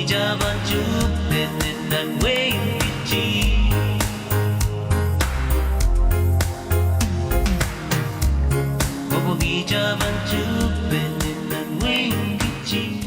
jaban jupin dan wing kici Bobogi jaban jupin dan wing kici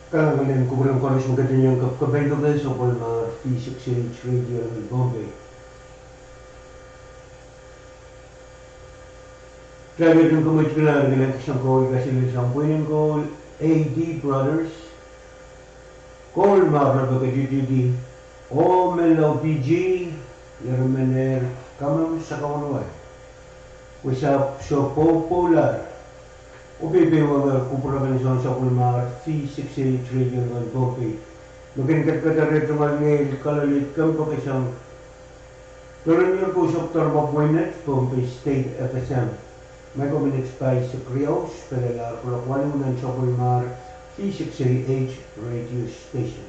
Kailangan ko rin kung ano maganda niyang kapkabay-lugay sa mga V6AH Radio Pohnpei. Kaya itong kumit ko lang ng isang ko kasi isang Pwuhng ko AD Brothers Call mga kapag-GGD O Melo PG Yermener Kamam sa kawanuay Wisap so popular Ubibi mga kumparaganisyon sa kulmar V6AH Radio Pohnpei. Maging Kadkadaur ito ngayon kalalit kang pakisang Tuloy niyo po sa Dr. Pohnpei State FSM May minutes by sa Krios, Pelala, Kulakwalunan, Chocolmar, V6AH Radio Station.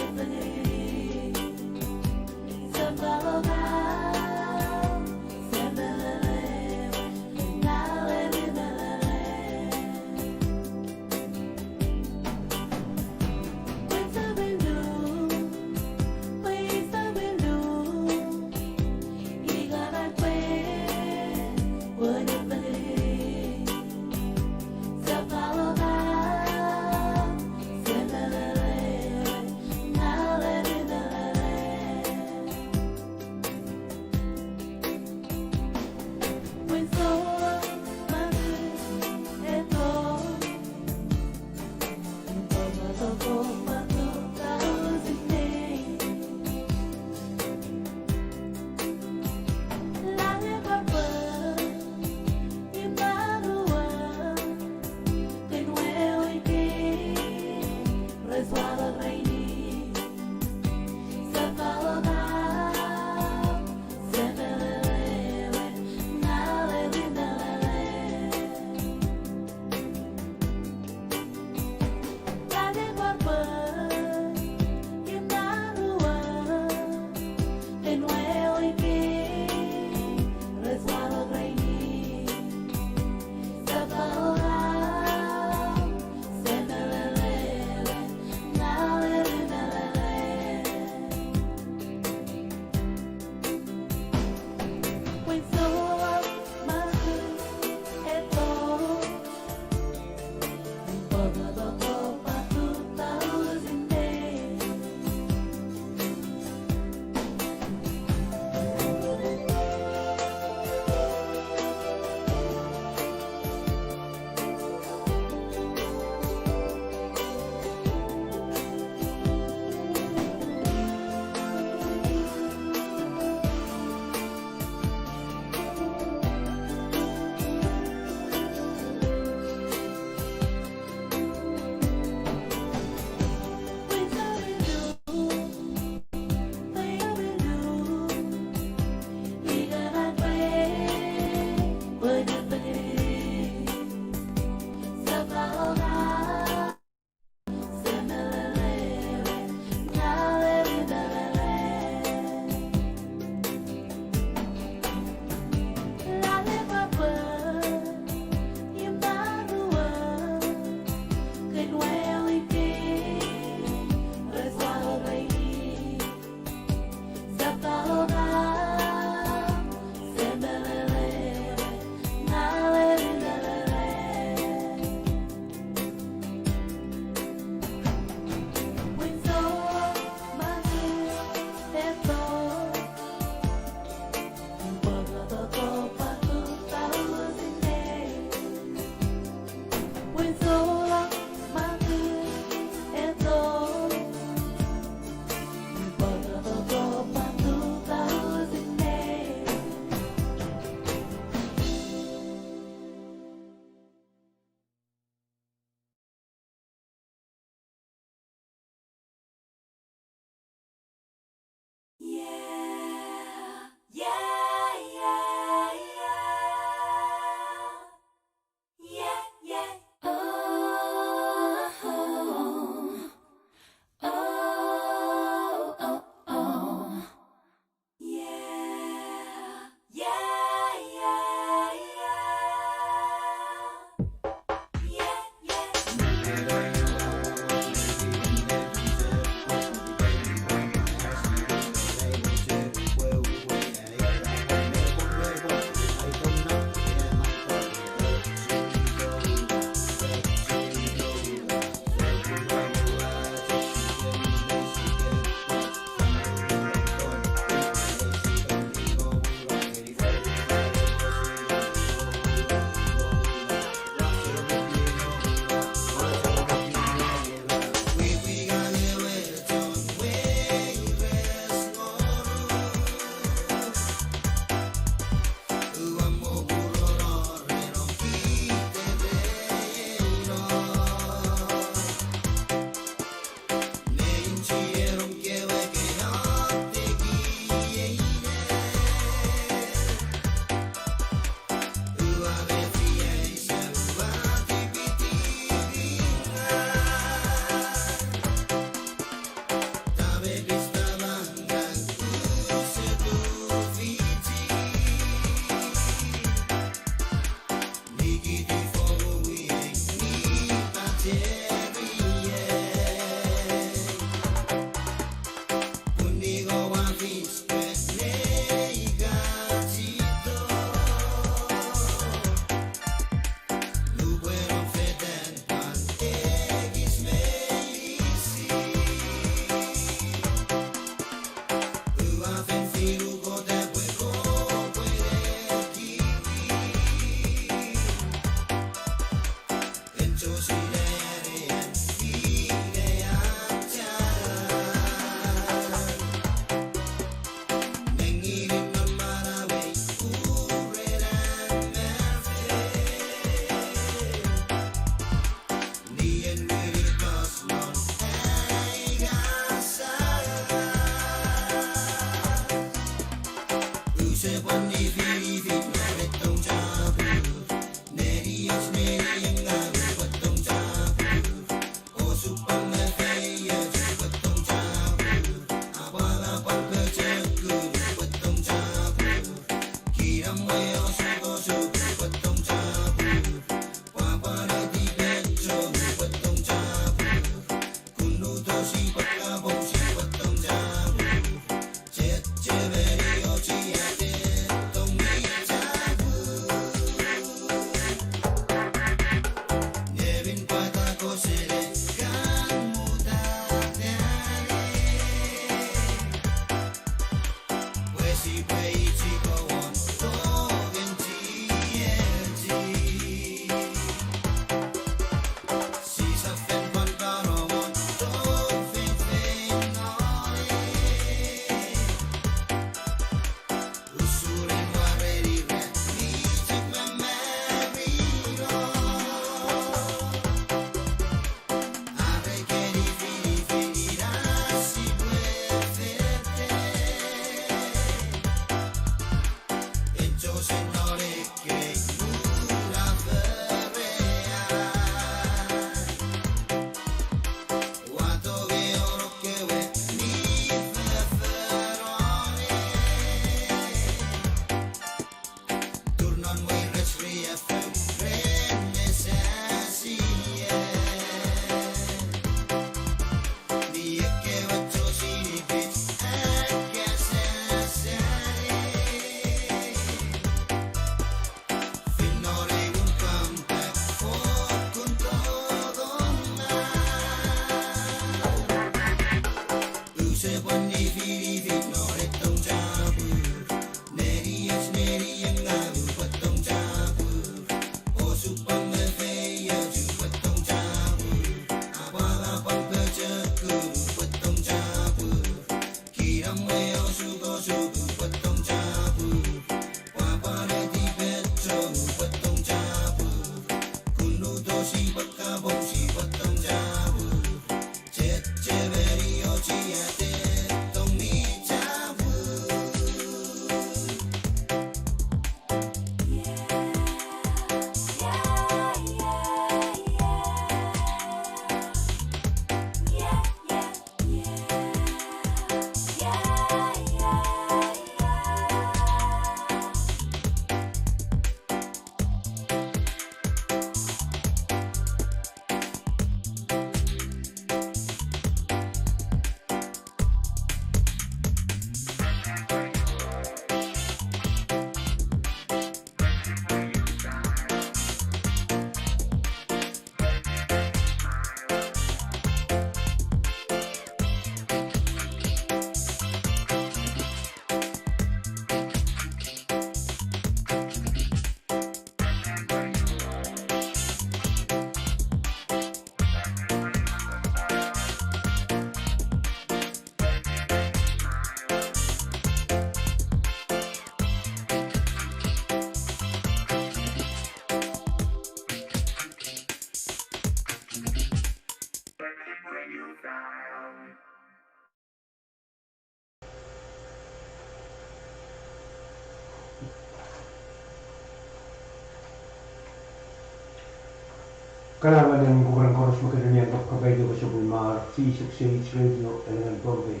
Kanavan yang kurang koros makadanya ang kapkabay ko sa Pwuhng V6AH Radio and Pohnpei.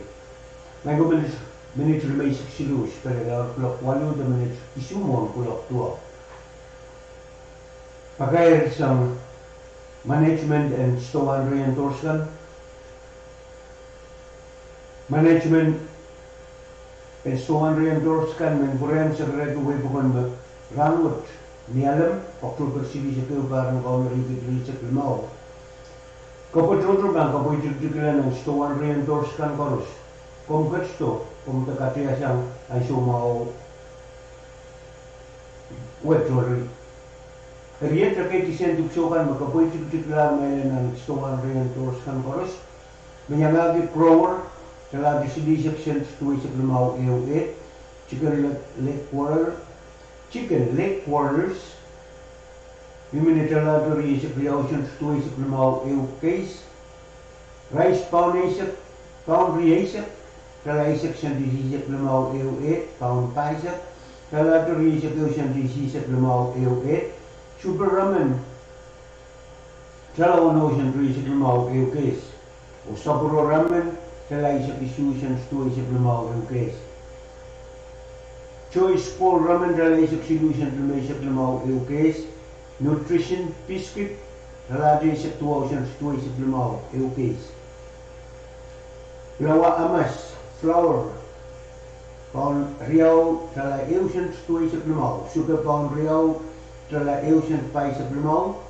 May gumalis minutes may 6 silus pero clock 8 minutes isumon clock 2. Pagkaya sa management and store reinforcement management and store reinforcement men kurang sa redo way pukon rangot ni alam Oktober sili sa kebaran kau merigi sa kelmau. Kau betul kan kau boleh juga yang store reinforcement korus. Kompet tu, kompet yang aisyah mau web jury. Riet terkait desain duksokan maka boleh juga yang store reinforcement korus. Menyangagi grower telah disedi section situasi kelmau EOA chicken leg quarters Miminitala to reach the ocean situasi kelmau EOCase rice pound reason telah section disease kelmau EOA Pohnpei telah to reach the ocean disease kelmau EOA super ramen telah ocean reach kelmau EOCase o saburo ramen telah institution situasi kelmau EOCase choice for ramen telah institution kelmau EOCase nutrition biscuit telah situasi kelmau EOCase Lawa amas, flour, pound riau tala eusen stui seplemau. Sugar pound riau tala eusen pai seplemau.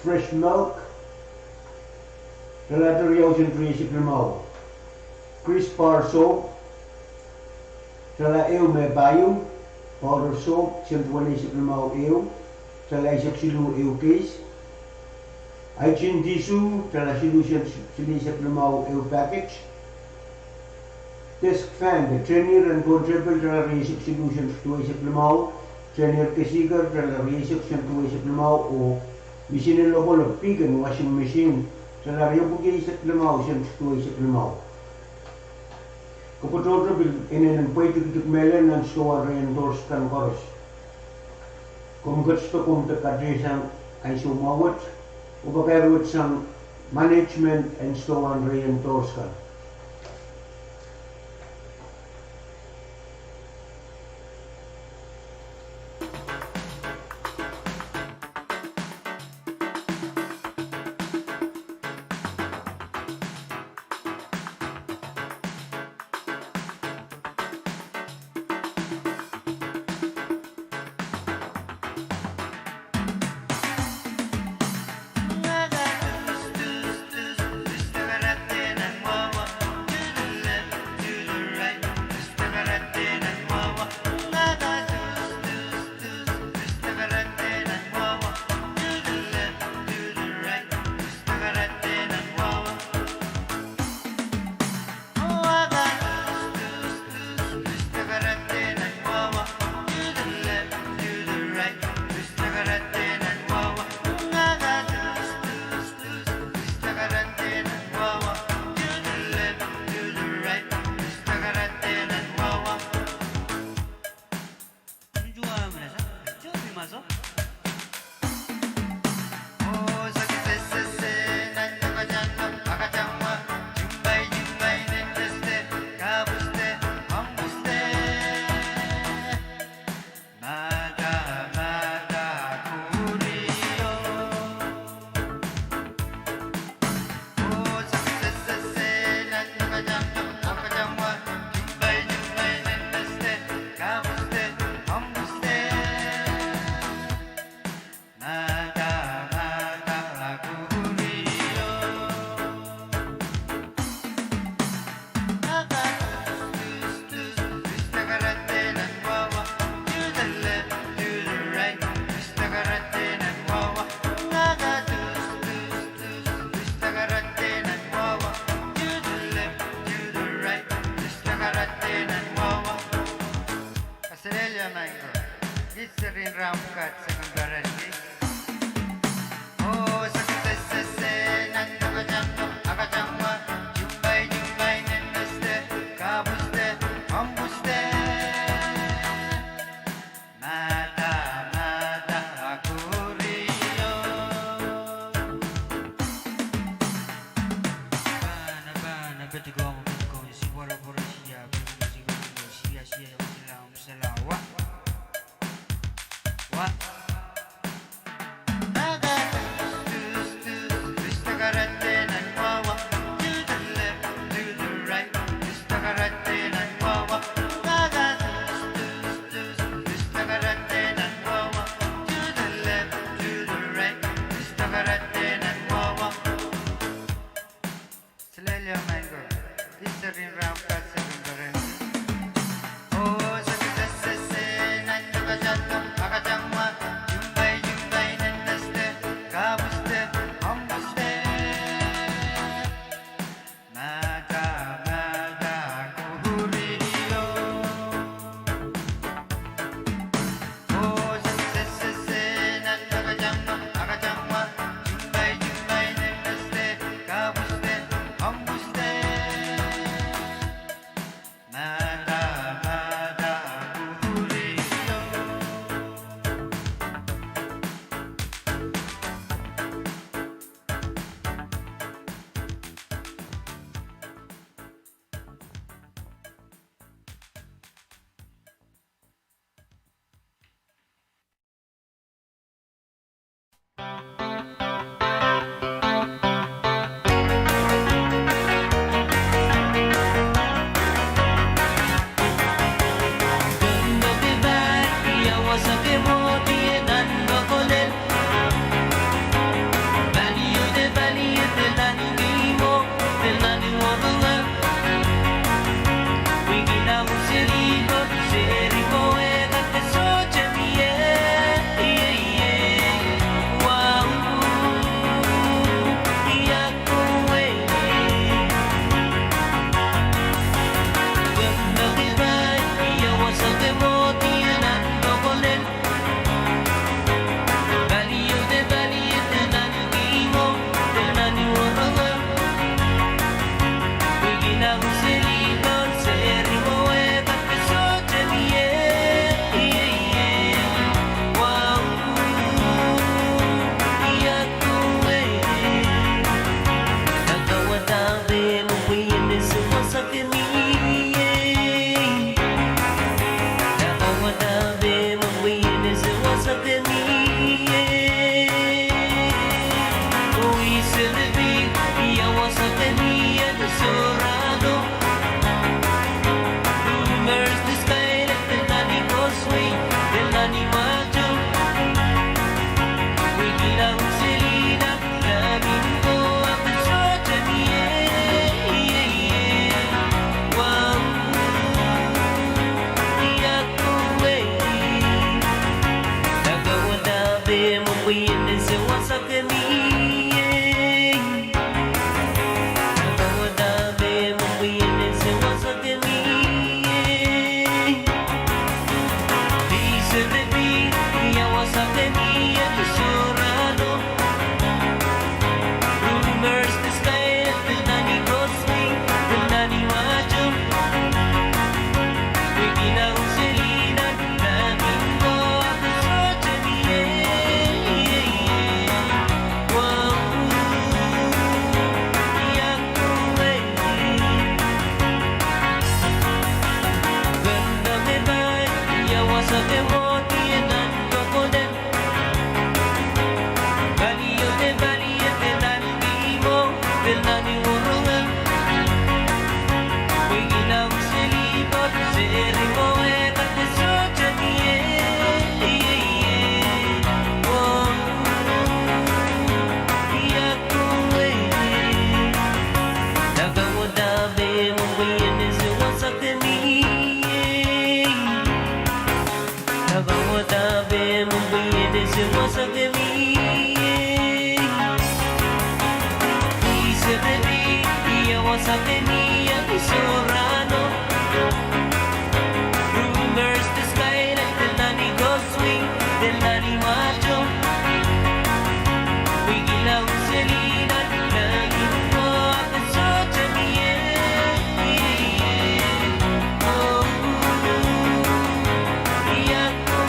Fresh milk tala riau sen tri seplemau. Crisp bar soap tala eu me bayu. Powder soap sen 20 seplemau eu. Tala isap silu eu case. Hygiene tissue tala silu sen sili seplemau eu package. Desk fan, the trainer and portable tala reisip solutions to isip lemau. Trainer kesigar tala reisip sen to isip lemau o machine lobo lo pigan washing machine tala rebugi isip lemau sen to isip lemau. Kapotro bil inen poi tuk melen and store endorse kan koros. Kumgats to kum te kadrisang ay sumawat o bakarwat sang management and store and re-endorse kan. was a baby. He's a baby, he was a baby, and he's so rano. Rumors the sky like the nani goes swing, the nani macho. We gilaw selina, lagi mo ako sa jamiye. Oh, iyak ko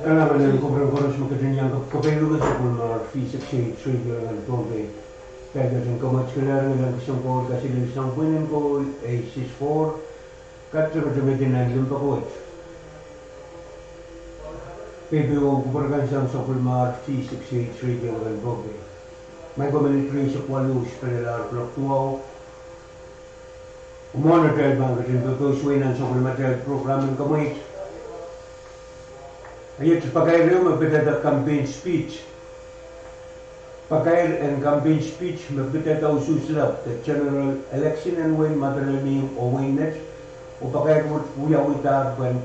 Kailangan ko koros mo kanyang kapaylugan sa kulmar V6AH Radio ng Pohnpei. Kaya dyan kamats kailangan ng isang call kasi ng isang Pwuhng call 864 Kadkadaur pa ko it. PBO kumparakan sa kulmar V6AH Radio ng Pohnpei. May komentary sa Pwuhng sa kanilang Pwuhng. Umona tayo bang kasi pagkasuinan sa kulmar programming kamit. Ayat pagkair yung magbitata campaign speech. Pagkair and campaign speech magbitata ususlap the general election and when matalaning o winnet o pagkair mo uyawita ban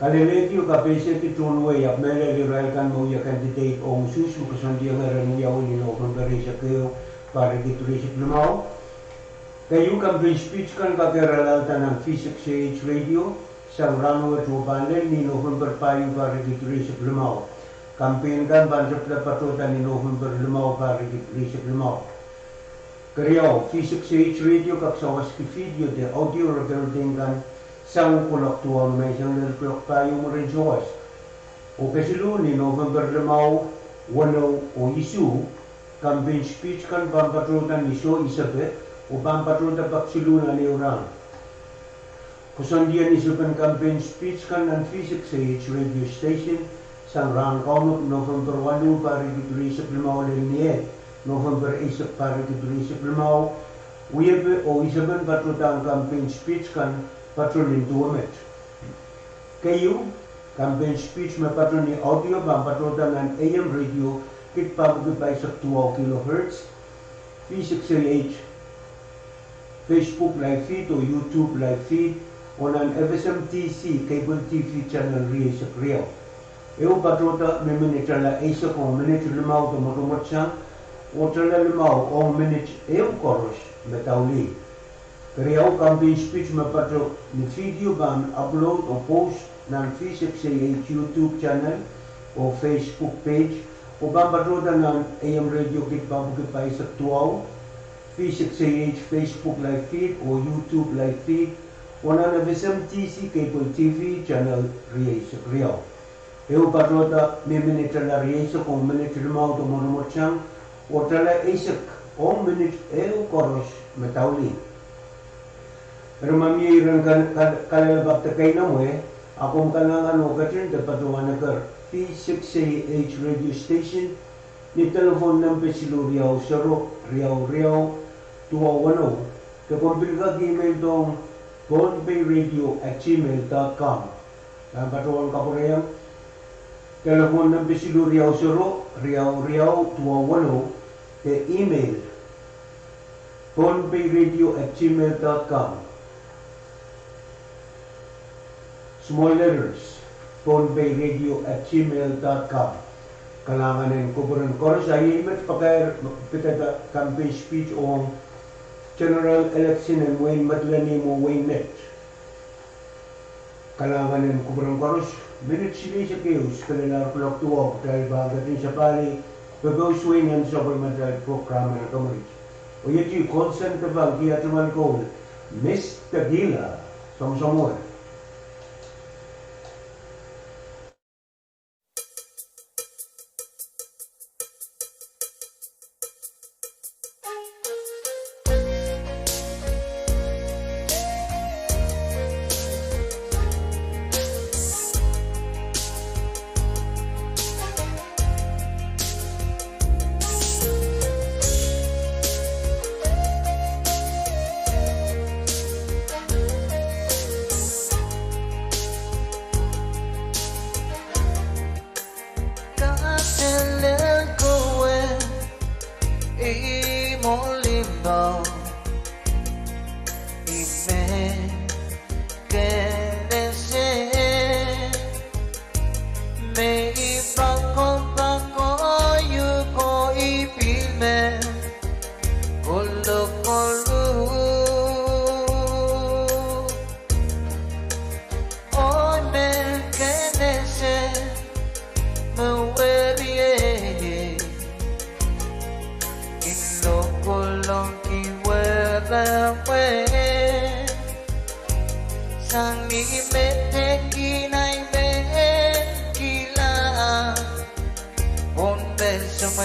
kalileti o kapeseti tunway ap mele liraikan mo ya candidate o usus mo kasandi ang aran uyawin nino kung garisa kayo para ditulisip lumaw. Kayo campaign speech kan kakiralalta ng V6AH Radio sa ranwa to panel ni November payo para ditulisip lumaw. Campaign kan banjap na patutan ni November lumaw para ditulisip lumaw. Kariyaw, V6AH Radio kaksawas ki video de audio recording kan sang kulak tuwang may isang lalkulak payo mo rin jawas. O kasilu ni November lumaw, wano o isu, campaign speech kan pampatutan ni So Isabet o pampatutan paksilunan ni orang. Kusandian isupan campaign speech kan ng V6AH Radio Station sang rangkaunok November 8 para ditulisip lumaw liniye, November 8 para ditulisip lumaw, uyebe o isaban patutang campaign speech kan patrolin duwamet. Kayo, campaign speech mapatron ni audio bang patutang ng AM radio kit pabugipay sa 2 kHz, V6AH Facebook live feed o YouTube live feed on an FSMTC cable TV channel Ria sa Kriyaw. Eu patrota may minitala isa kong minit limaw tumatumot siya o tala limaw o minit eu koros metawli. Kriyaw campaign speech mapatro ni video ban upload o post ng V6AH YouTube channel o Facebook page o bang patrota ng AM radio kit pabugipay sa tuwaw, V6AH Facebook live feed o YouTube live feed o na FSMTC Cable TV Channel Riyaw. Eu patrota may minitala Riyaw kung minitilimaw tumunumot siyang o tala isak o minit eu koros metawli. Pero mamiirang kalalabak ta kay na mo akong kalangan o katin dapat tumanakar V6AH Radio Station ni telefon ng Pesilu Riyaw Saro Riyaw 210 kakumpil ka email tong Pohnpei@gmail.com. Ang patuwang kakurayang telefon ng Bisilu Riyaw Suro, Riyaw 210, ke email Pohnpei@gmail.com. Small letters, Pohnpei@gmail.com. Kalanganin kuburan koros ay imat pagkaya pitata campaign speech o general election and Wayne Madlani mo Wayne net. Kalanganin kuburang koros, minit sili sa kiyos, kanilang kulak tuwag, dahil bagatin sa pali, pagawswingan sa parliamentary program ng Kamarit. O yati, consent ka bang kiyatuman ko, Miss Tagila, samsamor. Sang ni mete kinai ben kila Oh,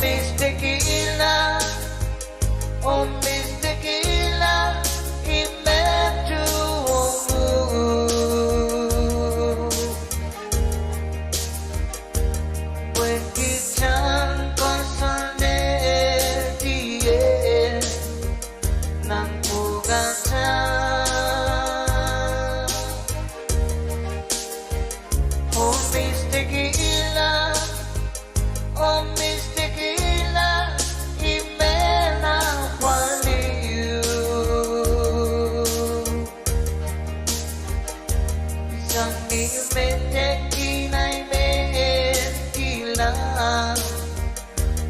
Miss Tequila, oh, Miss Tequila, he meant to when he turned consolidate ng bugatan. Oh, Miss Tequila, oh, Miss Tequila, imena waliyu. Isang imete kinay mentila,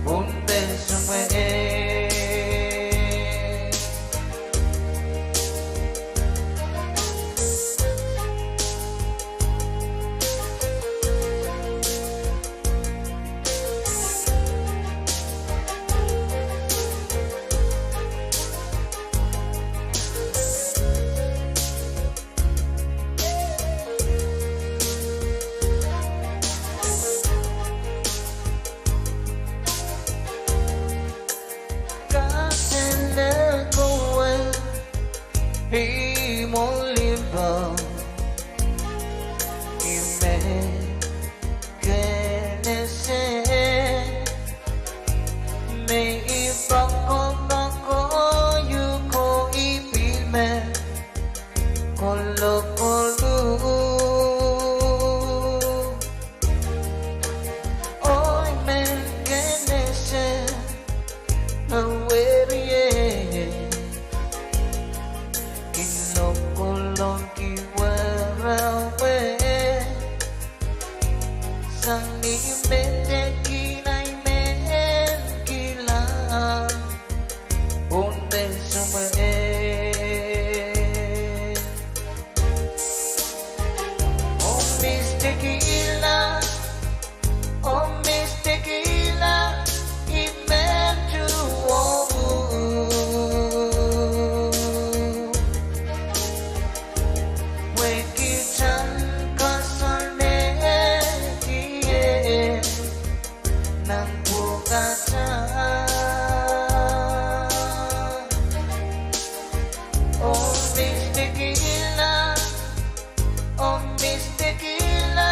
un beso me. Himoliba, ime kenese, me ibako yuko ipime, kolo. Oy men kenese, awerie. Kinokolong kiwarawe sang nimete kinay men kilang un beso me. Oh, Miss Tequila, oh, Miss Tequila, he meant to oh, Miss Tequila, oh, Miss Tequila,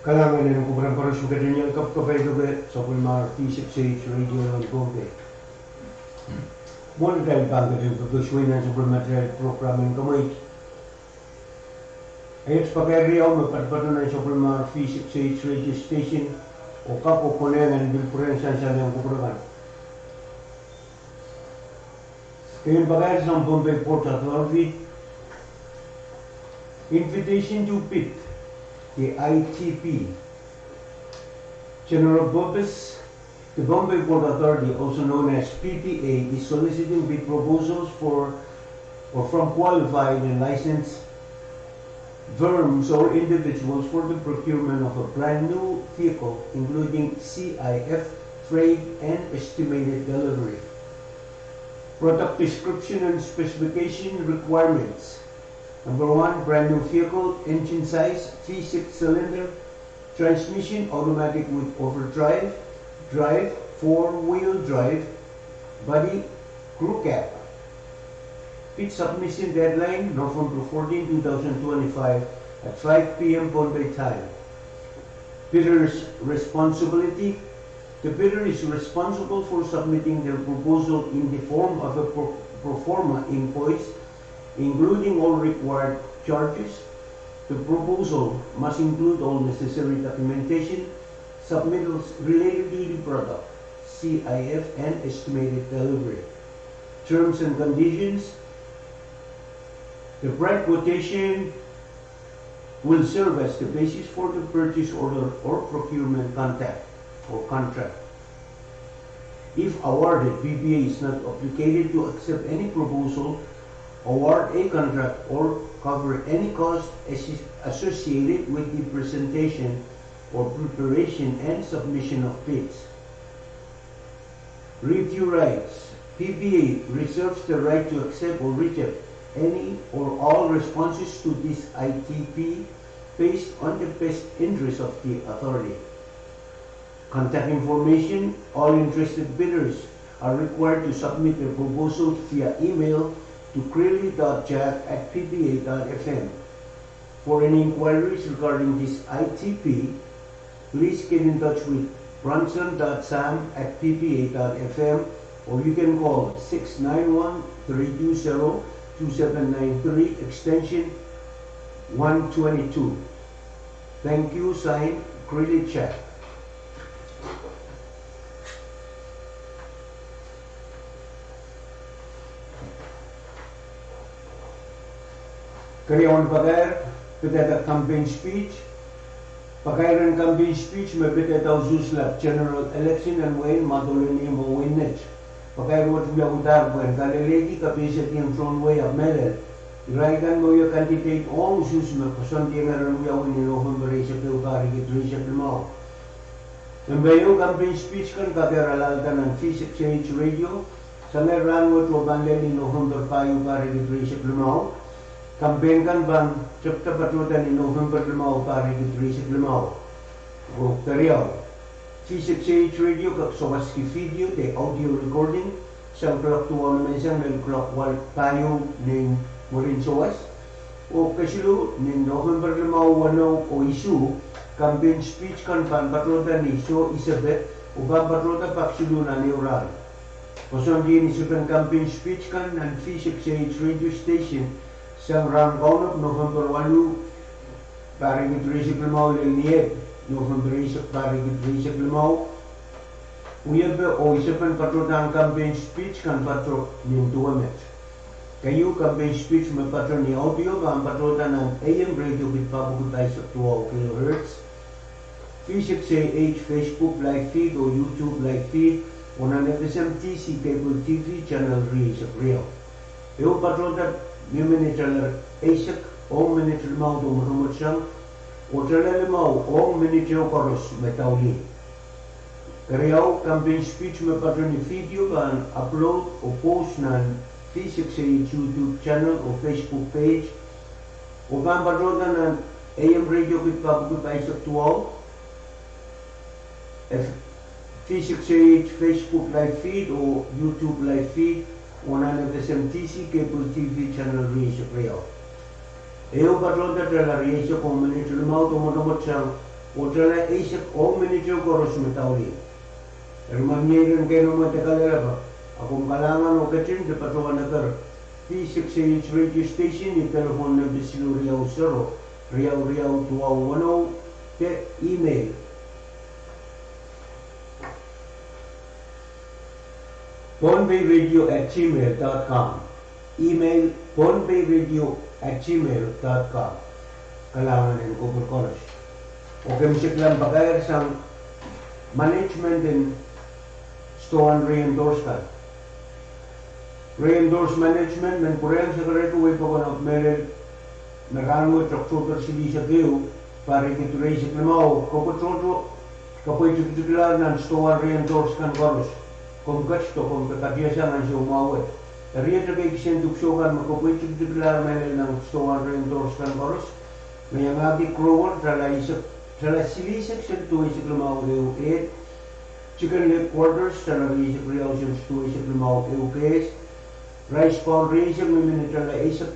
Kalangan ng KAPWARESOU kanyang KAPWARESOU sa Pwuhng V6AH Radio ng Pohnpei. Muna dahil bago rin pagkasuinan sa material program ng kamay. Ayos pagkariyaw magpatpatunan sa Pwuhng V6AH Radio Station o kapukunan ng bilpurensan sa ng kuprakan. Kayong bagay sa Pohnpei Port Authority, Invitation to PIT, the ITP. General purpose, the Pohnpei Port Authority, also known as PPA, is soliciting bid proposals for or from qualified and licensed firms or individuals for the procurement of a brand new vehicle, including CIF, freight, and estimated delivery. Product description and specification requirements. Number 1, brand new vehicle, engine size, V6 cylinder, transmission automatic with overdrive, drive, 4-wheel drive, body, crew cab. Bid submission deadline November 14, 2025 at 5 p.m. Pohnpei time. Bidder's responsibility. The bidder is responsible for submitting their proposal in the form of a pro forma invoice, including all required charges. The proposal must include all necessary documentation, submittals related to the product, CIF, and estimated delivery. Terms and conditions. The price quotation will serve as the basis for the purchase order or procurement contract. If awarded, PPA is not obligated to accept any proposal, award a contract, or cover any cost associated with the presentation or preparation and submission of bids. Review rights. PPA reserves the right to accept or reject any or all responses to this ITP based on the best interest of the authority. Contact information. All interested bidders are required to submit their proposals via email to clearly.jack@ppa.fm. For any inquiries regarding this ITP, please get in touch with bronson.sam@ppa.fm, or you can call 691-320-2793 extension 122. Thank you. Signed, Credit Check. Karyawan Pahrek, pitata campaign speech. Pakairan campaign speech may pitata ususlap general election and Wayne Madolini mo Winnech. Pakairwat biya utar buwan kalilegi kapisit yung front way of Melel. Iraikan mo yung candidate all usus me pason di ngayon biya wini November sa Pwuhng Legislature Limao. Nambayo campaign speech kan kakiralaltan ng V6AH Radio sa meron mo to banleli November Pwuhng Legislature Limao. Campaign kan bang chapter patutan ni November 5 para Legislature Limao. O Karyaw. V6AH Radio kaksawas ki video de audio recording siyang clock tuwa naman siyang ng clock wal tayo ng Morin Sowas. O kasilo ng November 5 o isu campaign speech kan patutan ni So Isabet o patutan paksilo na ni Oral. Pason din isukan campaign speech kan ng V6AH Radio Station siyang rangkaw ng November 8 para Legislature Limao Lelniet, November 8 para Legislature Limao. Uyab o isapan patro ng campaign speech kan patro ng 2 met. Kayo campaign speech may patro ni audio kan patro ng AM Radio with pabukutai sa 12 kHz. V6AH Facebook live feed o YouTube live feed o ng FSMTC Cable TV Channel 3 sa Rio. Ewo patro ng Miniature Asak o Miniature Limao do Marumot siyang o Tala Limao o Miniature Koros Metawli. Karyaw campaign speech may patron ni video kan upload o post ng V6AH YouTube channel o Facebook page o kan patron ng AM Radio with pabukutai sa 12 V6AH Facebook live feed o YouTube live feed o ng FSMTC Cable TV Channel 3 sa Rio. Eyo patron na tala Riesyo kung Miniature Limao tumunumot siyang o tala Asak o Miniature Koros Metawli. Pero mamnyirin kayo naman takalera ba? Akong kalangan o kachin sa patuwa na kar V6AH Radio Station ni telefon ng Bisilo Riau 0 Riau 210 ke email pohnpeiradio@gmail.com. Email pohnpeiradio@gmail.com. kailangan ng Cooper College. O kamisik lang bagay sa management din stoan re-endorse ka. Re-endorse management ng Pwuhng sekreto way pa ko na meron nakango traksotor sili sa kayo para ituloy sa klamaw. Kapotsoto kapoy titular ng stoan re-endorse kan koros. Kung gasto, kung kakatiyasan siya umawat. Riyan na kayo kisenduksokan makapoy titular meron ng stoan re-endorse kan koros. Ngayang agi krower trala silisik sa tuwi sa klamaw kayo 8. Chicken headquarters trala silisik riyaw sa tuwi sa klamaw kayo 8. Rice Foundation may trala isip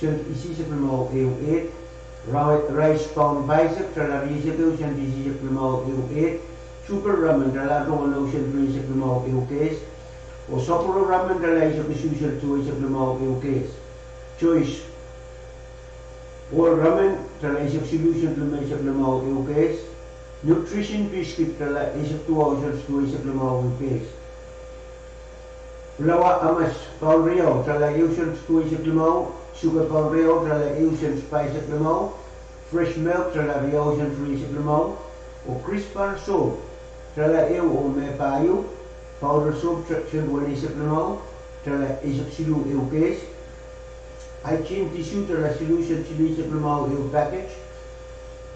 isisip klamaw kayo 8. Rice Pohnpei trala silisik kayo sa isisip klamaw kayo 8. Super ramen trala itong siya tuwi sa klamaw kayo 8. O Sapporo ramen trala isip isusal tuwi sa klamaw kayo 8. Choice or ramen trala isip solution tuwi sa klamaw kayo 8. Nutrition biscuit trala isip tuwi sa klamaw kayo 8. Lawa amas paunriyaw trala iusan tuwi sa klamaw. Sugar paunriyaw trala iusan spice sa klamaw. Fresh milk trala iusan tuwi sa klamaw. O crispar soap trala iu o may payo. Powder soap trala wala sa klamaw. Trala isip silu iu case. Hygiene tissue trala solution sili sa klamaw iu package.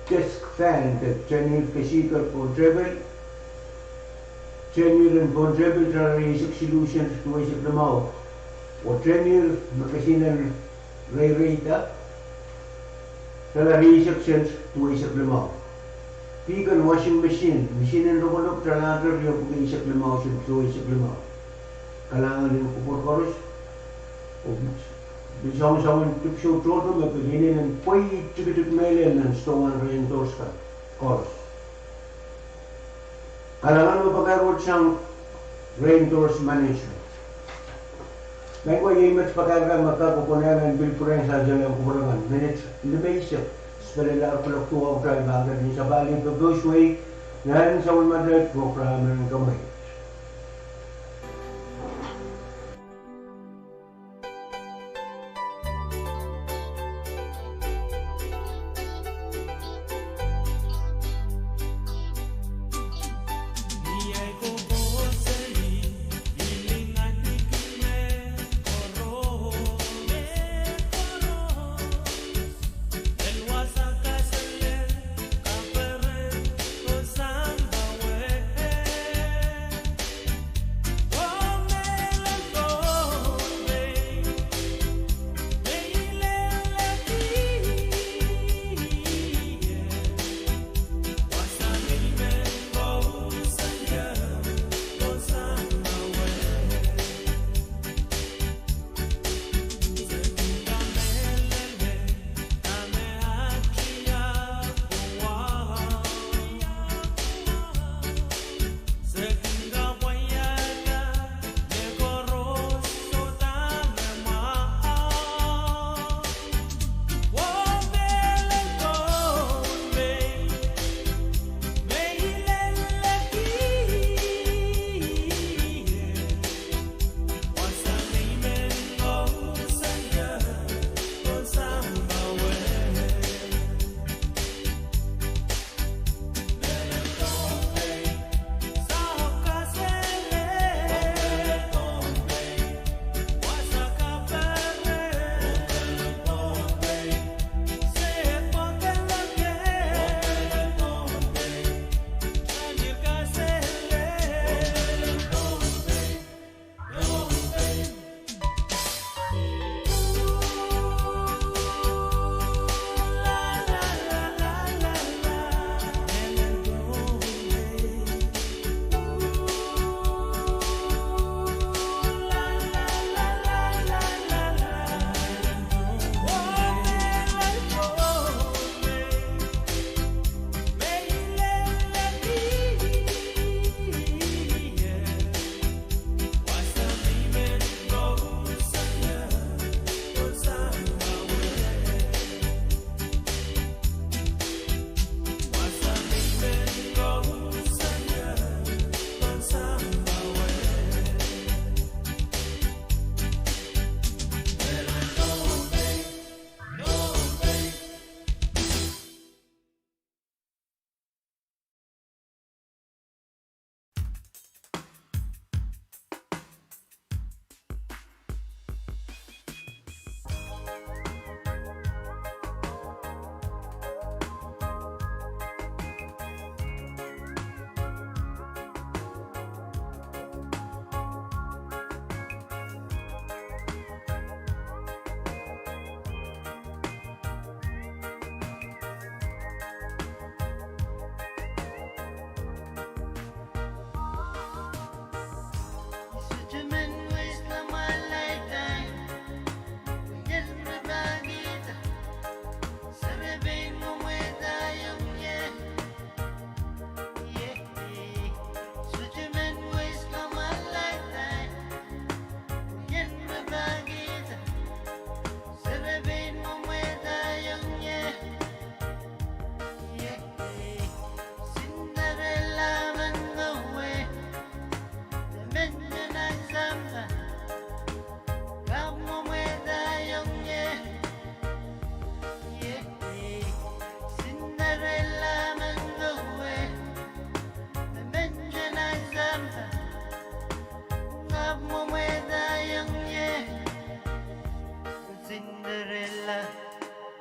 Desk fan trala kasikar po travel. Tenure and Pohnpei trala isip solutions tuwi sa klamaw. O tenure makasinan Rayta trala isip sense tuwi sa klamaw. Vegan washing machine and rokolok trala trala yung isip klamaw tuwi sa klamaw. Kailangan din Cooper College. O bisang-bisang tipsyo troto mapaginin ng pwede tigitik mailan ng stoan re-endorse ka course. Kailangan mo pagkaroon siyang re-endorse management. Like what you image pagkaroon magkakukunan ng Bill Pwuhng sa dyan ang kukulangan. Minutes in the basic. Spelala palak tuwa ko tayo bagay din sa baling to those way na rin sa Madrid program ng kamay.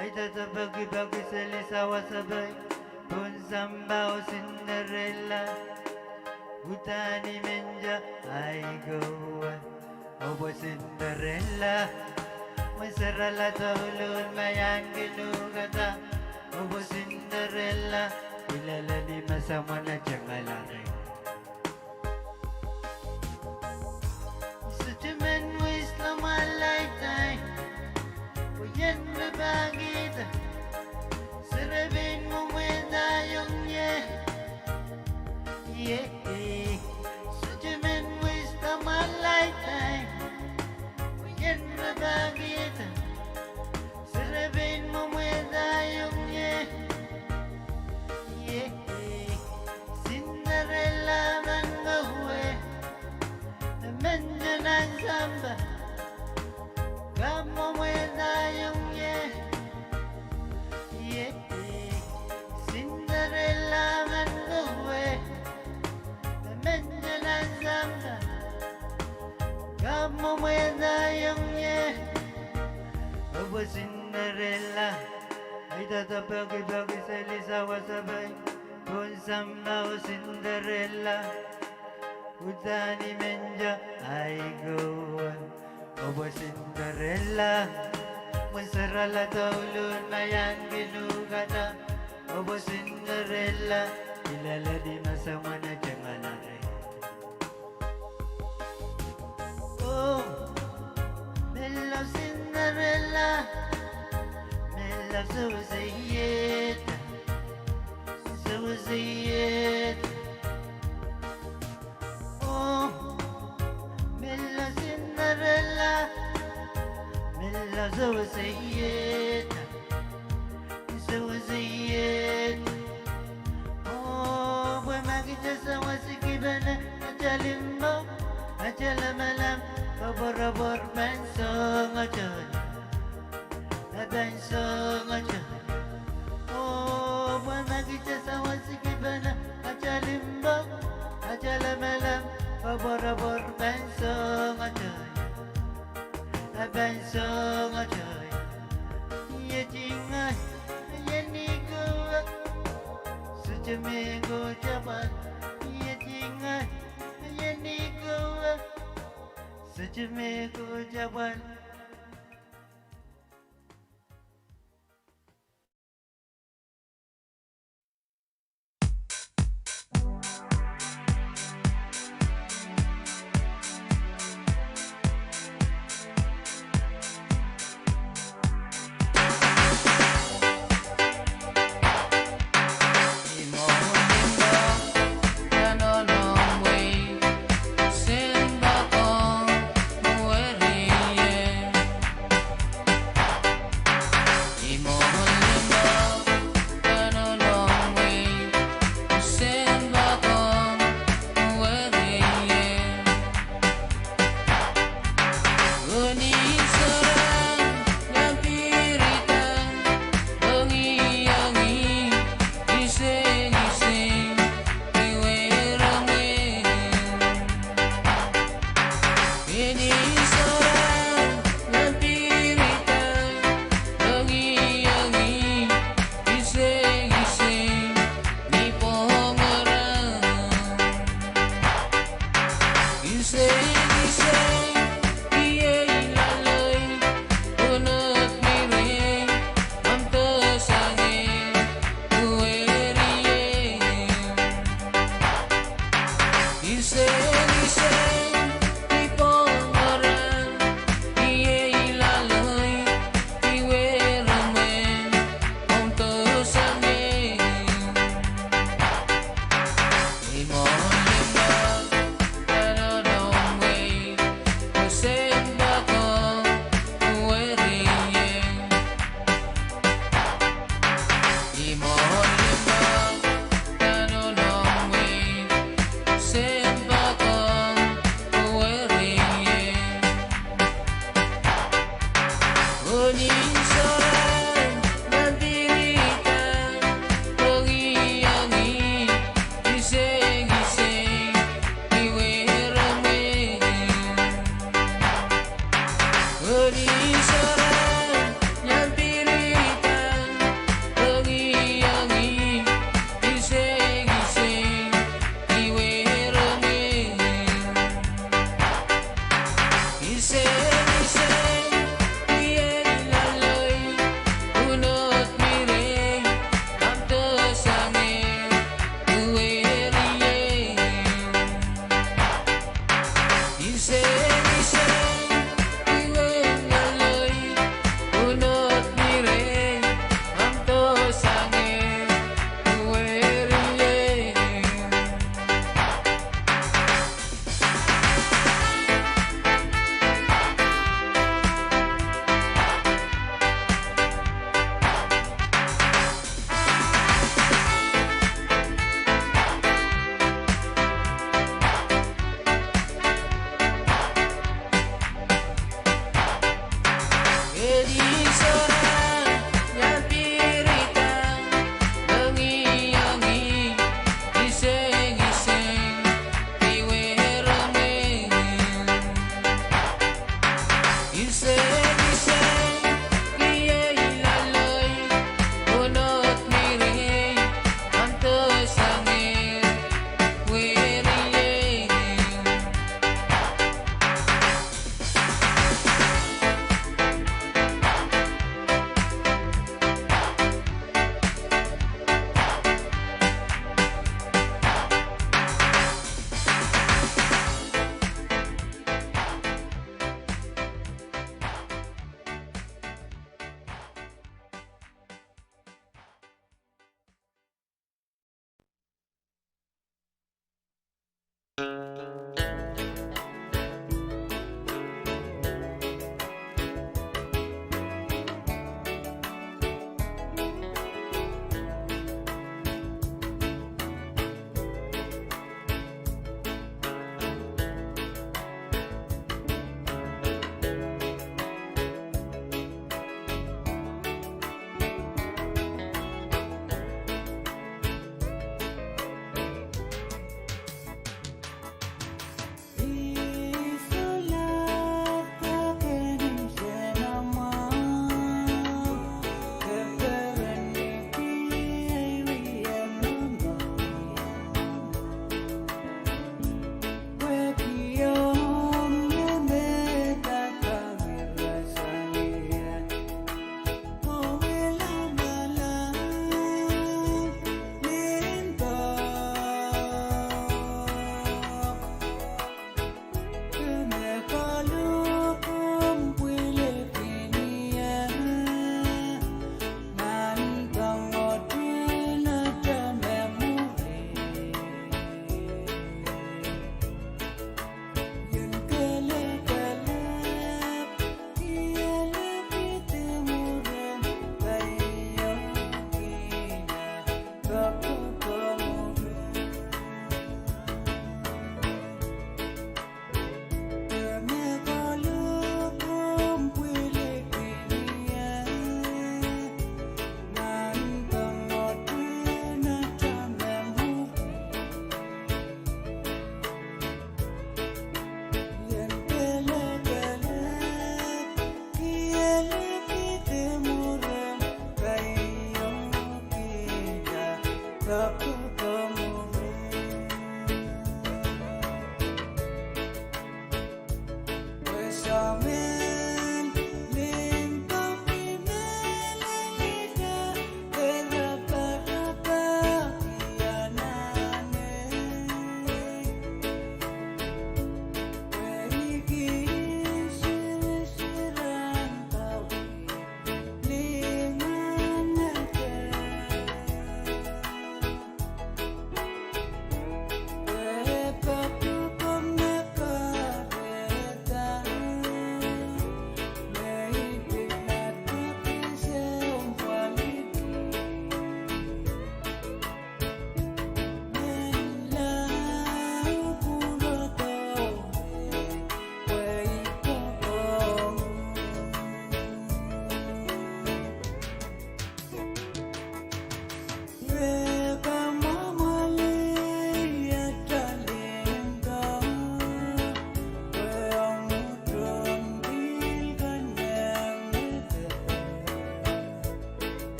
ay tatapag-ibagi sa lisawa sabay. Kung samba o Cinderella, utani menja ay gawa. Obo Cinderella, masarala taulun mayan ginugata. Obo Cinderella, ilalali masama na jangalari. Such a man waste my lifetime. Yan babagit, sarabin mo medayong yeah. Such a man waste my lifetime. Yan babagit, sarabin mo medayong yeah. Cinderella man gawe, naman dyan ang samba. Kamu medayong yeah. Cinderella man gawe, naman dyan ang samba. Kamu medayong yeah. Obo Cinderella, ay tatapag-ibagi sa lisawa sabay. Kung samba o Cinderella, utani menja ay gawa. Obo Cinderella, masarala taulun mayan ginugata. Obo Cinderella, ilaladi masama na jangalari. Oh, mellow Cinderella, mellow so say it, so say it. Oh, mellow Cinderella, mellow so say it, so say it. Oh, boy makita sa wasikibana, ajalimbo, ajalamalam, kaborabor bansong ajon, bansong ajon. Oh, boy makita sa wasikibana, ajalimbo, ajalamalam, kaborabor bansong ajon, bansong ajon. Yajingan, yanigo, sujamigo jaban. Yajingan, yanigo, sujamigo jaban. Simba con muere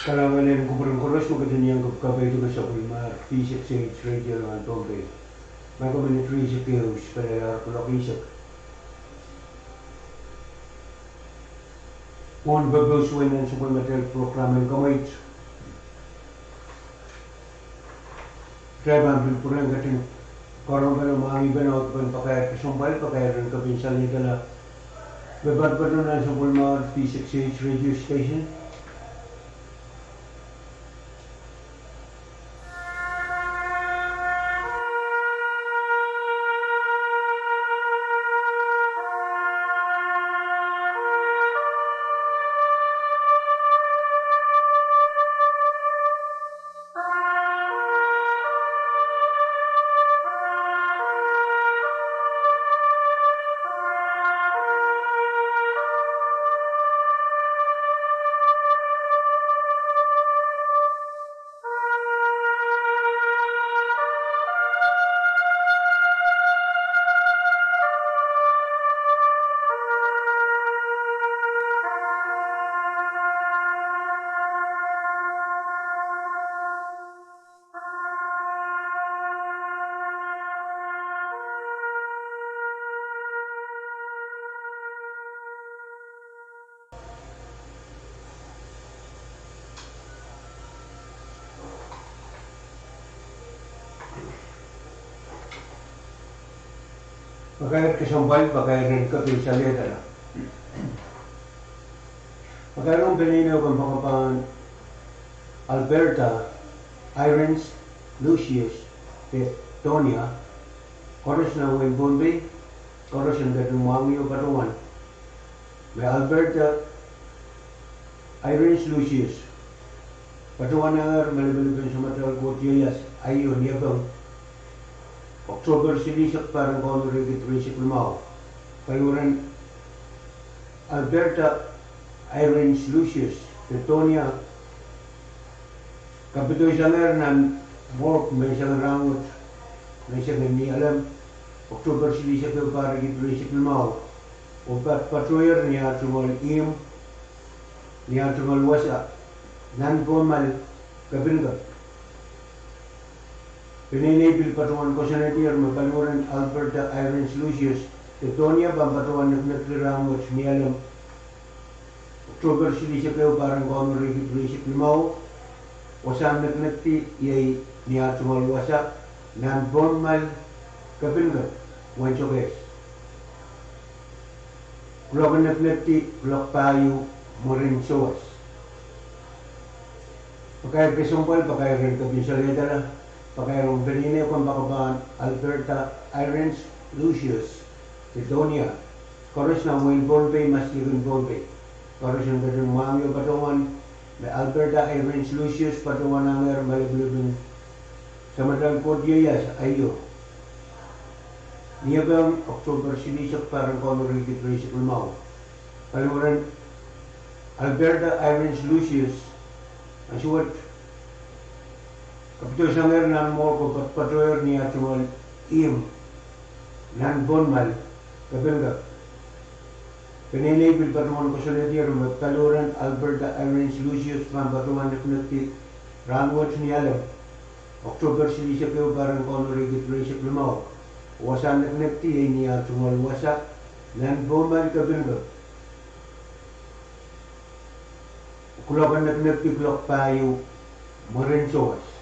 Kalanganin ko parang koros magandang yung kapay ito sa Pwuhng, V6AH Radio ng Pohnpei. May community sa Pwuhng, para kulakisak. Kung babawsuin ng supplementary program kamay. Kaya bang purang kating karong ka ng mga ibanaw at pakayat kasumpal, pakayat ng kapinsal nito na babat pa doon sa Pwuhng V6AH Radio Station. Pakayat kasumpal, pakayat ng kapinsal nito na. Magkaroon pininaw kang pakapan Alberta, Irons, Lucius, Tonya, Chorus ng Pohnpei, Chorus ng Gadumangyo Patungan. May Alberta, Irons, Lucius, Patungan na malibaliban sa matal ko tiyas, ayon niyabang October silisak parang konrigit risik lumaw. Payuran Alberta, Irons, Lucius, Tetonia, Kapitoy Sanger ng work, may isang rangot, may isang hindi alam. October silisak parang konrigit risik lumaw. O patuyer niya tumal im, niya tumal wasa, nan-formal kabingat. Pininibil patungan ko sa natir, mapaluran Alberta, Irons, Lucius, Tetonia, pampatuan nagtirangot, niyalam. October sili sa kayo parang konrigit risik limaw, wasam nagnagti, iyay niya tumalwasa, nan-formal kabingat, wancho kes. Kulok nagnagti, kulok payo, morin soas. Pakayag kasumpal, pakayag rin kapinsal nito na. Pakayang pininaw kang pakapan Alberta, Irons, Lucius, Tetonia, Chorus ng Pohnpei, mas yun Pohnpei. Chorus ng Gadumangyo Patungan, may Alberta, Irons, Lucius, Patungan ng malibulibin sa matang Kodiyas, ayo. Niyabang October silisak parang konrigit risik lumaw. Paluran Alberta, Irons, Lucius, ang suwat Kapitoy Sanger ng mo ko patuyer niya tumal im nan-bonmal kabelga. Pininibil patuman ko sa natir, magtaluran Alberta, Irons, Lucius, patuman na kunati rangot niya alam. October silisap kayo parang konrigit risik lumaw. Wasan na kunati niya tumal wasa nan-bonmal kabelga. Kulokan na kunati kulok payo morin soas.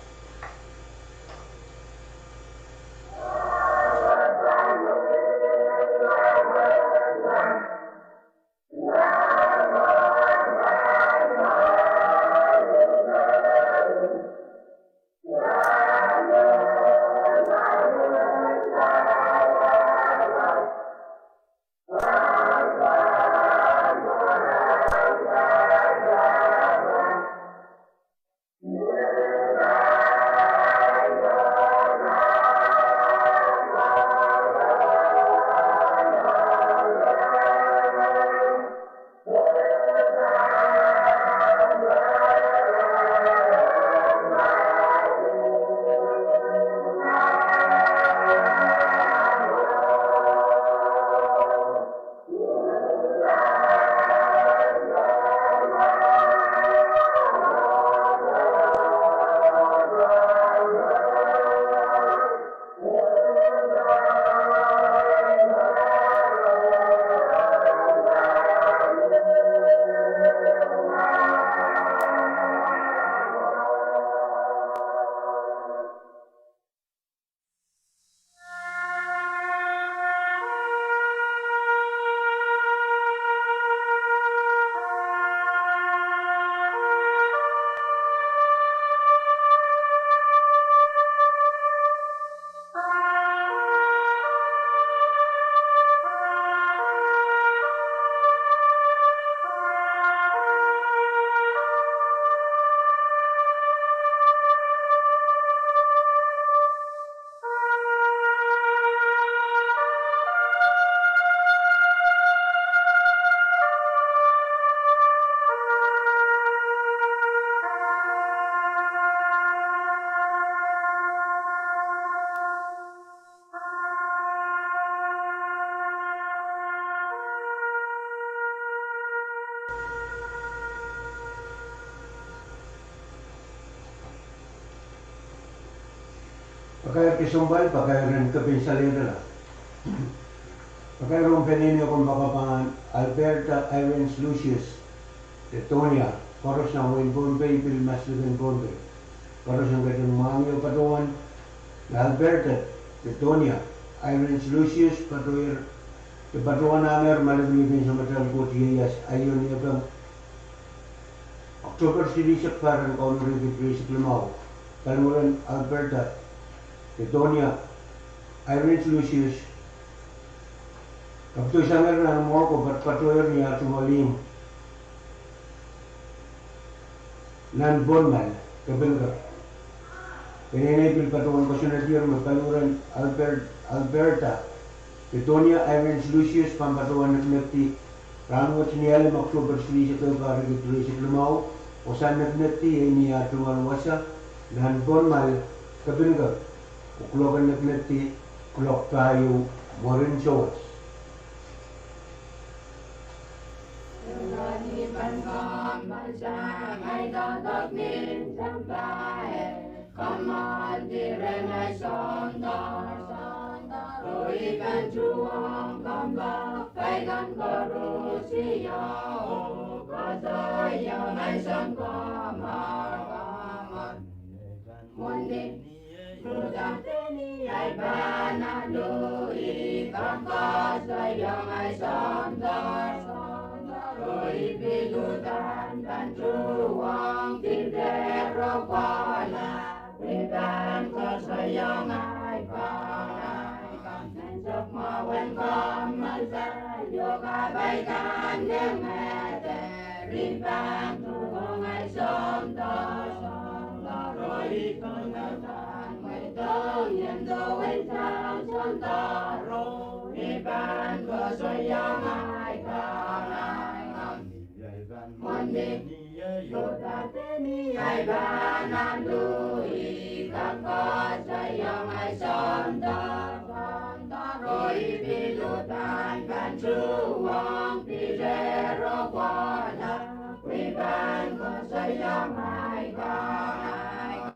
Pakai kesumbal, pakai ren kepinsalera lah. Pakai rom penini akong makapangan Alberta Irons Lucius, Tetonia, koros na win Pohnpei, Pilmas Lugan Pohnpei. Koros ng gatong mangyo patuan, Alberta, Tetonia, Irons Lucius, patuir, patuan nanger malagulipin sa matal ko tiyas, ayon niya bang October silisap karan kaunuri kitri sa Klimaw, Kalmuran, Alberta, Tetonia, Irons Lucius, kapto sangar na mo ko patuir niya tumalim, nan bonmal, kabengka. Pinanay pilpatuan ko siya na diyo magkaluran Alberta, Tetonia, Irons Lucius, pampatuan nagnati, rangot siniyali October silisap karan kitri sa Klimaw, o saan nagnati ay niya tumalwasa, nan bonmal, kabengka. Uklokan nagnati, klok tayo, morin sowas. Kamal direnai sondar, roi penjuang kambak, kaigan korusia, kasaya naisan kamar, mundi, muda, ay banalo, ikan kasaya naisan sondar, roi pilutan penjuang tidero pala. Iban kasayang ay panay, Nensok mawen kamal sa'yo kabaikan ng ete, Iban tuhong ay sondar, Roy kanatan may tongyan do'y sang sondaro, Iban kasayang ay panay, Mundi, Yudatini ay banalui, kakasayang ay sondar, Roy pilutan penjuang tidero wala, Iban kasayang ay panay.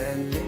Hey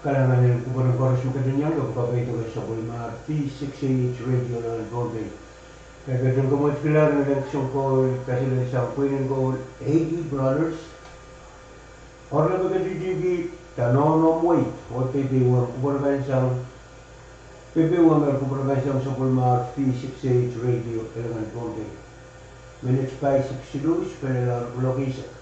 Kalangan ng Pahrek kadanyang kapabay ito sa Pwuhng V6AH Radio na Pohnpei. Kaya gadong kamot kailangan ng eleksyon ko kasi lang sa Pwuhng ko 80 brothers. Or na pagkatitigi tanonom wait o titiwang kubarakansang pipiwang ang kubarakansang sa Pwuhng V6AH Radio kailangan Pohnpei. Minutes by 62 para lokisa.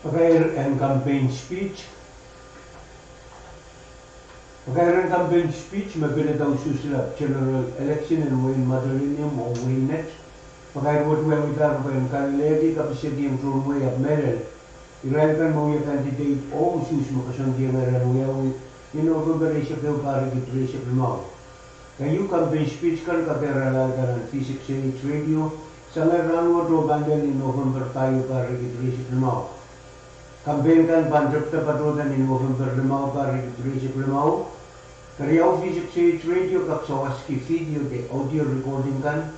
Pagkair and campaign speech. Pagkair and campaign speech, mabilit ang susulap general election and Wayne Madalinium o Waynet. Pagkair what we have pagkair kanilegi kapasiti ang Pohnpei at Merel. Iraikan mo yung candidate o sus mo kasang di Merel Uyawi. November Asia Pahrek Asia Pwuhng. Kayu campaign speech kan kaperala kan V6AH Radio. Sangat ranwa do bandel in November tayo Pahrek Asia Pwuhng. Campaign kan panjapta patutan in November 5 Pahrek Asia Pwuhng. Kariyaw V6AH Radio kaksawaski video de audio recording kan.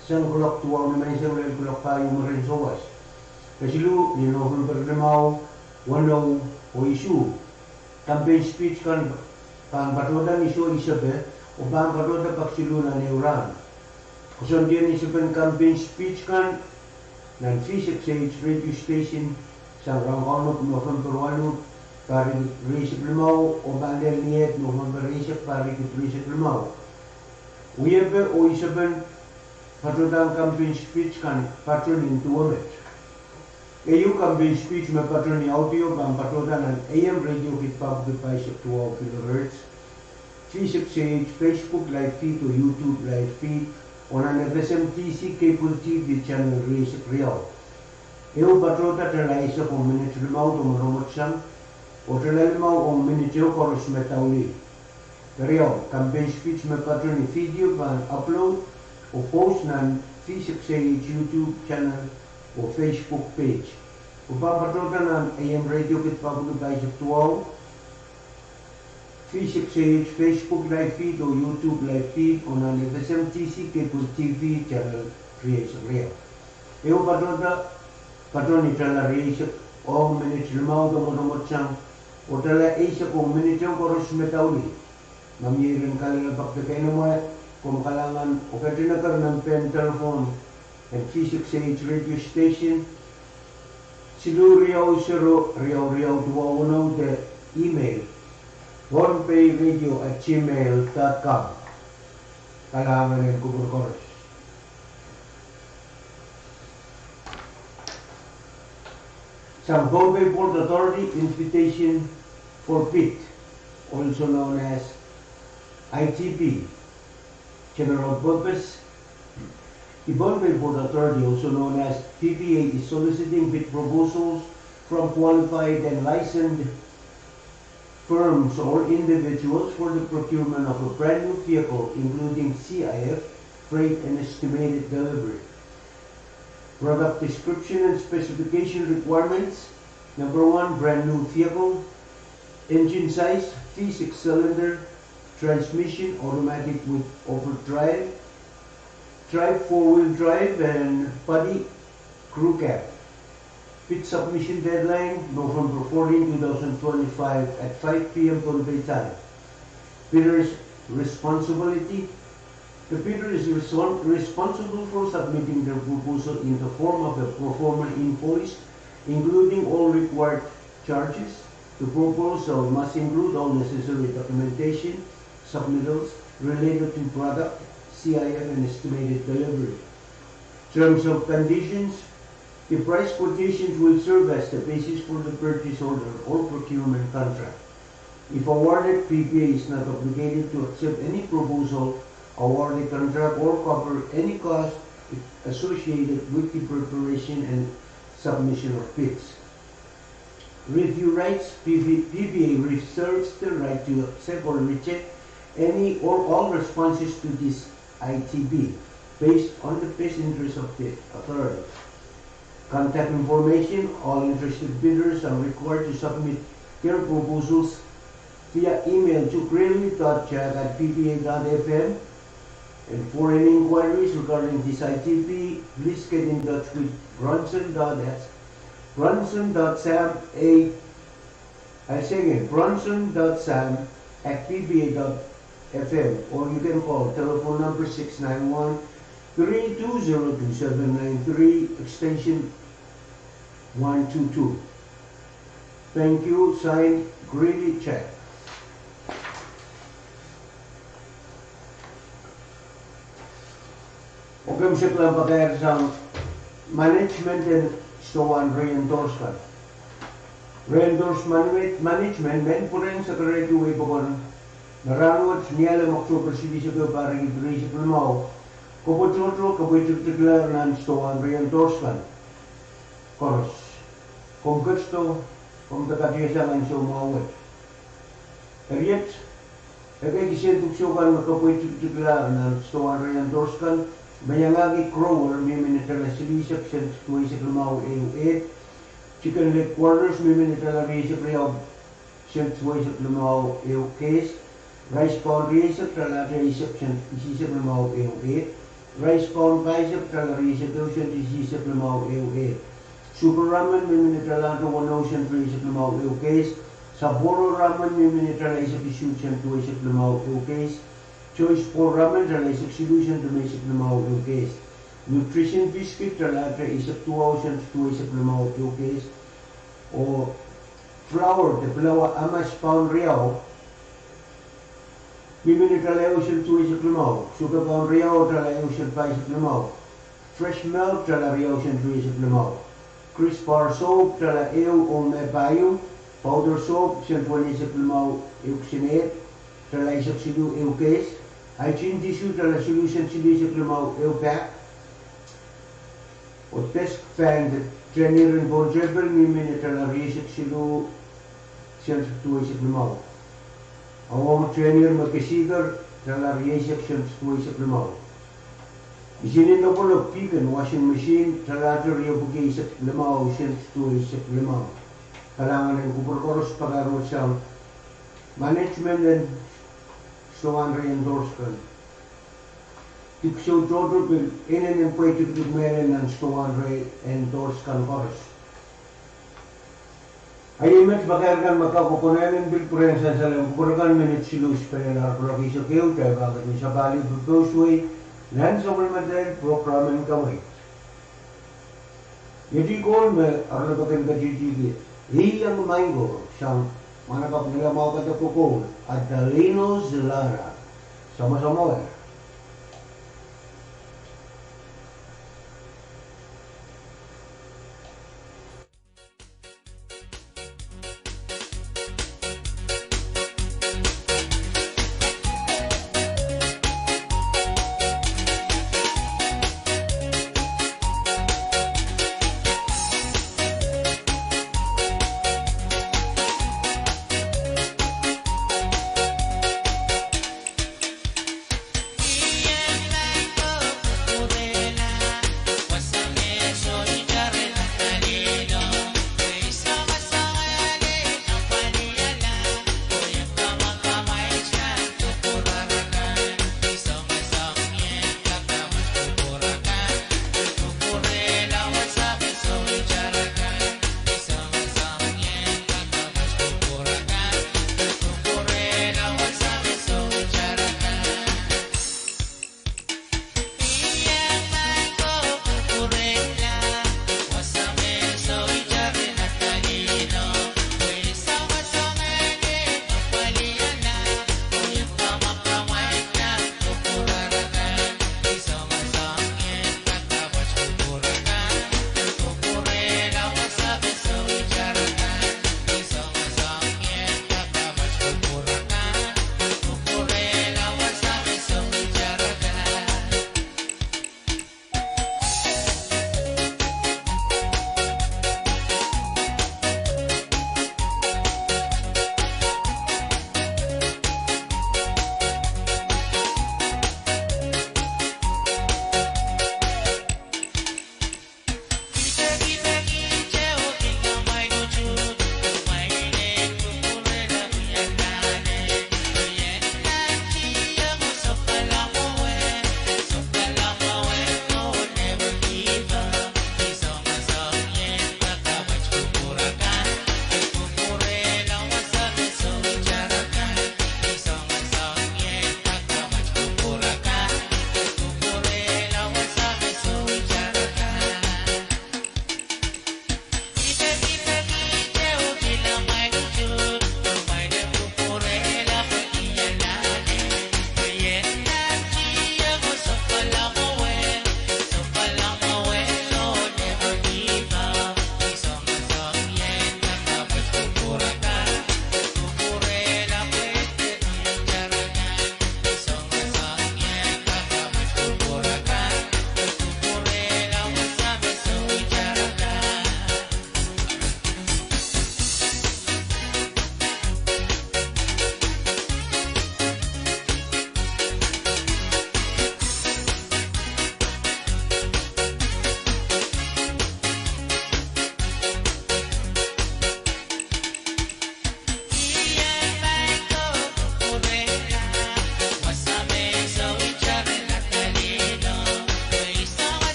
Isang kulak tuwang naman isang rin kulak tayo marin sawas. Kasi lu in November 5 wano o issue. Campaign speech kan patutan isu isabe o patutan paksilunan ni Iran. Kusang din isaben campaign speech kan ng V6AH Radio Station sa Rangkaunok November 1 Pahrek Asia Pwuhng o bandel niyet November Asia Pahrek Asia Pwuhng. Uyebe o isaben patutan campaign speech kan patronin tuwamet. Kayu campaign speech may patroni audio bang patutan ng AM radio KAPWARESOU sa 12 kHz. V6AH Facebook live feed o YouTube live feed o ng FSMTC Cable TV channel Real. Eu patrota terlai isa kong minutes limau to marumot siyang o terlai limau kong minutes yung koros metauli. Kariyaw, campaign speech may patroni video bang upload o post ng V6AH YouTube channel o Facebook page. Kung papatrota ng AM Radio KAPWARESOU 12, V6AH Facebook live feed o YouTube live feed o ng FSMTC Cable TV channel Real. Eu patrota patroni tala Real o minutes limau to marumot siyang o tala isa kung minutes yung koros metauli. Mamirin kalilang paktakay naman kung kalangan o katinakar ng pen telephone and V6AH radio station silu riyaw riyaw tuwaunaw de email Pohnpei radio@gmail.com kalangan ng kuburkoros. Some Pohnpei Port Authority invitation for PIT, also known as ITP, General Purpose. The Pohnpei Port Authority, also known as PPA, is soliciting bid proposals from qualified and licensed firms or individuals for the procurement of a brand new vehicle, including CIF, freight, and estimated delivery. Product description and specification requirements. Number 1, brand new vehicle. Engine size, V6 cylinder. Transmission, automatic with overdrive. Drive 4-wheel drive and body crew cab. Bid submission deadline, November 14, 2025 at 5 p.m. Pohnpei time. Bidder's responsibility. The bidder is responsible for submitting their proposal in the form of a pro forma invoice, including all required charges. The proposal must include all necessary documentation, submittals related to product, CIF, and estimated delivery. Terms of conditions. The price quotations will serve as the basis for the purchase order or procurement contract. If awarded, PPA is not obligated to accept any proposal, award the contract, or cover any cost associated with the preparation and submission of bids. Review rights. PPA reserves the right to accept or reject any or all responses to this ITB based on the best interest of the authority. Contact information. All interested bidders are required to submit their proposals via email to query.chat@ppa.fm. And for any inquiries regarding this ITP, please get in touch with bronson.sam@ppa.fm, or you can call telephone number 691-320-2793 extension 122. Thank you. Signed, Greedy Check. Okay, masya lang pakayar sa management and stowan reinforcement. Rendors management men pureng sa karedu ay bagon narangot niala makso presidi sa Pahrek Idris Pwuhng kopotro kapoituklar nan stoan reendorskan koros kongkesto komtakatiasa man so mawet Eriet Kaya kisentuk sukan makapoituklar nan stoan reendorskan bayangagi Crower miminitala silisap sa tuwi sa Pwuhng EU8 Chicken leg quarters, miminitala riesip riyaw siyent tuwi sa Pwuhng EU case Rice pound riesip tala riesip siyent isi sa Pwuhng EU8 Rice pound paisip tala riesip siyent isi sa Pwuhng EU8 Super ramen miminitala to 1 siyent tuwi sa Pwuhng EU case Saburo ramen miminitala isip isu siyent tuwi sa Pwuhng EU case Choice 4 ramen tala isip solution tuwi sa Pwuhng EU case Nutrition biscuit tala isip 2 siyent tuwi sa Pwuhng EU case o flour te flour amas pound riyaw miminitala siyent tuwi sa Pwuhng sugar pound riyaw tala siyent pa sa Pwuhng fresh milk tala riyaw siyent tuwi sa Pwuhng crisp bar soap tala o me bayo powder soap siyent tuwi sa Pwuhng EU sinet tala isip silu EU case hygiene tissue tala solution sili sa Pwuhng EU pack o desk fan trainer and portable miminitala riesip silu siyent tuwi sa Pwuhng ang trainer magkasigar tala riesip siyent tuwi sa Pwuhng isinin na po ng pigan washing machine tala riyo bugi sa Pwuhng siyent tuwi sa Pwuhng kailangan ng kuporkoros pagaro sa management and stoan reendorskan Tikso todo pil inen yung pwede meron ng stoan reendorskan koros Ayumet bakarkan makakukunanin bil purensa sa lang kukurkan minutes silus penelar proviso kayo tayo bagat may sabali pagkosway nan sa malmadal programen kamay Yadi ko may arlabakan ka jijigit hiyang mainggo siyang manapap nila mga katapukol at Dalino Zilara sama-sama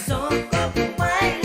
So go away.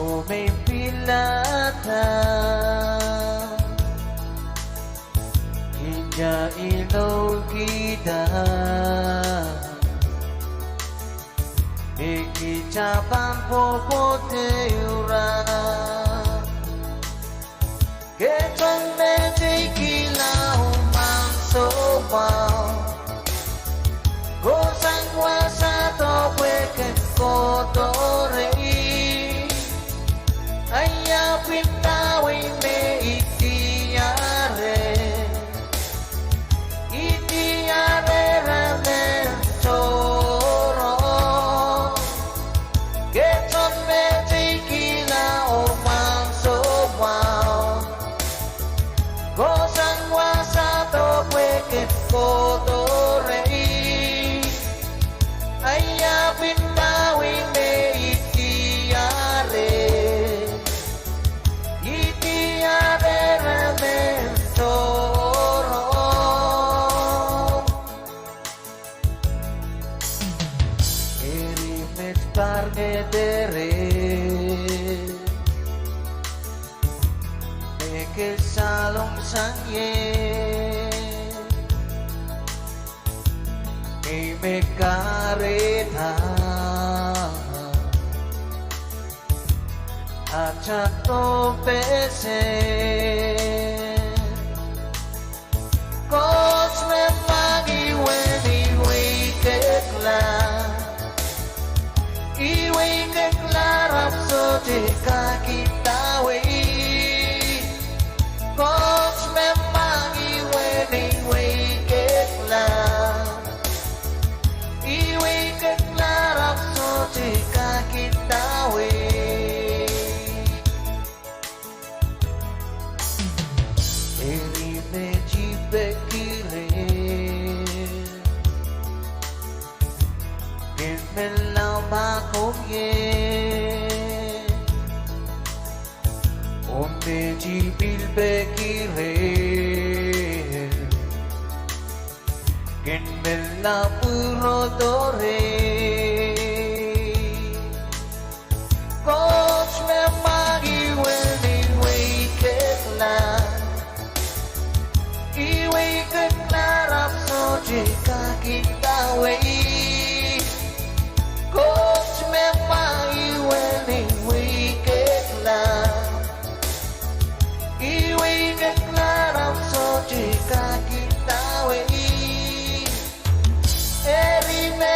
Ome pilata Inja ilo kita Iki cabang popo teura Ketong mejiki lau mangso wau Gosang wasa to weken kotorei Aya pintawi me itiare ramen soro Keton me tikila o mangso wau Gosang wasa to weken kotorei Aya pintawi me itiare ramen soro Erimet parmedere Eke salong sangye Ime kareta Achato pese Coach me magi weni wikekla Iwikekla rapso jika kita wei Coach me magi weni wikekla Iwikekla rapso jika kita wei Bekire Melau makomye Onde jibil bekire Gen melau purodore Coach me magi weni wikekla Iwikekla rapso jika kita wei Coach me magi weni wikekla Iwikekla rapso jika kita wei Erime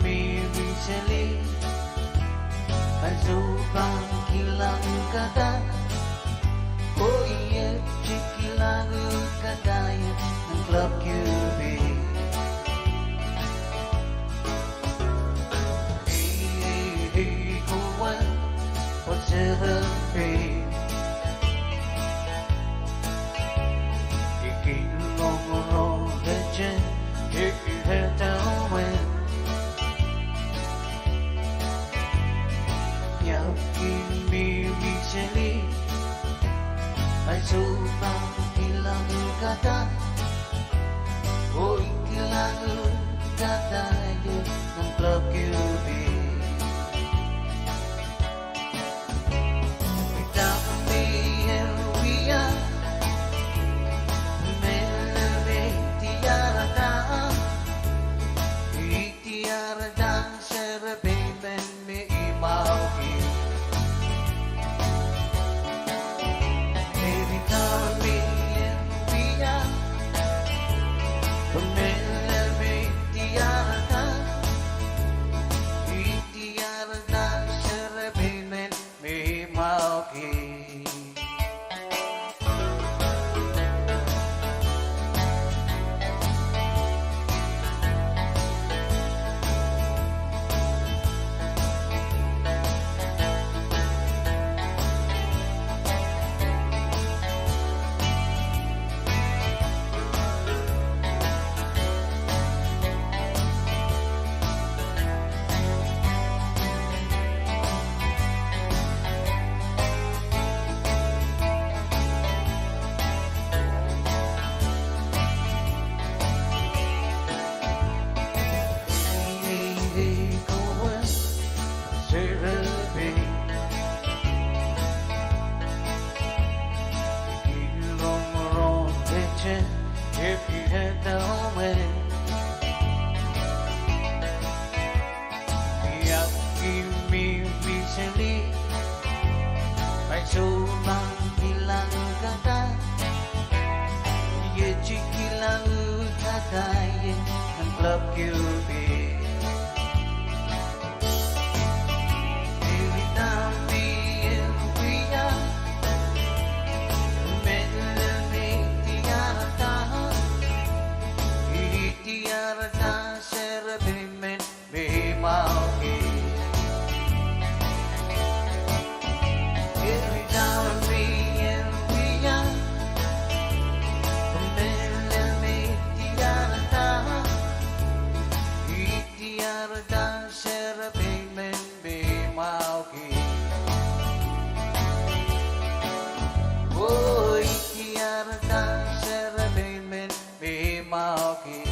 me recently. Ay subang kilang kada. Oh iya, cikilang kadaya ng Club QB. Hey, kawan, what's it a pain? Ay subang ilang kata. Oh ilang kata yun ng Club QB. Without me and we are Melame tiarada. Tiarada serbeban me imauki. If you had known when you give me recently, ay subang ilang kata, you cikilang katayin ng Club QB. Every time me and we are tiarada serbemen me mauki. Every time me and we are melame tiarada. Tiarada serbemen me mauki. Oh tiarada serbemen me mauki.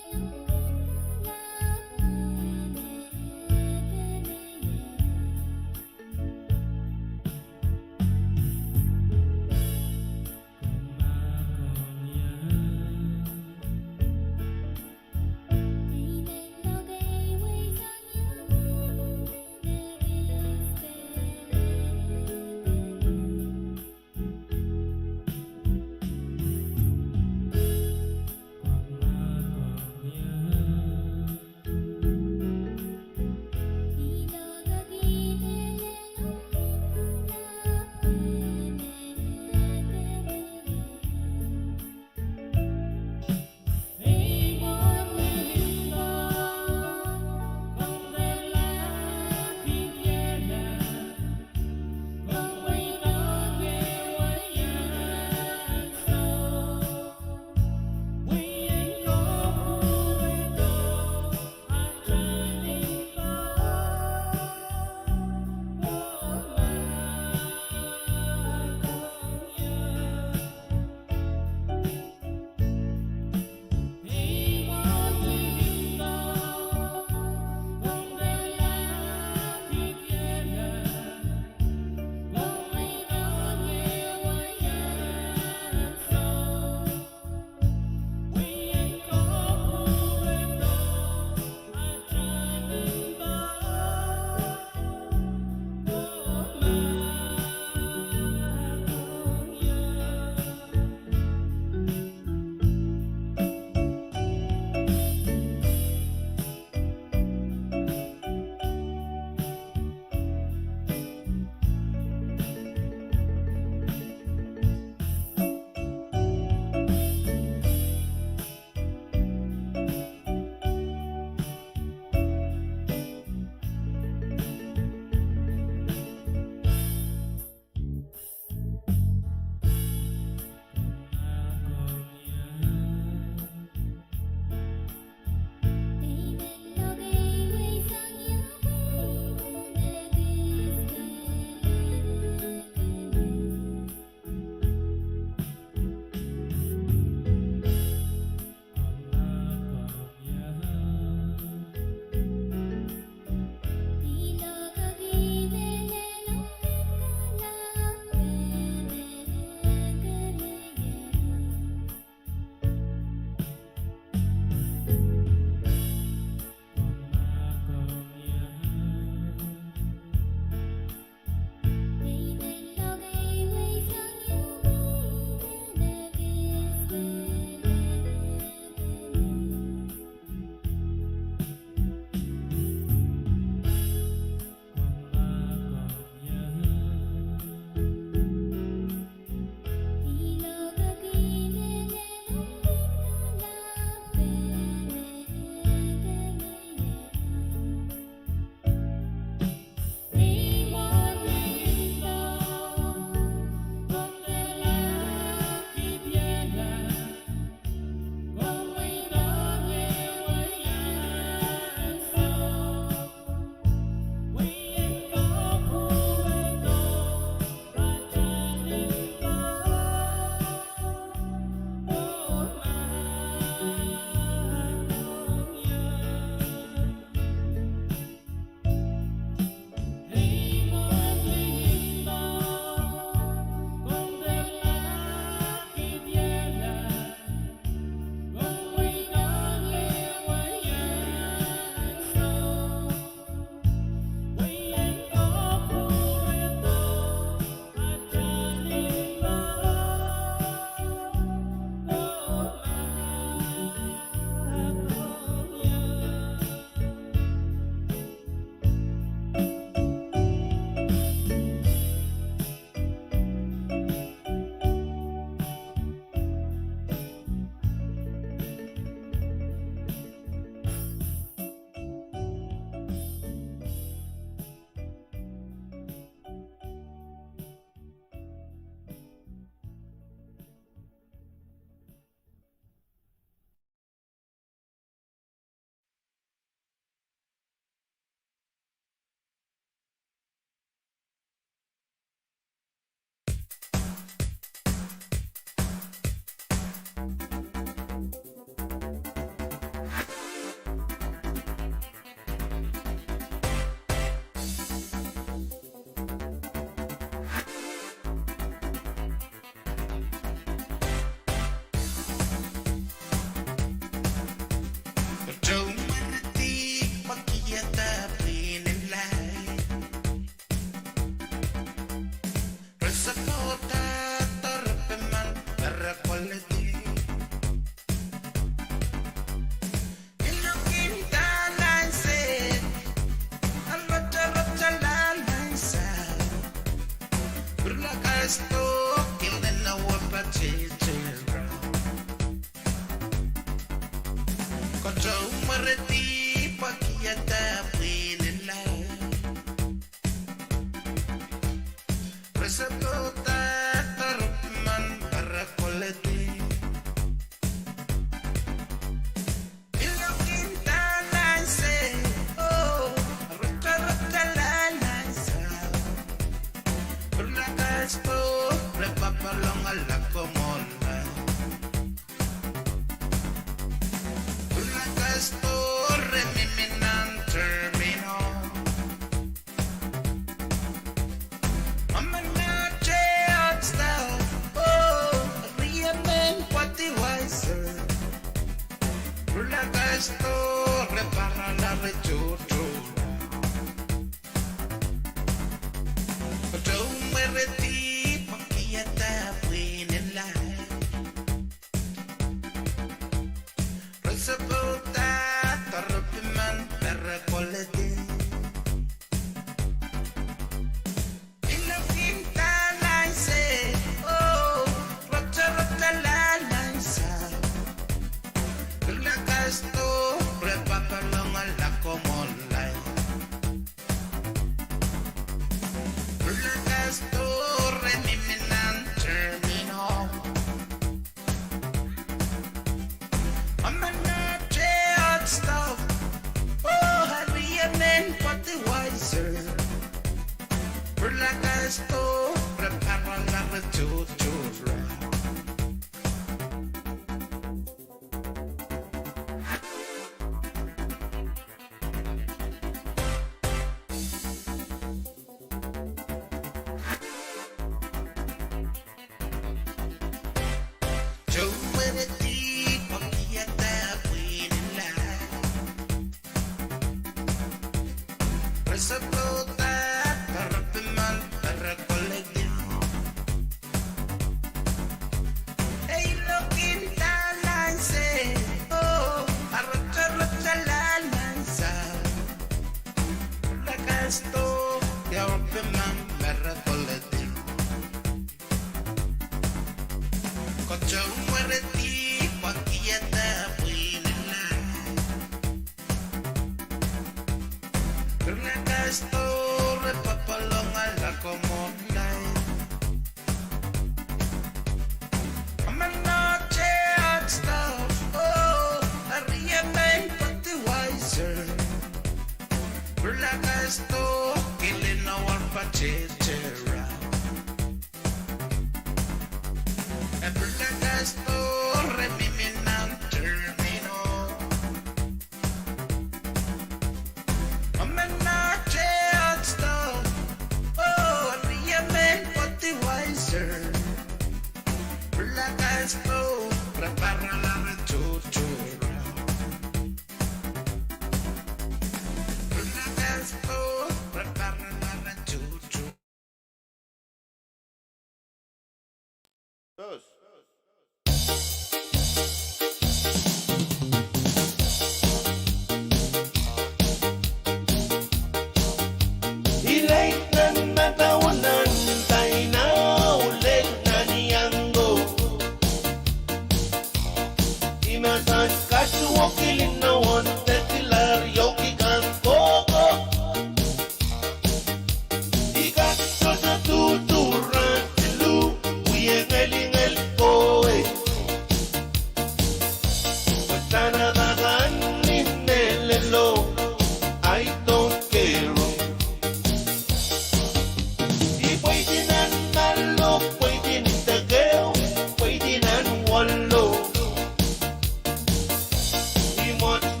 Much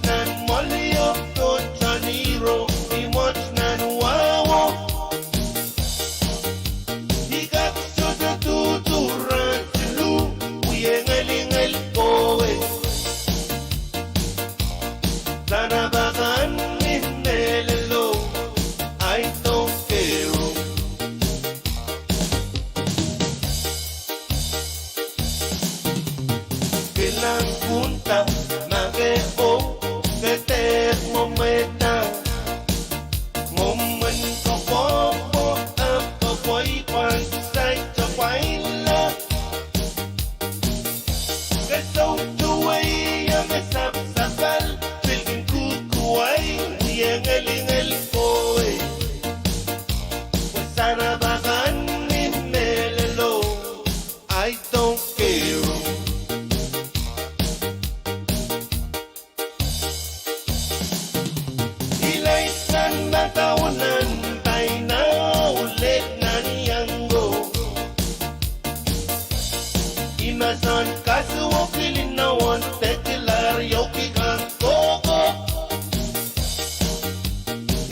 kasu wakilin na wan tekilar yoki kan koko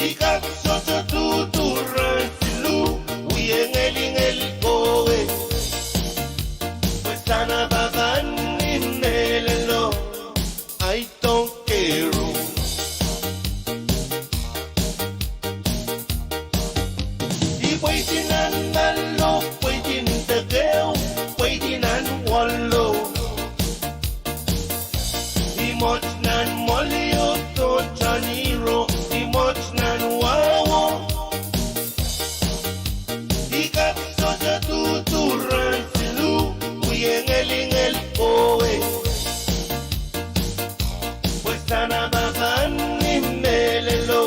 ikat soto tuturan silu uyeng eling kowe pues sana bagan inelelo I don't care. Waiting and mellow, waiting the girl, waiting and wallow. The much nan molly to Janiro, the much nan wow. The cat soja to run silu, we ain't el kowe. Pues sana bagan ni melelo,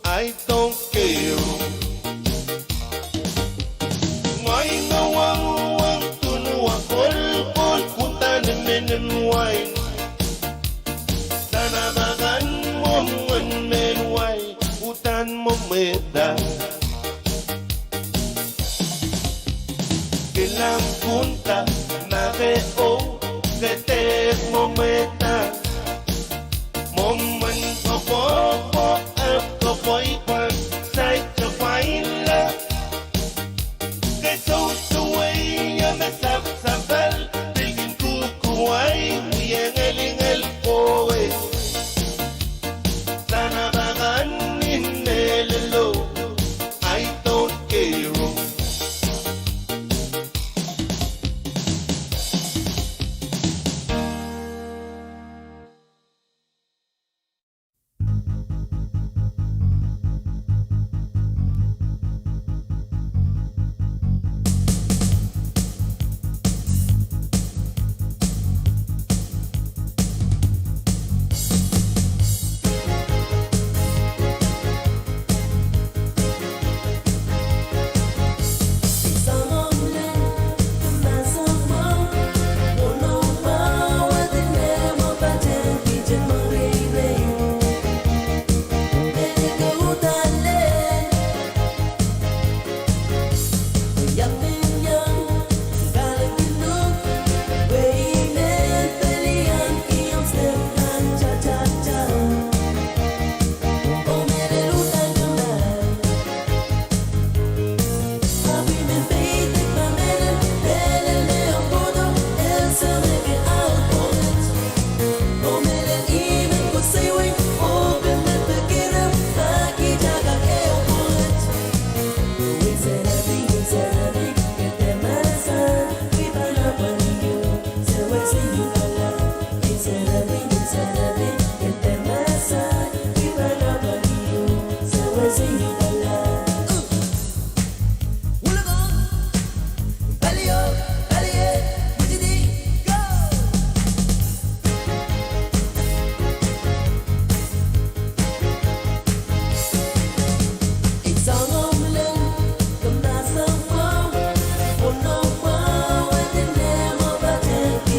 I don't care. Wine. Sana makan mo men wine, utan mo meda. Kilang punta na veo, kete mo meta. Moment ko po, ko po ipan, side to find love. Get so away, ya me sabal. Why we ain't el kowe sana bagan inelelo I don't care.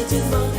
Just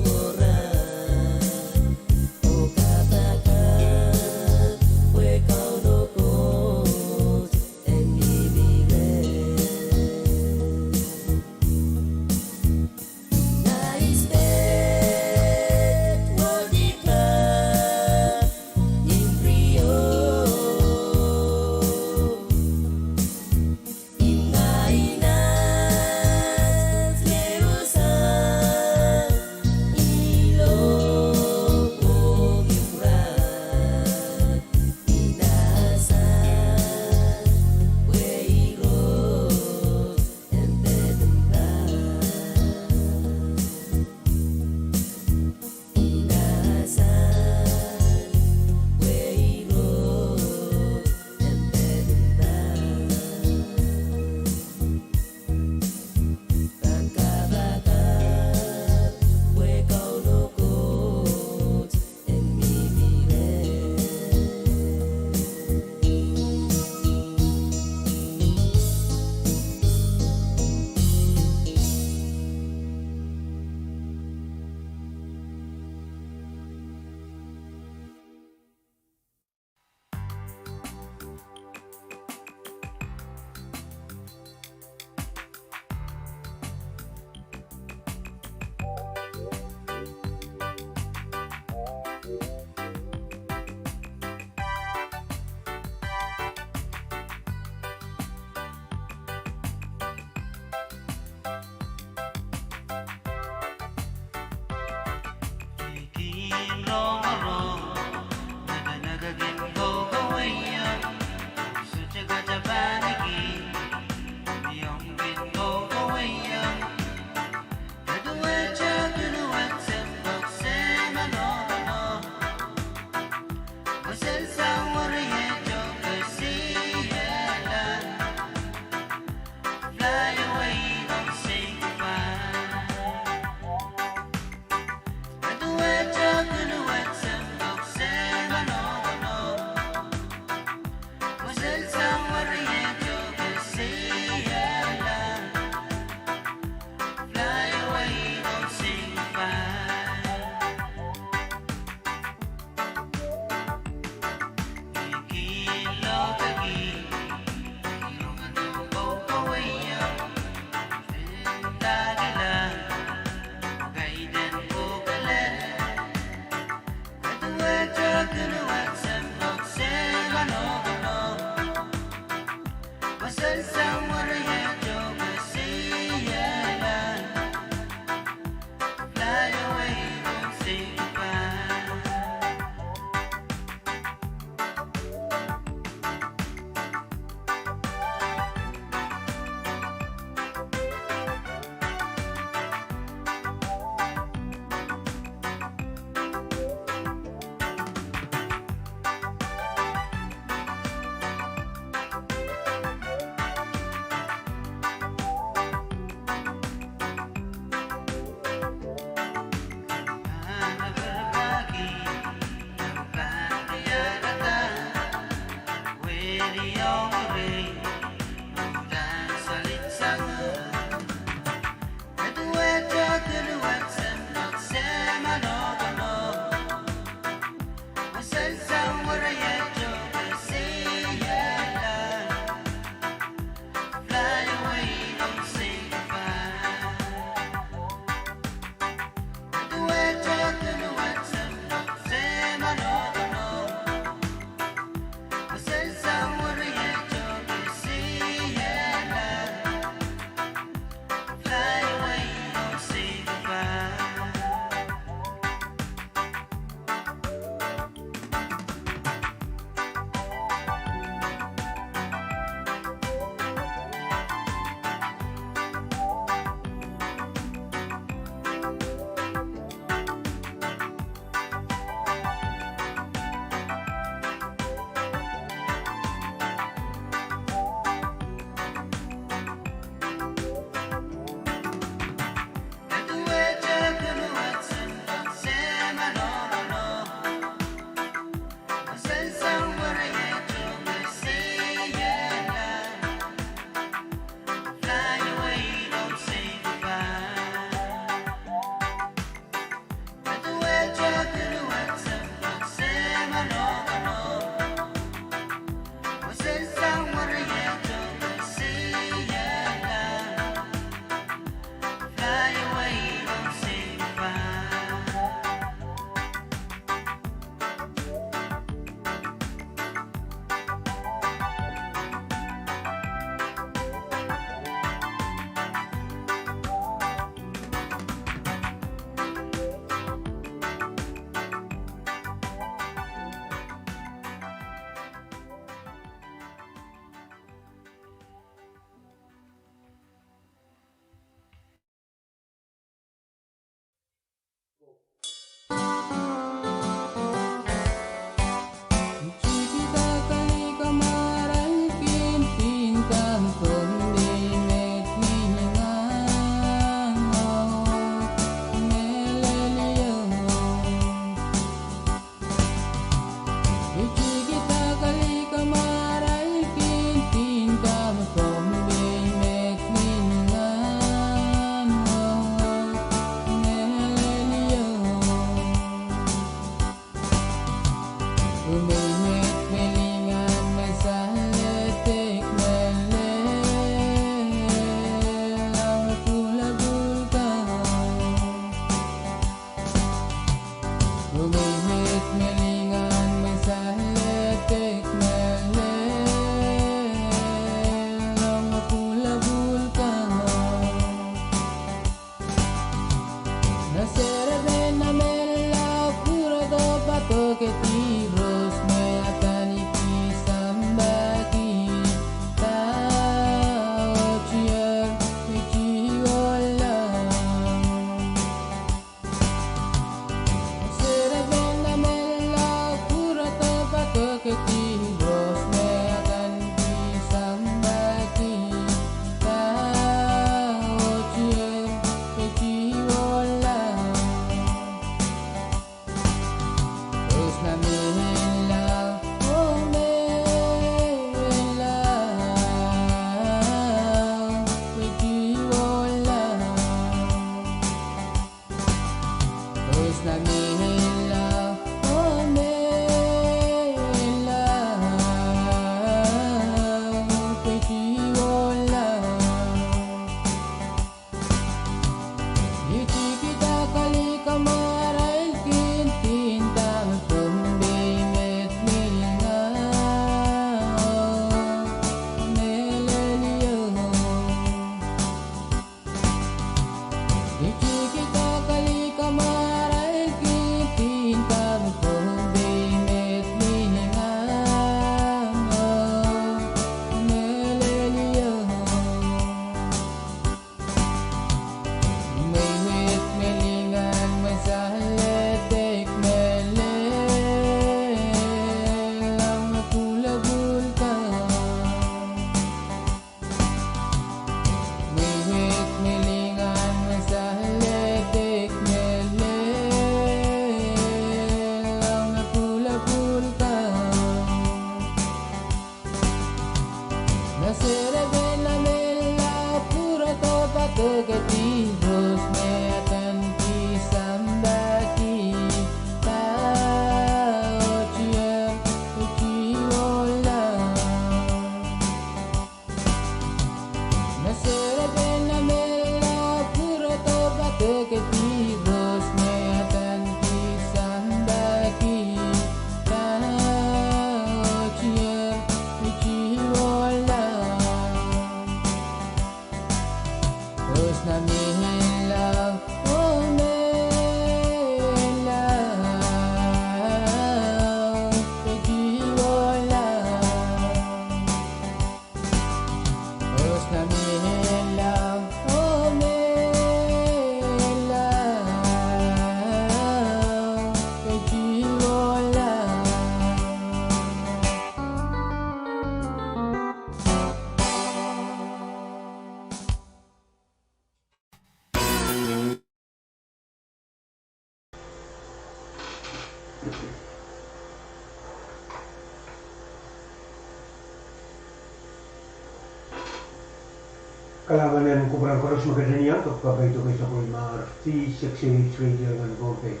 Kalanganan ko parang koros magkadaniyan kapag ito kayo sa kulmar V6AH Radio ng Pohnpei.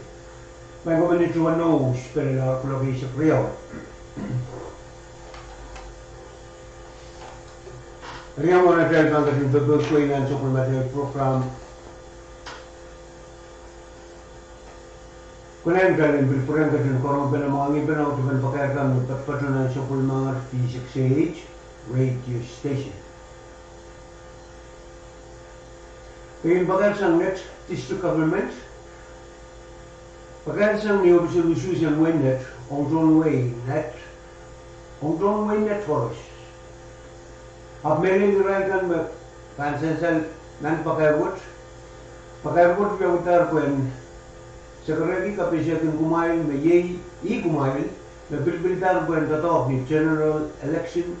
May kumanit ruwan knows pero nakulagay sa Priyaw. Riyaw mo na dahil bang kasing bebel ko ilan sa kulmar program. Kunayan ka rin bilpuran ka dyan korong pinamangin pa na utuban pakayakang magpatpatunan sa kulmar V6AH Radio Station. Ngayon bagay sa next district government, bagay sa new resolution when net, on John Way net forest. Abmeling rakan me kansensal nan pakaywood ya utar kwen sekarang kapesya kin kumain me kumain me bilbilitar kwen tato ni general election.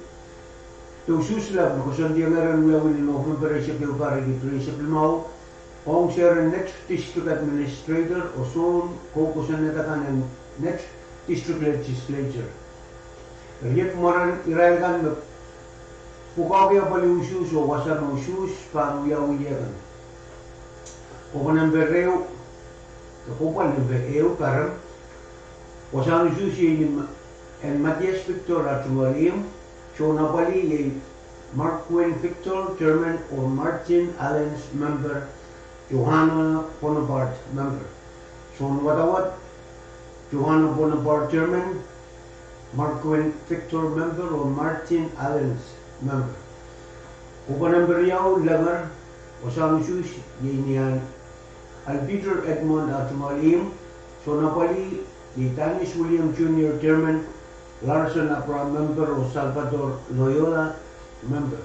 To susla because dia ngaran lawin no preparation ke upare di preparation mau ong share next district administrator o son kokusan netakan and next district legislature riet moran iraigan pukaw ya pali usus o wasan usus paru ya uyegan o kanan berreo kapupan ng berreo karam wasan usus yin en Matias Victor Atualium so napali ay Marquin Victor, Chairman, or Martin Allens, member, Johanna Bonaparte, member. So watawat, Johanna Bonaparte, Chairman, Marquin Victor, member, or Martin Allens, member. Upanang beriyaw, langar, o samusus, yinian, Alpeter Edmond Atumalim, so napali, Tanis William Jr., Chairman, Larson Apra member o Salvador Loyola member.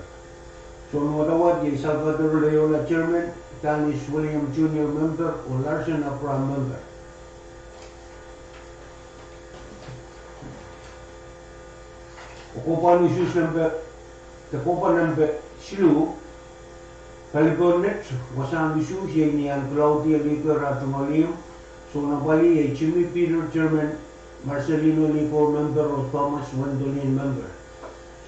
So watawat yung Salvador Loyola chairman, Tanis William Jr. member o Larson Apra member. Kukupan usus number silu, kalibonet wasan usus yung niyan Claudia Licker at Tumalim. So napali yung Jimmy Peter chairman, Marcelino Lico member o Thomas Wendolin member.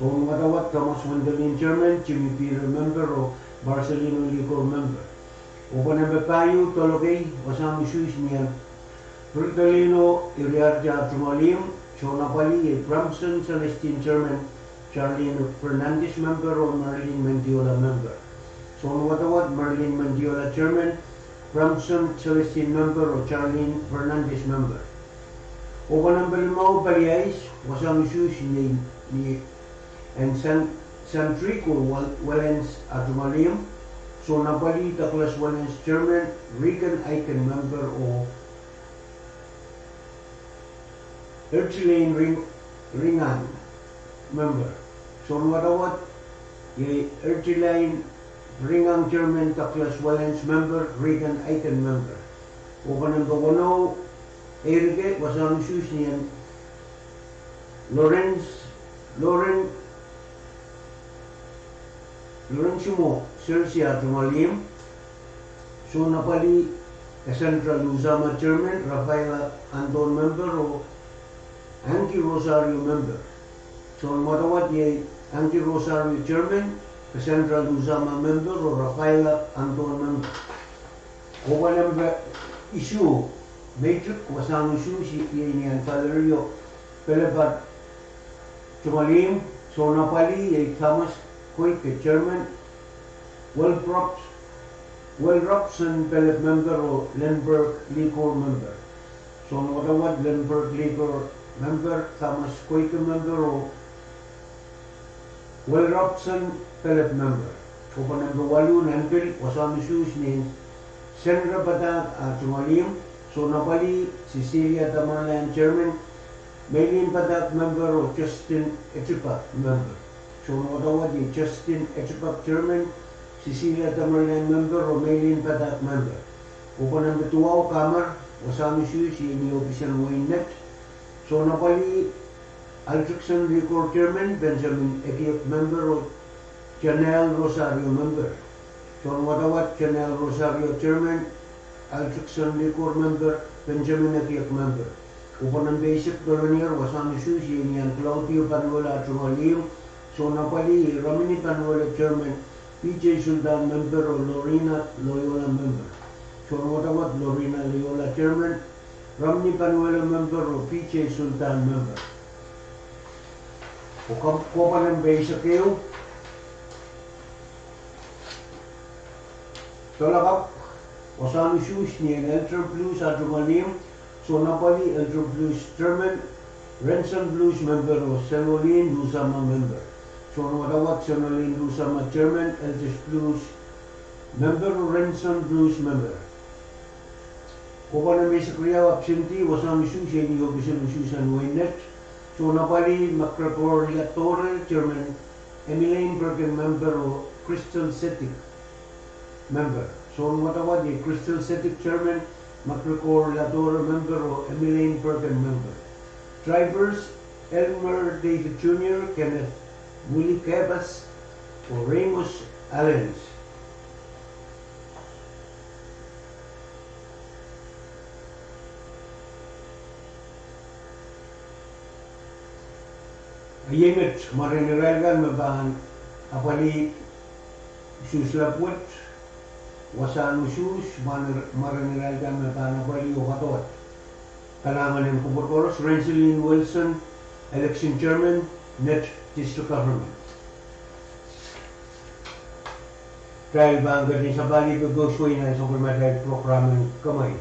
So matawat Thomas Wendolin chairman, Jimmy Peter member o Marcelino Lico member. Upan ang payo tologay wasang isus niya Bertolino Iriarja Tumalim, so napali Bramson Celestine chairman, Charlene Fernandez member o Marlene Mendiola member. So matawat Marlene Mendiola chairman, Bramson Celestine member o Charlene Fernandez member. O kanang balimau paliais, wasang isus ni and Santrico Wellens Atumalim, so napali Douglas Wellens chairman, Regan Aiken member o Erchilane Ringan member. So watawat yung Erchilane Ringan chairman, Douglas Wellens member, Regan Aiken member. O kanang gawanaw Erike wasang isus niyan Lorenzo Sersia Tumalim, so napali Cassandra Luzama chairman, Rafaela Anton member o Anki Rosario member. So matawat yung Anki Rosario chairman, Cassandra Luzama member o Rafaela Anton member. O kanang issue Matrix wasang isu yan Valerio Pelebat Tumalim, so napali ay Thomas Quick chairman, Robson Pellet member o Lindbergh Licor member. So matawad Lindbergh Licor member, Thomas Quick member o Robson Pellet member. So panagawalo nanpil wasang isu ni Sandra Batak Tumalim, so napali Cecilia Tamalan chairman, Maylin Padak member o Justin Echipak member. So matawad yung Justin Echipak chairman, Cecilia Tamalan member o Maylin Padak member. Upan ang batuaw kamar, wasami siya ni Official Waynet. So napali Altrickson Record chairman, Benjamin Ekiak member o Janelle Rosario member. So matawad Janelle Rosario chairman, Altrickson Record member, Benjamin Ekiak member. Upon ang basic colonial wasami susi niyan Claudio Panuela Trumalio, so napali Ramini Panuela Chairman, PJ Sultan Member o Lorena Loyola Member. So nawatawat Lorena Loyola Chairman, Ramini Panuela Member o PJ Sultan Member. Ko pa ng basic kayo, tolakap, wasami susi niyan Elter Blues at Trumalio, so napali Elder Blues Chairman, Renson Blues Member o Senolin Lusama Member. So nawatawat Senolin Lusama Chairman, Elder Blues Member o Renson Blues Member. Kupa na may sakriyaw absentee, wasami susi niyo bisan Susan Waynet. So napali Macrocorlatore Chairman, Emiline Bergen Member o Crystal Cetic Member. So nawatawat ni Crystal Cetic Chairman, Macrocorlatore Member o Emiline Bergen Member. Drivers, Elmer David Jr., Kenneth Willie Cabas o Ramos Allens. Ayemit, mariniralgan mabahan apali suslapwet, wasan usus, mariniralgan mabahan apali ukatot. Kalangan ng Kuburkoros, Renzelin Wilson, Election Chairman, Net District Government. Dahil ba ang galing sa bali pag-gosway na sa kulmatay programang kamay.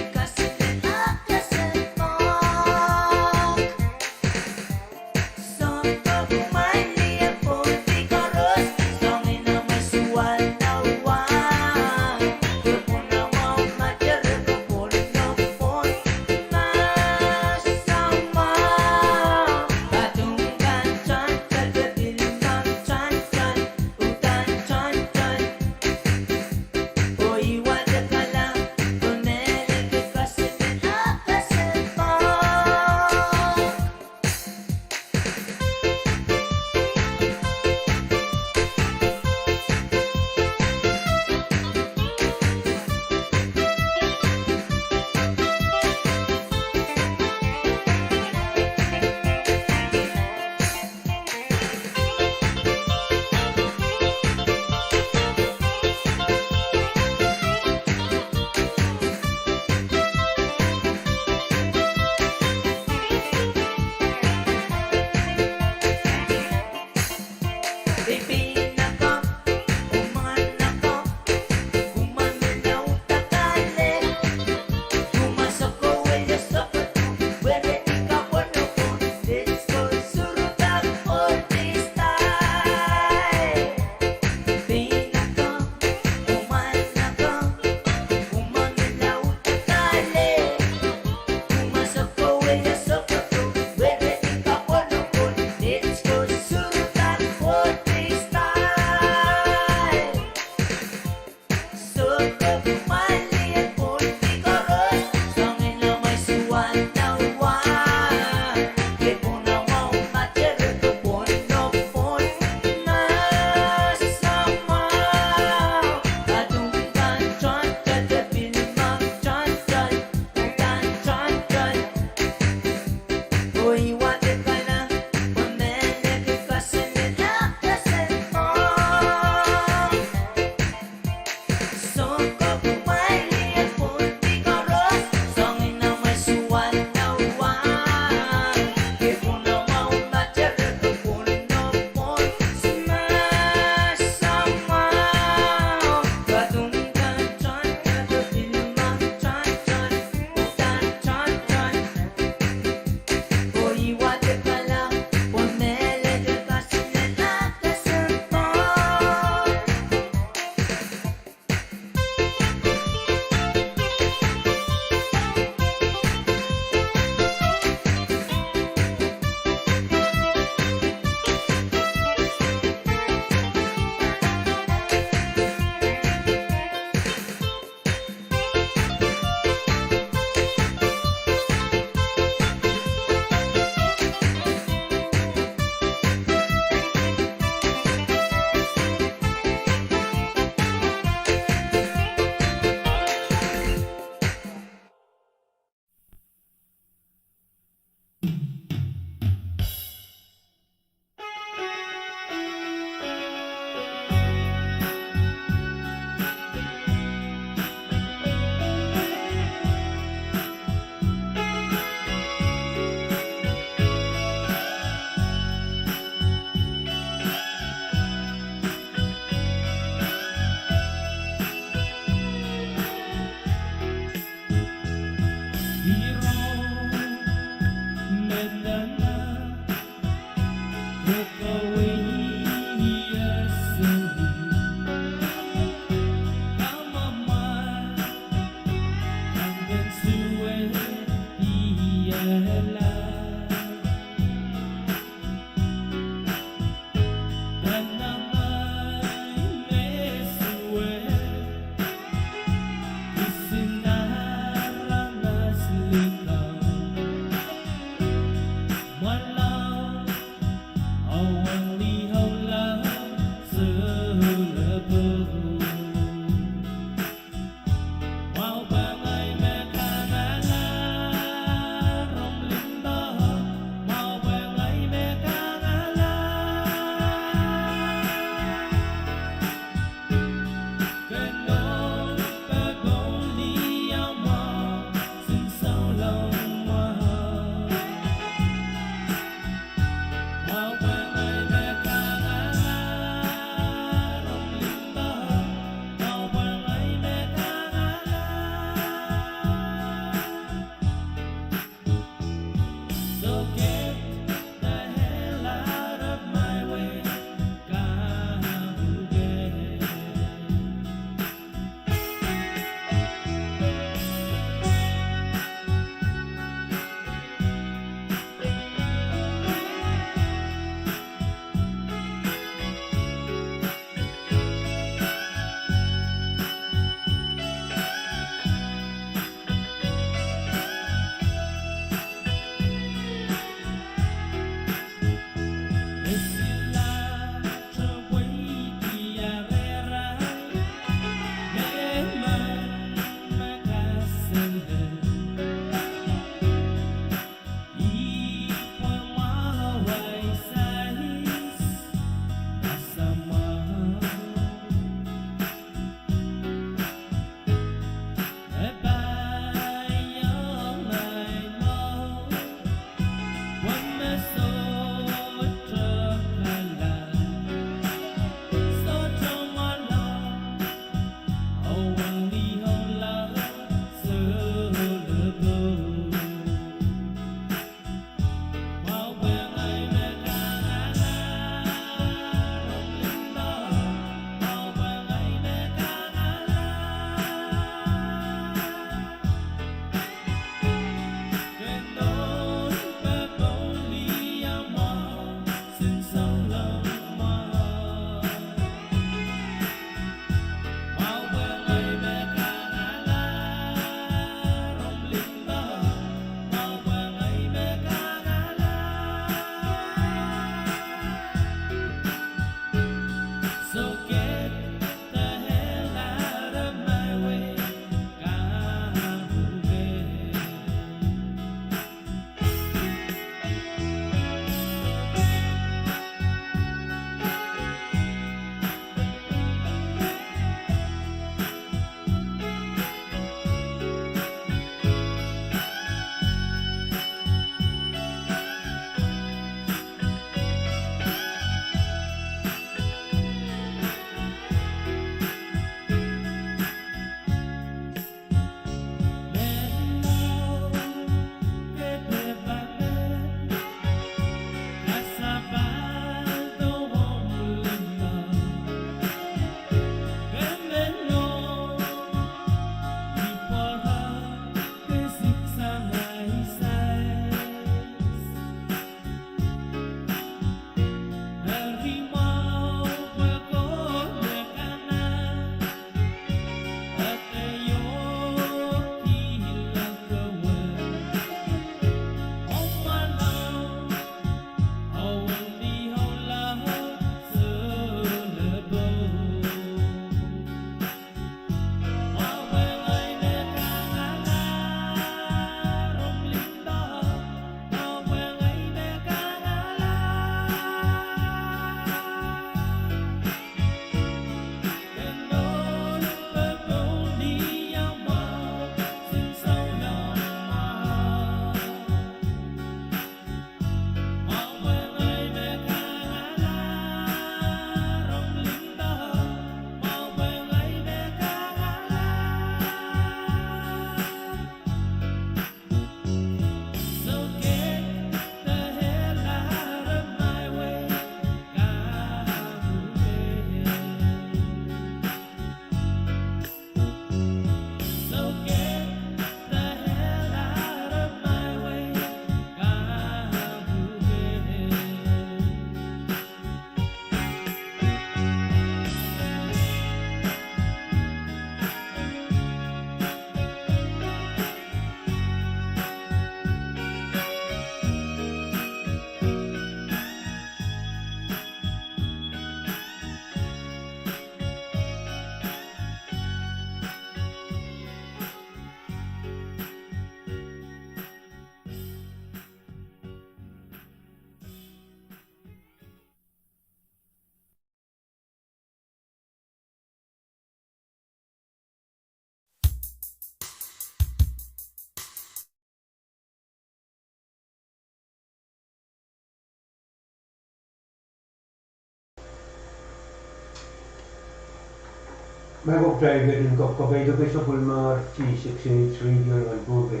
May kog-drive din ko kabaydo ko sa Pulmar V6AH Radio ng Pohnpei.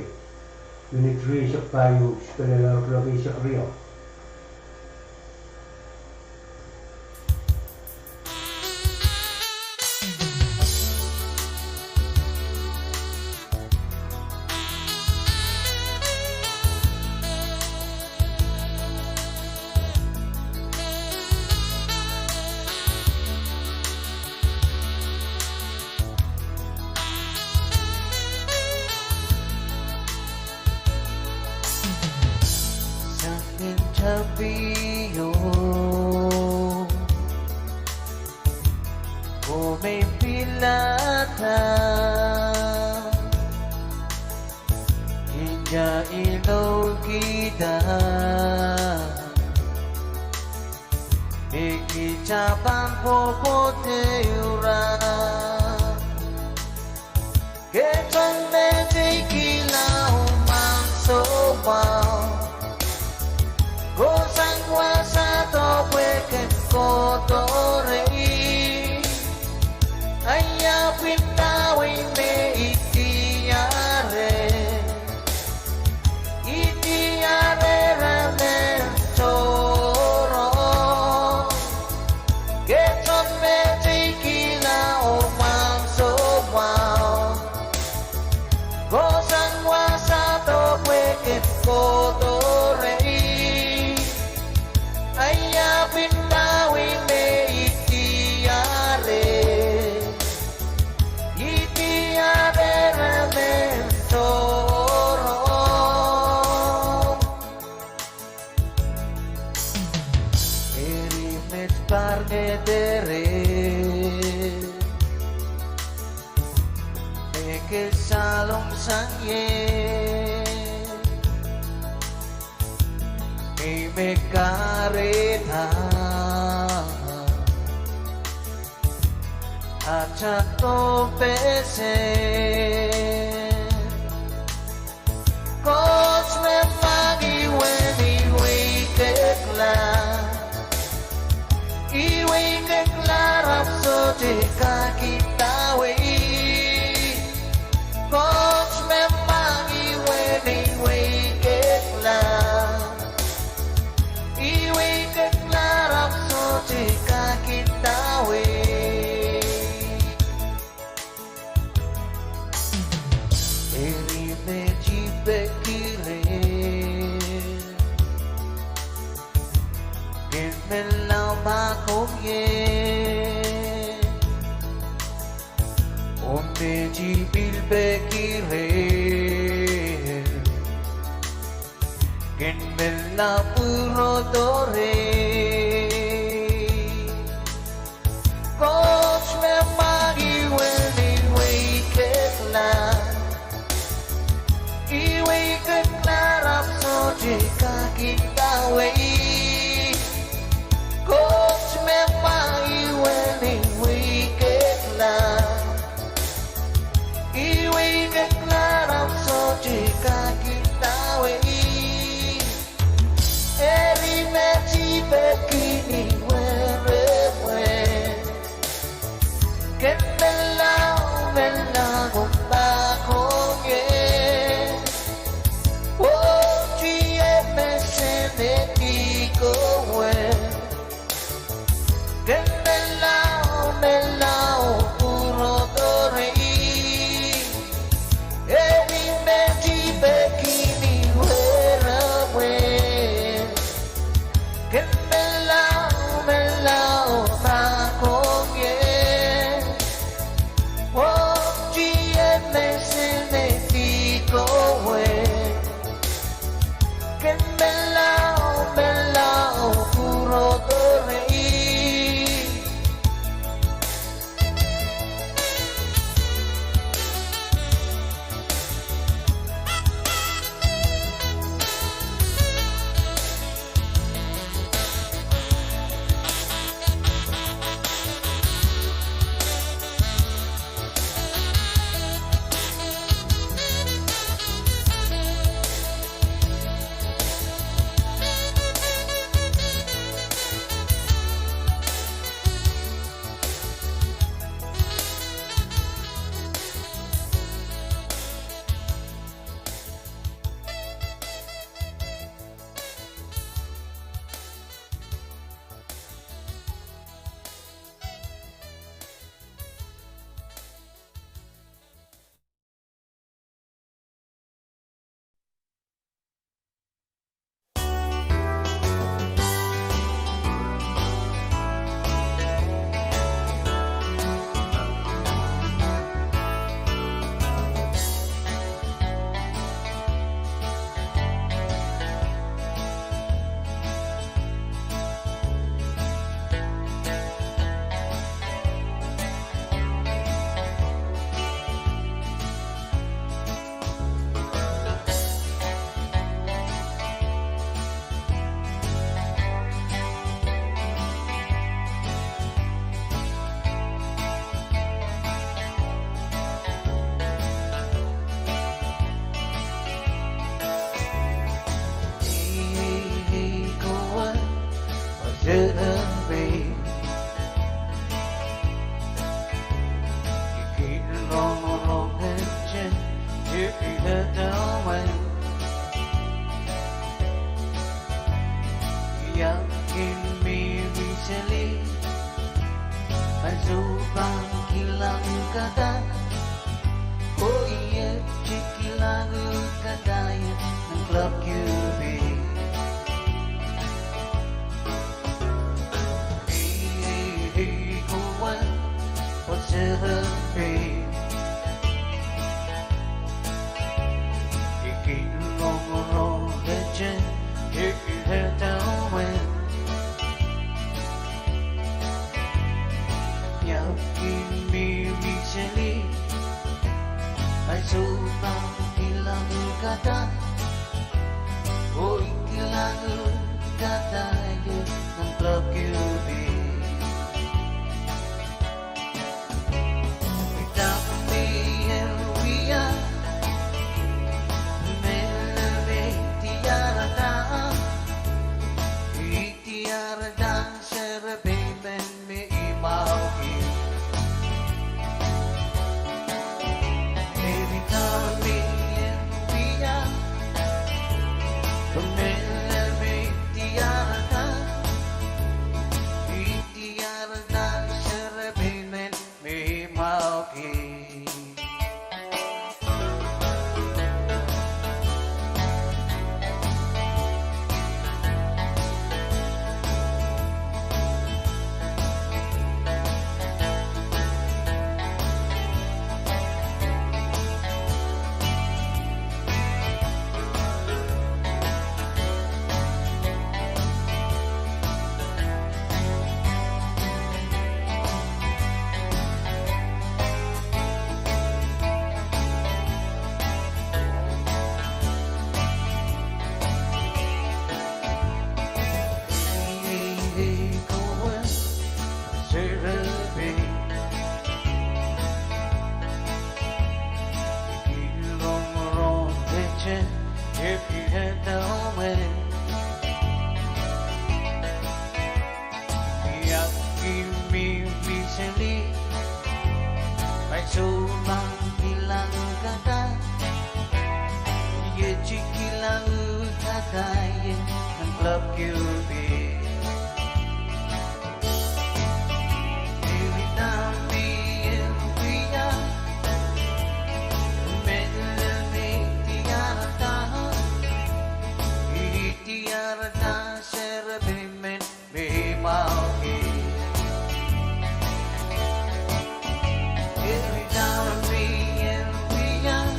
Unit 3 sa Pwuhng, Kadkadaur lagi sa Rio. interview kung may pilata Inya ilaw kita Ikicapan popoteura Ketong mejikilaw mansopao Gosang wasa to pweken kotorei Aya pintawin me itiare Itiare ramen toro Geton me tikila o manso wow Gosang wasa to pweken kotorei Aya pintawin me itiare Itiare ramen toro Erimet pargedere Eke salong sangye me careta Achato pese Cos me magi weni wikekla I wikekla rapso jika kita wei Cos me magi weni wikekla Iwi keklarap so jika kita we Eri meji bekire Gimmelau bakong ye Om meji bil bekire Gimmelau purodore Coach me magi weni wikekla I wikekla rapso jika kita wei Coach me magi weni wikekla I wikekla rapso jika kita wei Eri meji bekini werewe Ken melau gumbakong ye Oji emesene kiko we Ken melau puro torei Eri meji bekini werewe Melau bakong ye Oji subang kilang kata oh iya ciki lagu katanya ng Club QB hey kawan what's it be long legend you head down when Kimi Micheli ay subang ilang kata o ilang kata yun ng Club QB without me and we are tiara serbemen me imauki every time me envia pemela me tiara serbemen me imauki if you had known when Kimi recently ay subang ilang kata ciki lang katayin ng Club QB every time me and we are tiara serbemen me mauki every time me and we are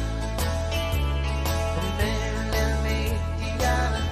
pemela me tiara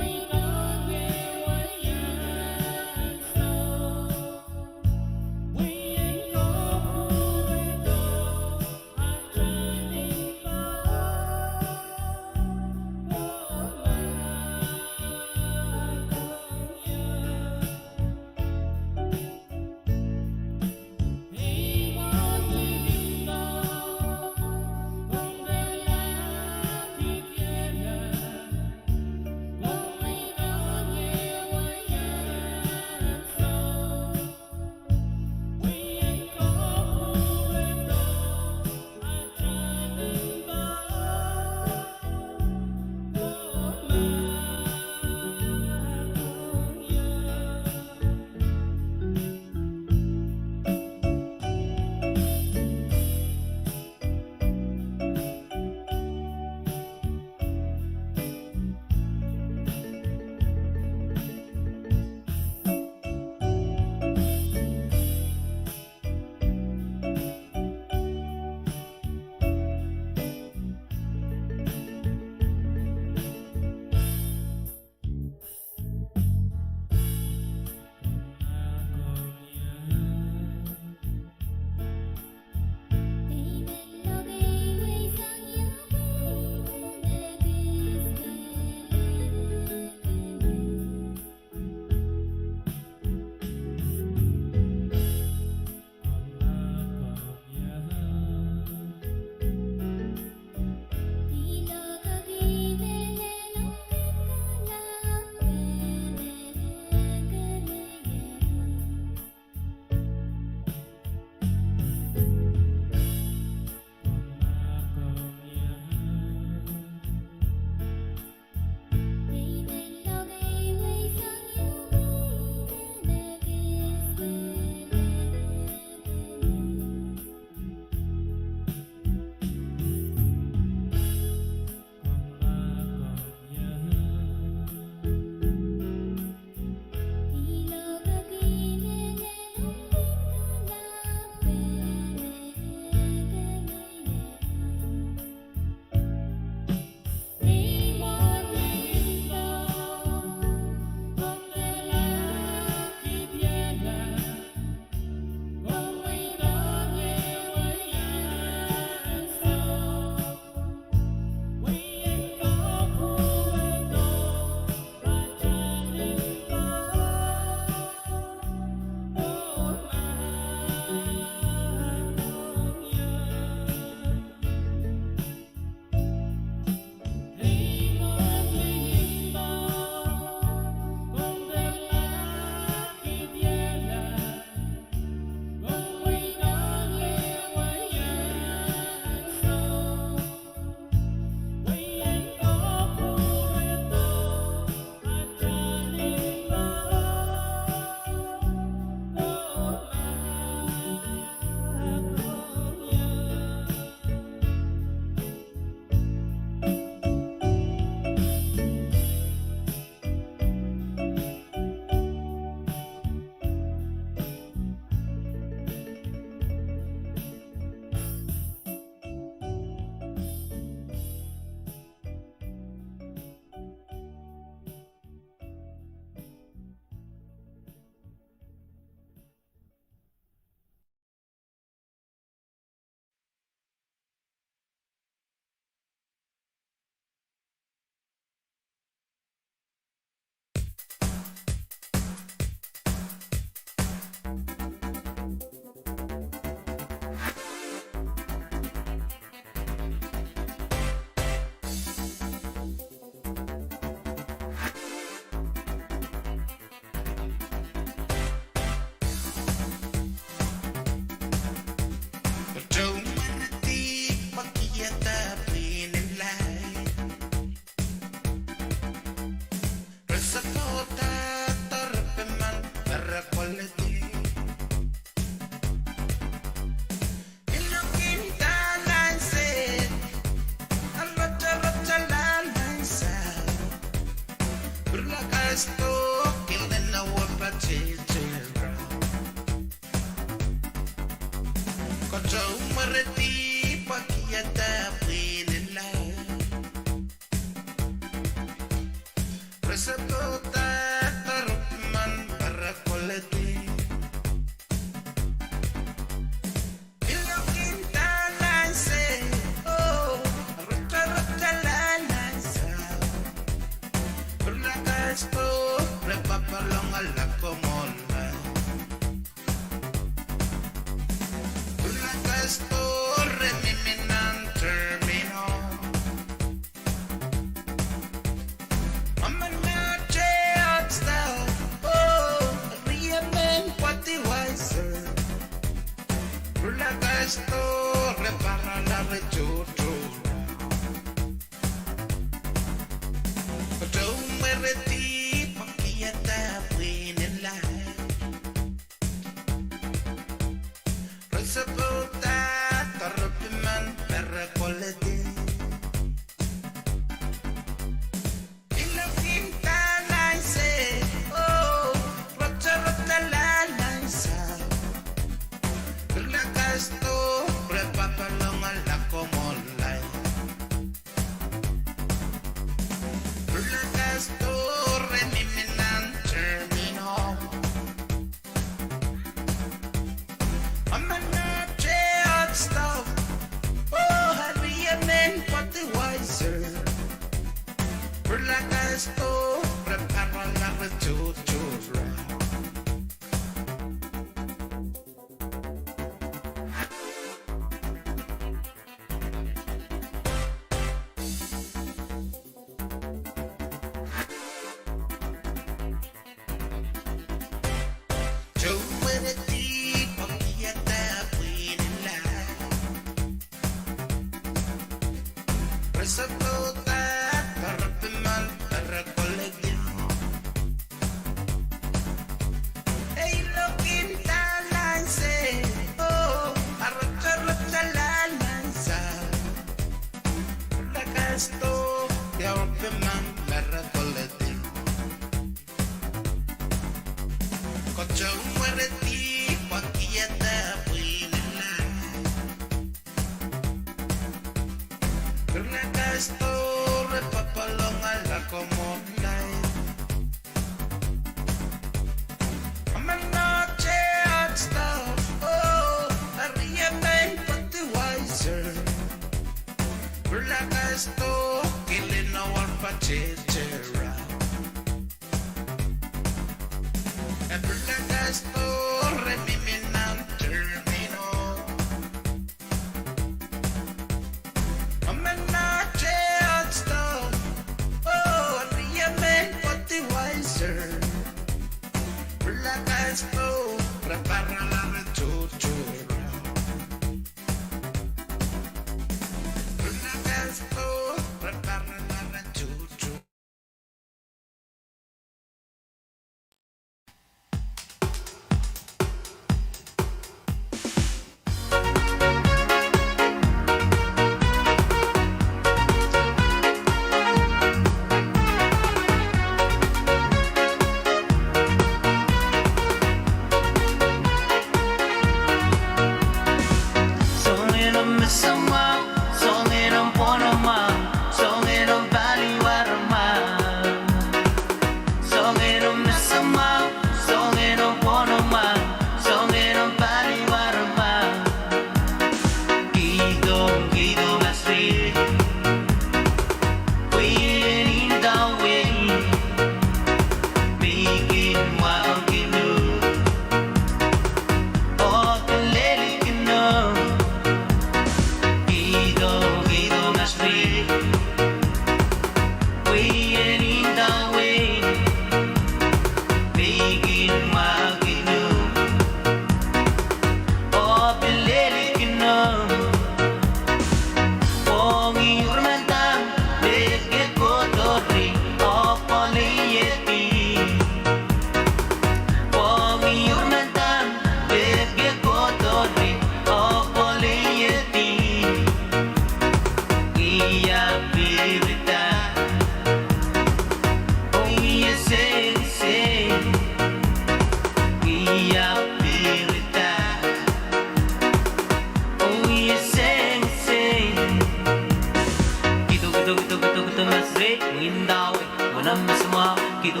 windawe wanam masma kido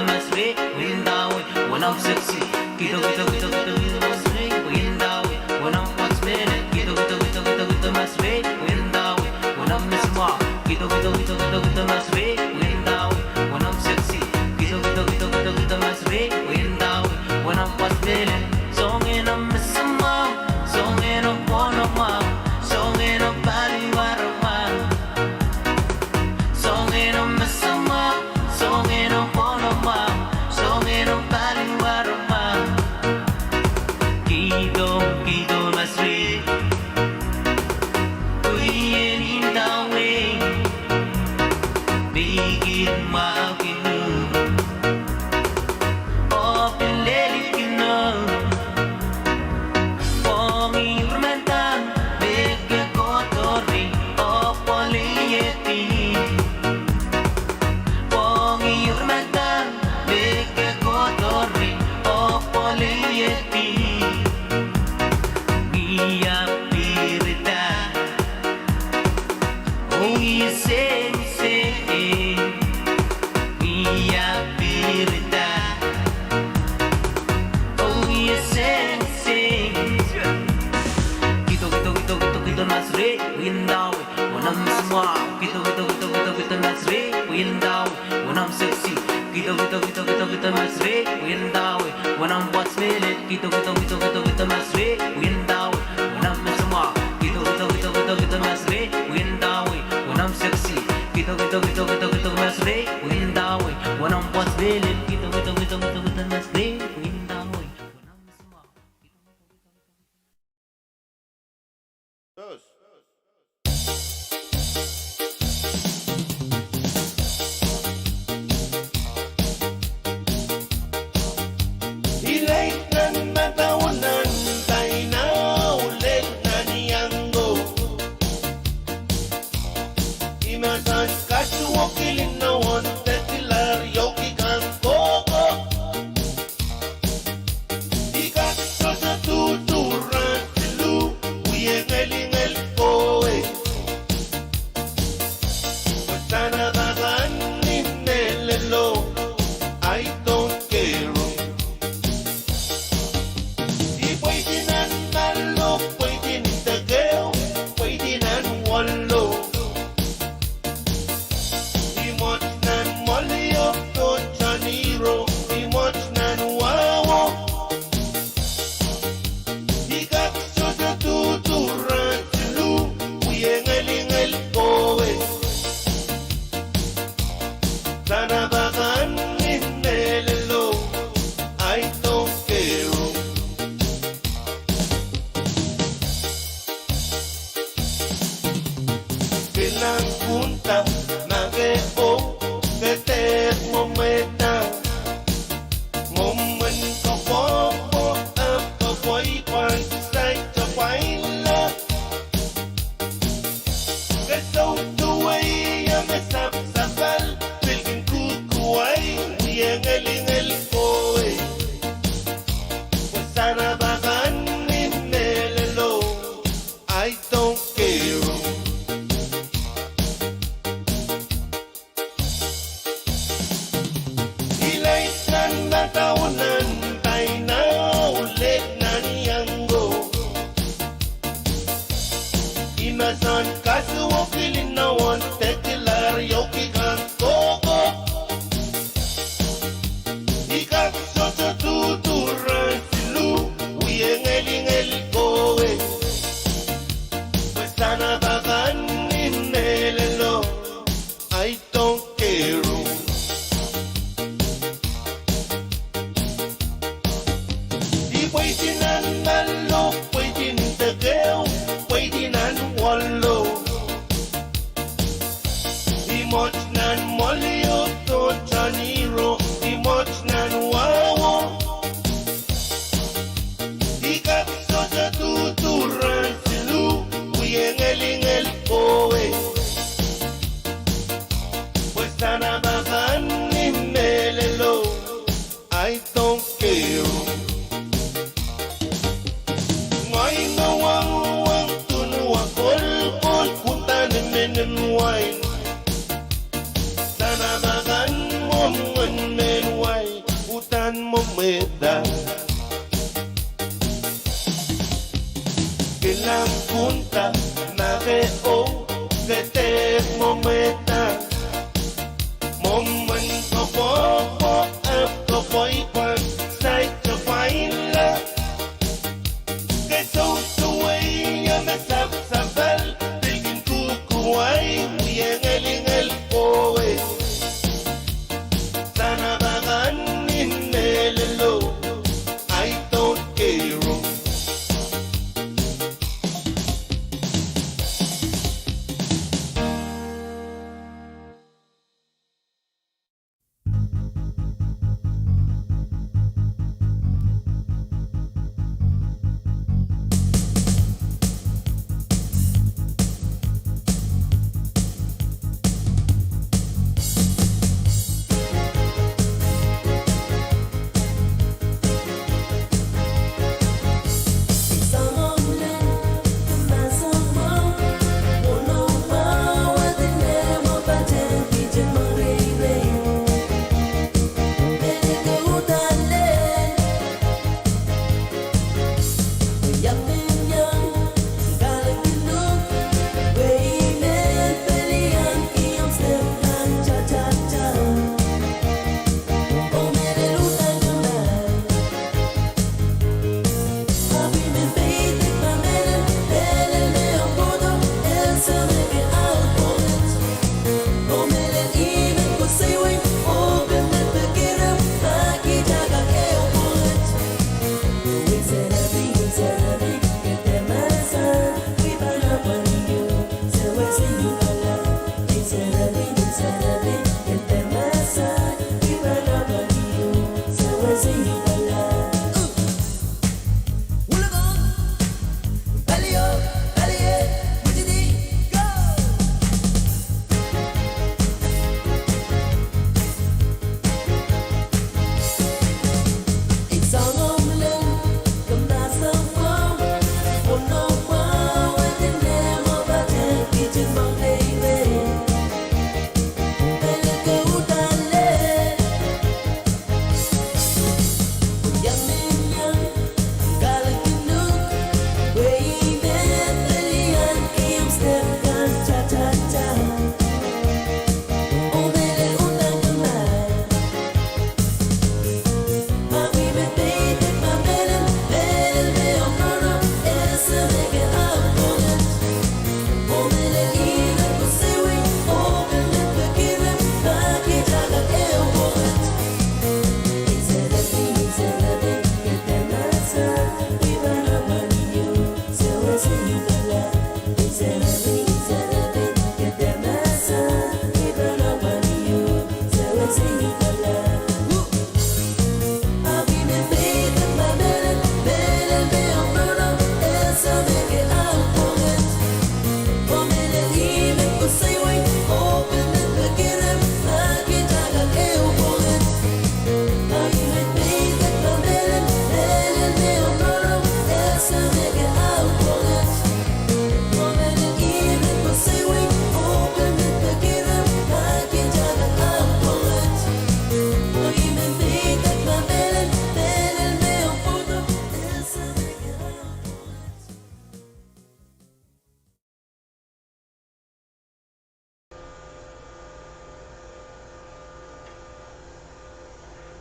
masre windawe wanam sexy kido masre windawe wanam what's minute kido masre windawe wanam masma kido masre windawe wanam sexy kido masre windawe wanam what's minute song in a masma song in a wanama song in a bali warama song in a masama song in a wanama song in a bali warama kido masre uyen indawe bigin maginu open lelikino windawe wanam masma kido masre windawe wanam sexy kido masre windawe wanam what's minute kido masre windawe wanam masma kido masre windawe wanam sexy kido masre windawe wanam what's minute kido masre windawe wanam masma Dos. lang punta na veo que te momenta moment of war of boy side to find love que so way ya me sabel begin to kuwai yang el poe sana bagan in melelo I don't care.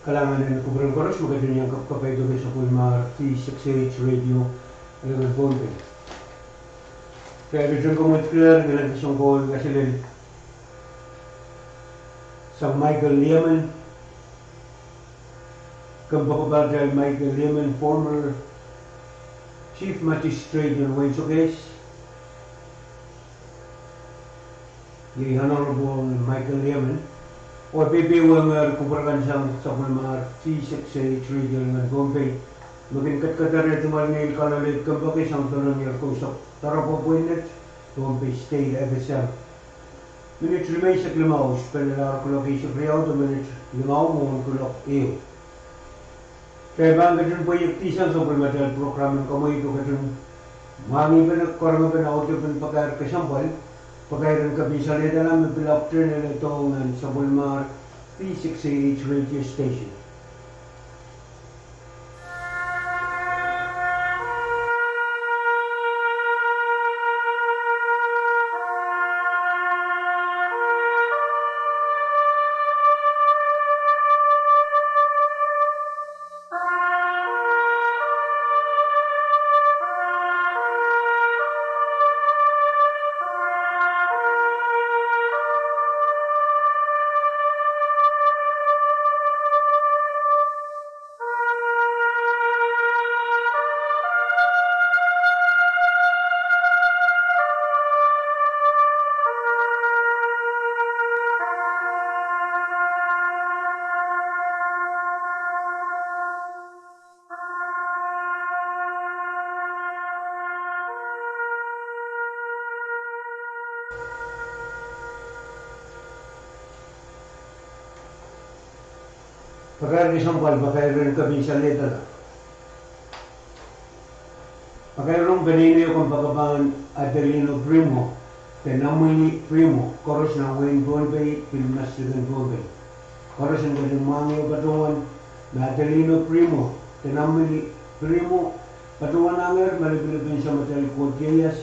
Kailangan din kubrang koros, magandang yung kapkapay doon sa Pwuhng V6AH Radio, Live Broadcasts. Kaya doon ko mag-clear, ganun isang call kasi din sa Michael Lehman, Kampakabagay Michael Lehman, former Chief Magistrate ng Wenso case, the Honorable Michael Lehman, o pipiwang kumparakan sa Pwuhng V6AH Radio ng Pohnpei. Maging Kadkadaur tumalingil kalalit kampaki sang tanong niya kusap. Tara po po init, Pohnpei State FSM. Minutes remain sa Klimaos, panalar kulok isip riyaw, 2 minutes limaw mo kulok iyo. Kaya ba ang ganyan po yung tisan sa Pwuhng program ng kamay ito ganyan mami pa nagkarama pa na auto pa pagkayar kasampal, pagkayar ka bisalita namin pilapter na itong sa Pwuhng V6AH Radio Station. Pakai sampal, pakai ren kami salita na. Pakai rong benini yung pagkabangan Adelino Primo, tenamuli Primo, koros na Wayne Pohnpei, Pilmasigan Pohnpei. Koros ang ganyan mga patuan na Adelino Primo, tenamuli Primo, patuan nanger, malipilipin sa Matal Quotidias,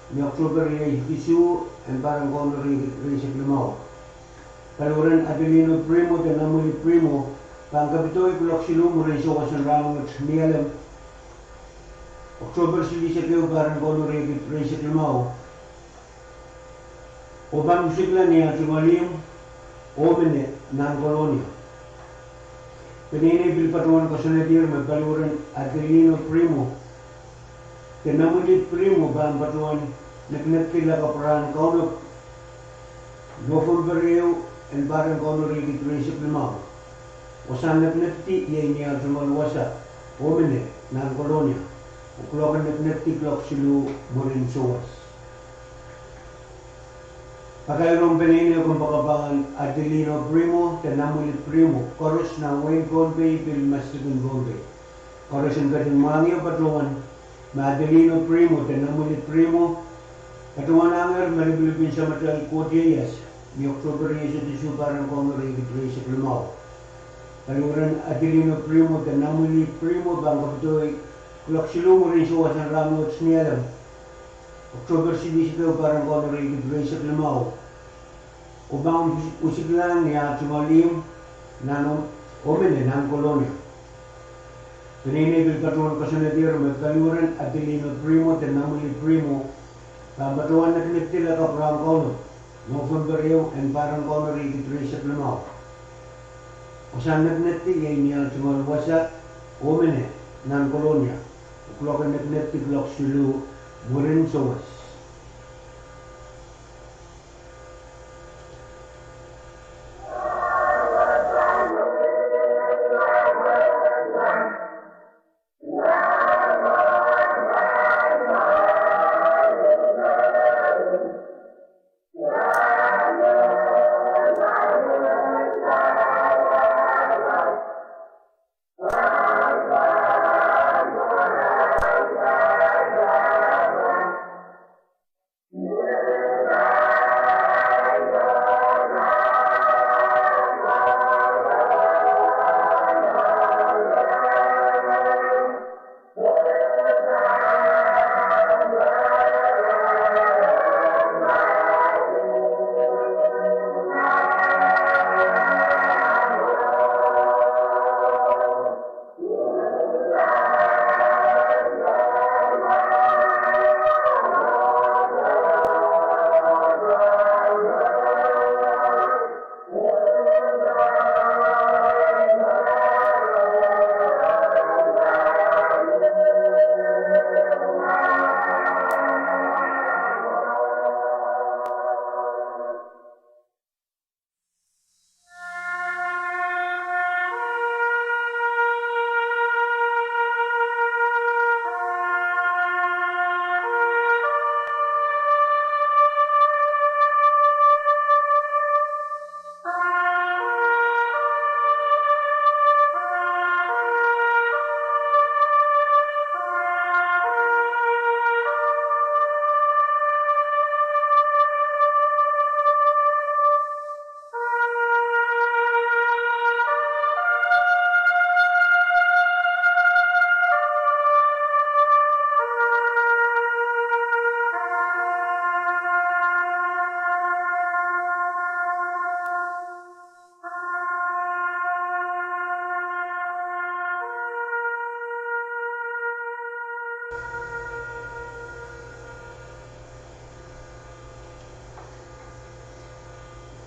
ni October V6AH and parang kono rin sa Klimaw. Kaluran Adelino Primo, tenamuli Primo, pangkapitoy kulak silu muli sa kasan ramang at nialam. October sili sa kayo parang kono rin sa Klimaw. Obang sigla niya tumalim o minute ng kolonya. Pinini bilpatuan ko sa nadir magkaluran Adelino Primo. Tinamulit Primo ba ang patuan nagnatkila kaparaan kono Gofon Barrio and parang kono rin sa Klimaw. Usan nagnatkti yay niya tumalwasa o minute ng kolonya. Uklokan nagnatkti klok silu murin suwas. Pagkairong pinili kung pakabangan Adelino Primo, Tenamulit Primo, Chorus na Wayne Pohnpei, Pilmasigan Pohnpei. Chorus ang kating mga patuan na Adelino Primo, Tenamulit Primo, katuan anger, malipilipin sa Matal Quotidias, ni October sa tisu parang kongre sa Klimaw. Kaluran Adelino Primo, Tenamulit Primo, bang kapitoy, kulak silungo rin suwas ng ramot sniyalam. October sinisipyo parang kongre sa Klimaw. Ubang usiglan niya tumalim na omene ng kolonya. Pininibil patuan kasanadir magkaluran Adelino Primo, Tenamulit Primo, pabatuan na kinitila ka parang kono, Gofon Barrio and parang kono rin sa Klimaw. Usan nagnetti yay niya tumalwasa omene ng kolonya. Uklokan nagnetti glok silu murin sowas.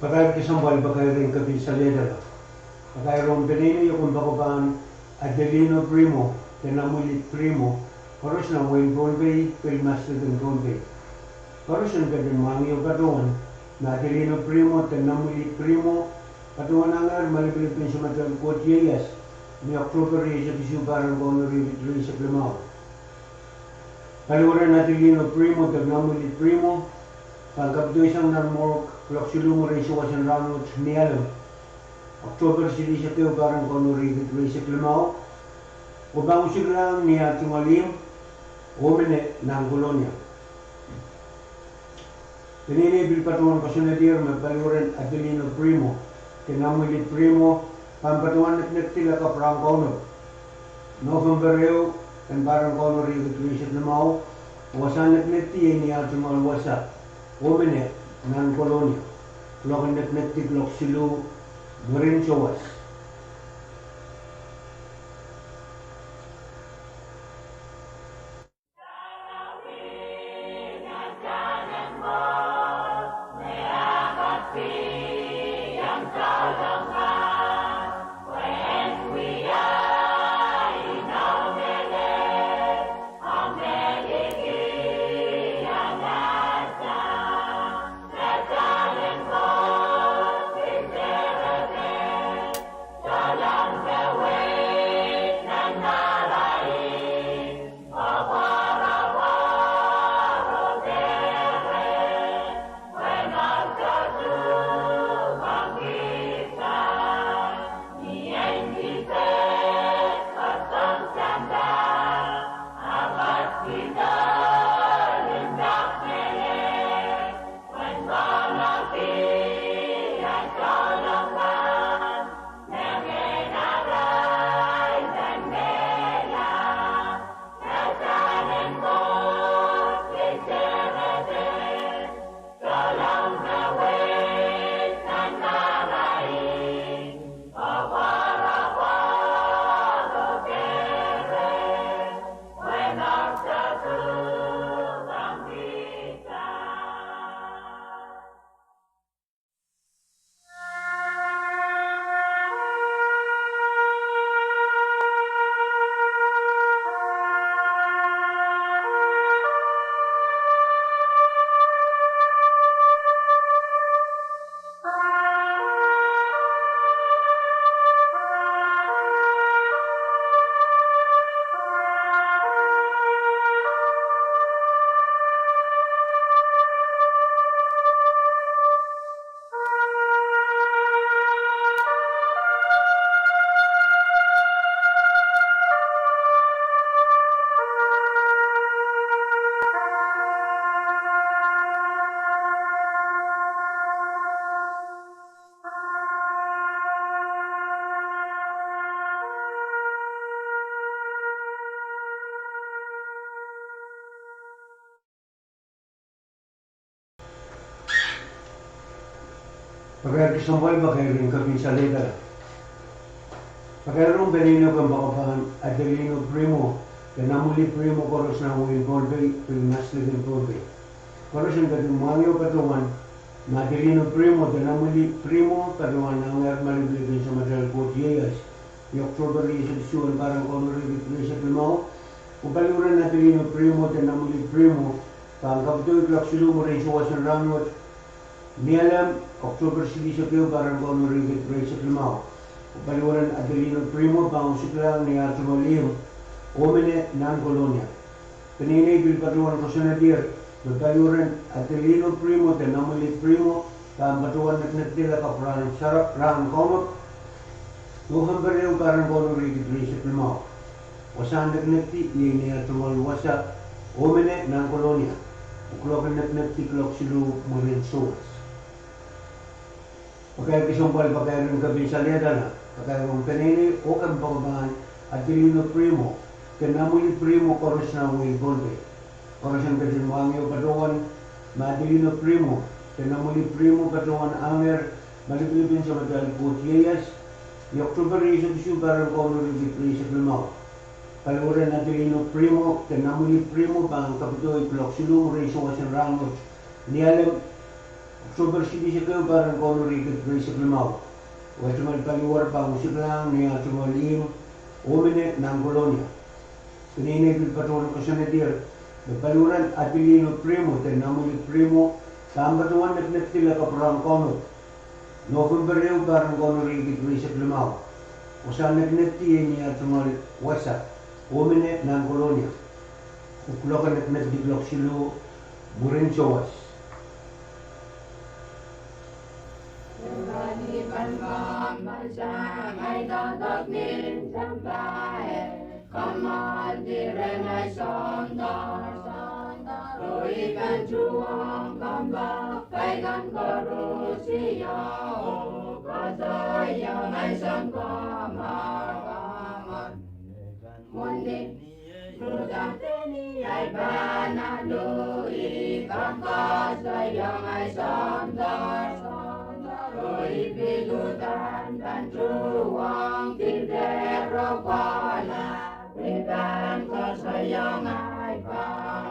Pagkain kisambal, pagkain rin kapi sa leda. Pagkain rong pinili yung kumbakuban Adelino Primo, Tenamulit Primo, Chorus na Wayne Pohnpei, Pilmasigan Pohnpei. Chorus ang kadang mga yung katuan na Adelino Primo, Tenamulit Primo, katuan angar, malipilipin sa Matal Quotidias, ni October sa tisu parang kono rin sa Klimaw. Kaluran na Adelino Primo, Tenamulit Primo, pagkapito isang narmorok, klok silumo rin suwas ang ramot nialam. Oktober sili sa kayo karang kono rigit sa klimao. Ubang usiglang niya tumalim umene ng kolonya. Pininibil patuan kasunadier magbaluran Adelino Primo. Tinamulit Primo pampatuan at tila ka prang kono. November reo kan barang kono rigit sa klimao. Wasan at tiya niya tumalwasa umene ng kolonya. Klokan at tiglok silu Murin Sowas. Pagkaya kisambay ba kayo rin kami sa leda? Pagkaya rin benino kang bakapahan Adelino Primo, kanamuli Primo koros na huwin Pohnpei, pinasli din Pohnpei. Koros yung gating mangyo patungan, na Adelino Primo, kanamuli Primo, patungan na ngayon malibigin sa Madral Pwuhng, yung October isang parang konorigit sa Klimao, upaliuran na Adelino Primo, kanamuli Primo, pangkapitoy klak silu mo rin suwas ng rangot, nialam October sili sa kayo parang kono rigit sa Klimao. Upaliwaran Adelino Primo pang usiklang niya tumalim umene ng kolonya. Pininibil patuan ko sa nadir. Upaliwaran Adelino Primo tanamulit Primo pang patuan natila ka parang sarap rang komot. Tuhang bariw parang kono rigit sa Klimao. Wasan nagnati niya tumalwasa umene ng kolonya. Uklokan nagnati klok silu marin sowas. Pagkaya kisumpal, pagkaya rin gabi sa leda na, pagkaya kong kanini o kang pangabangan Adelino Primo, kanamuli Primo koros na huwin Pohnpei. Koros ang kasinwangyo patungan, Adelino Primo, kanamuli Primo patungan anger, malipilipin sa Madral Pwuhng, yung October isang parang kono rin sa Klimao. Paluran Adelino Primo, kanamuli Primo, pang kapitoy, klok silum, rin suwas ang rangot, nialam, October sili sa kayo parang kono rigit sa Klimao. Huwag paliwar pa musik lang niya tumalim umene ng kolonya. Pininigil patuwan ko sa nadir. Nagpaluran Adelino Primo, tanamulit Primo, tambatuan nagnatila ka parang kono. November reo parang kono rigit sa Klimao. Usan nagnatiya niya tumalit wasa umene ng kolonya. Uklokan nagnatiglok silu Murin Sowas. Kaliban kan chuang kam ba kai kan karu siya kasaya ngai san kamaman mundi sudah teni ai banadu ikan kasaya ngai sandar roi pilutan kan chuang tidero pala Riban kasaya ngai kan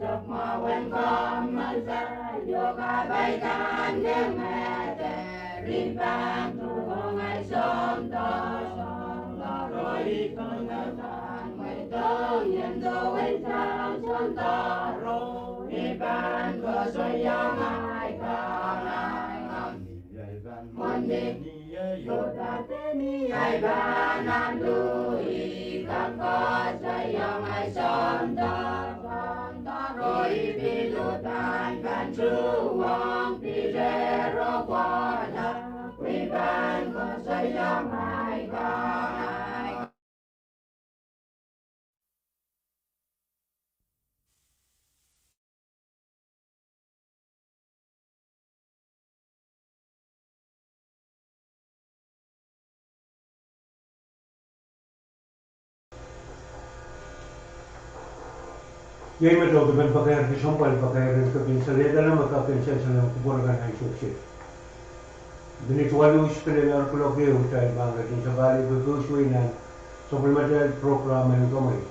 Sep mawen kamasa yoga baikan demete Riban tuho ngai sonda roi kanatan mai tong yen do wei sang sonda Riban kasaya ngai kan Mandi Yoda teni ai banandu ikan kasaya ngai sanda roi pilutan kan chuang pijero kuala Riban kasaya ngai kan Yai matau tu ben pakai di sampal pakai ren kepin seleda nama kapin selesa kuborgan hai sukses. Bini tualu ispele ar kuloke utai bangga di sabali bebusuinan supplemental program and comment.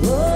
Oh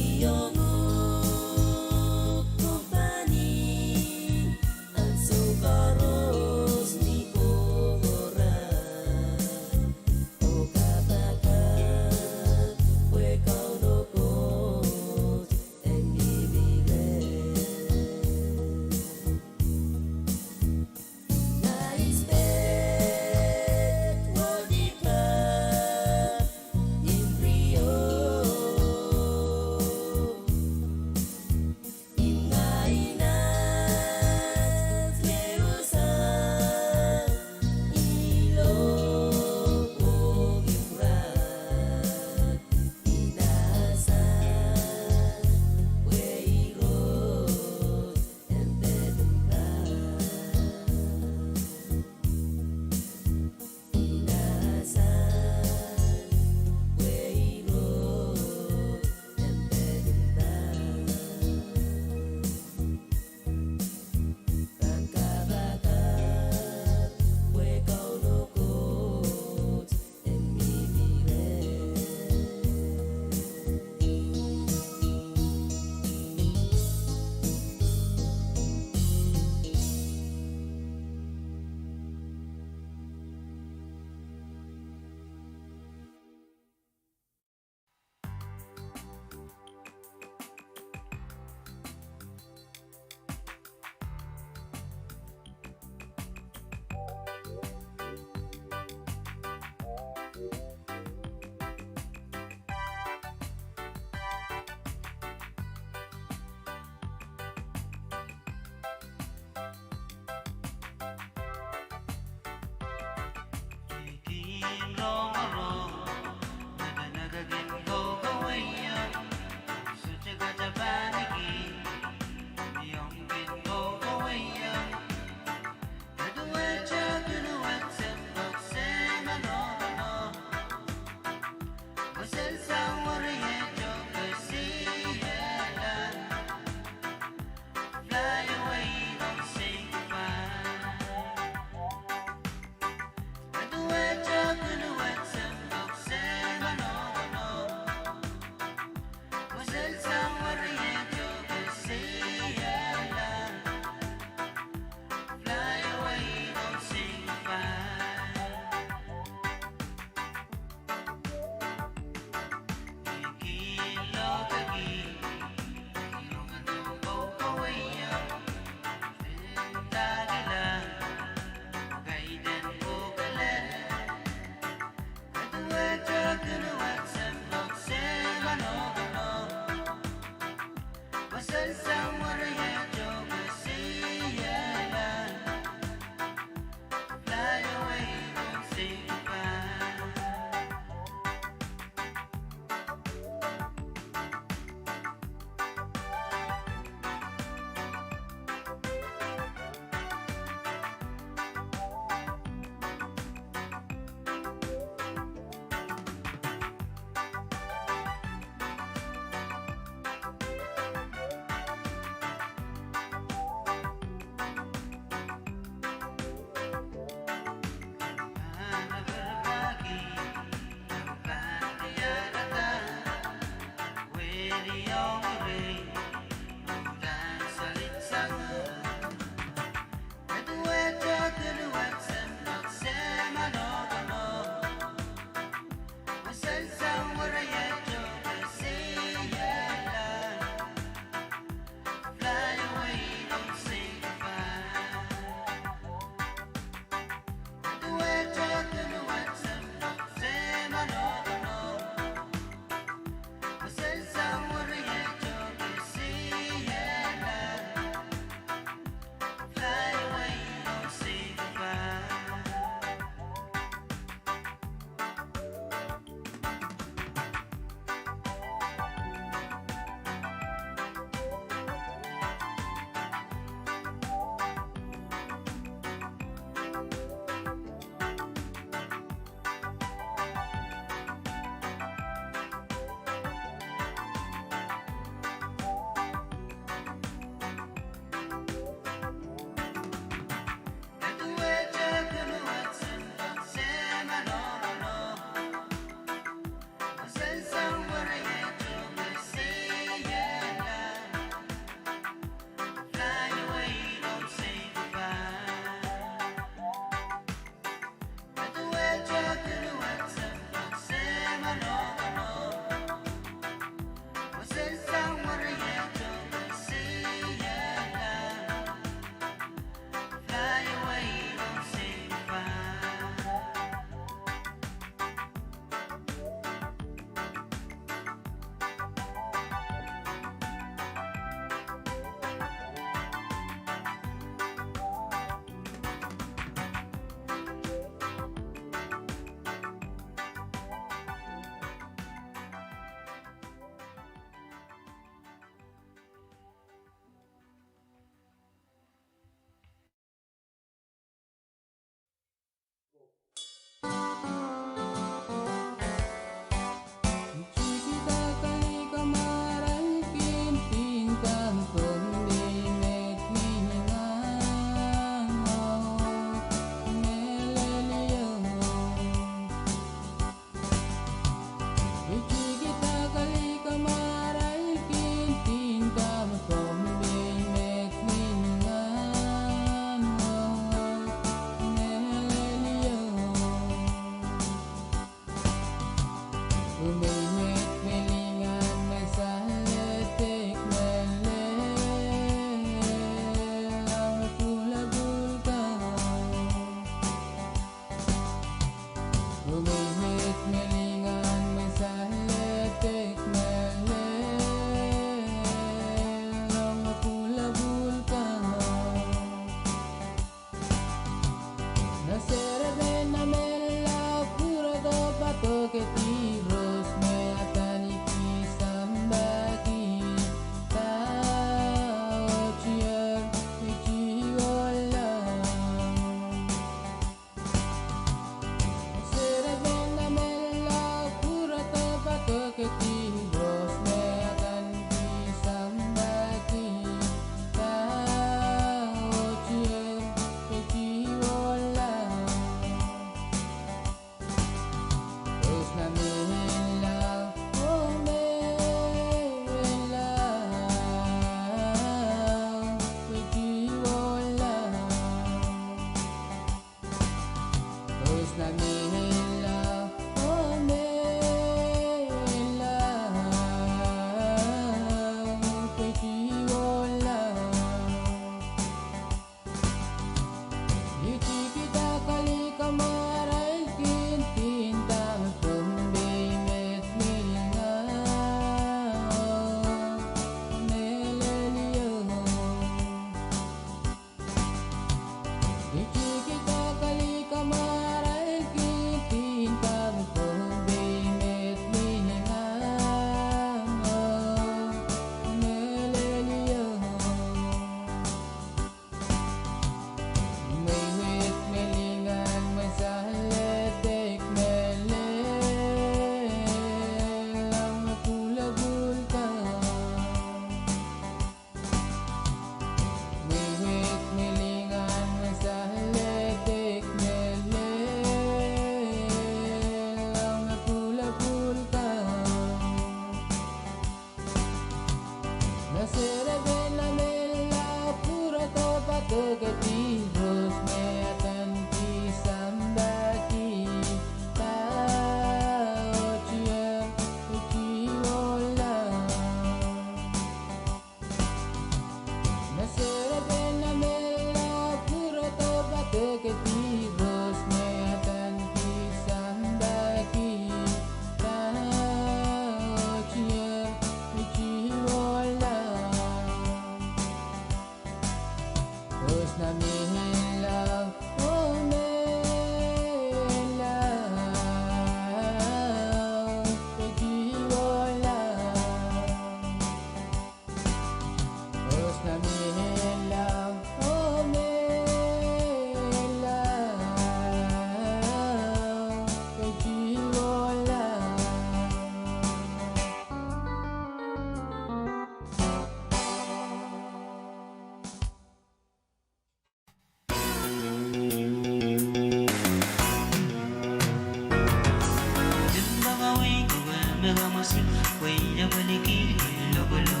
megamasi waya baliki logolo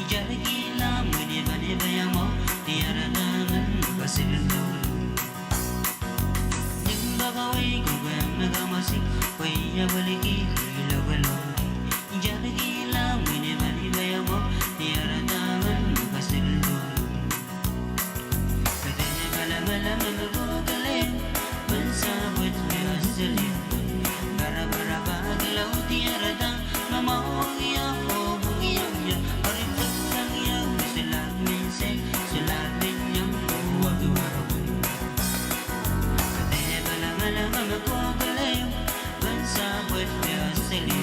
ijargi la mune bane bayamo tiara naman basildo nimbaga way ko megamasi waya baliki logolo ijargi la mune bane bayamo tiara naman basildo kadene bala bala megogale bersabut biasali bara bara baglau tiara da mama ya oh ya ya hari sang ya selar mense selar menyam wadu wadu kadene bala bala megogale bersabut biasali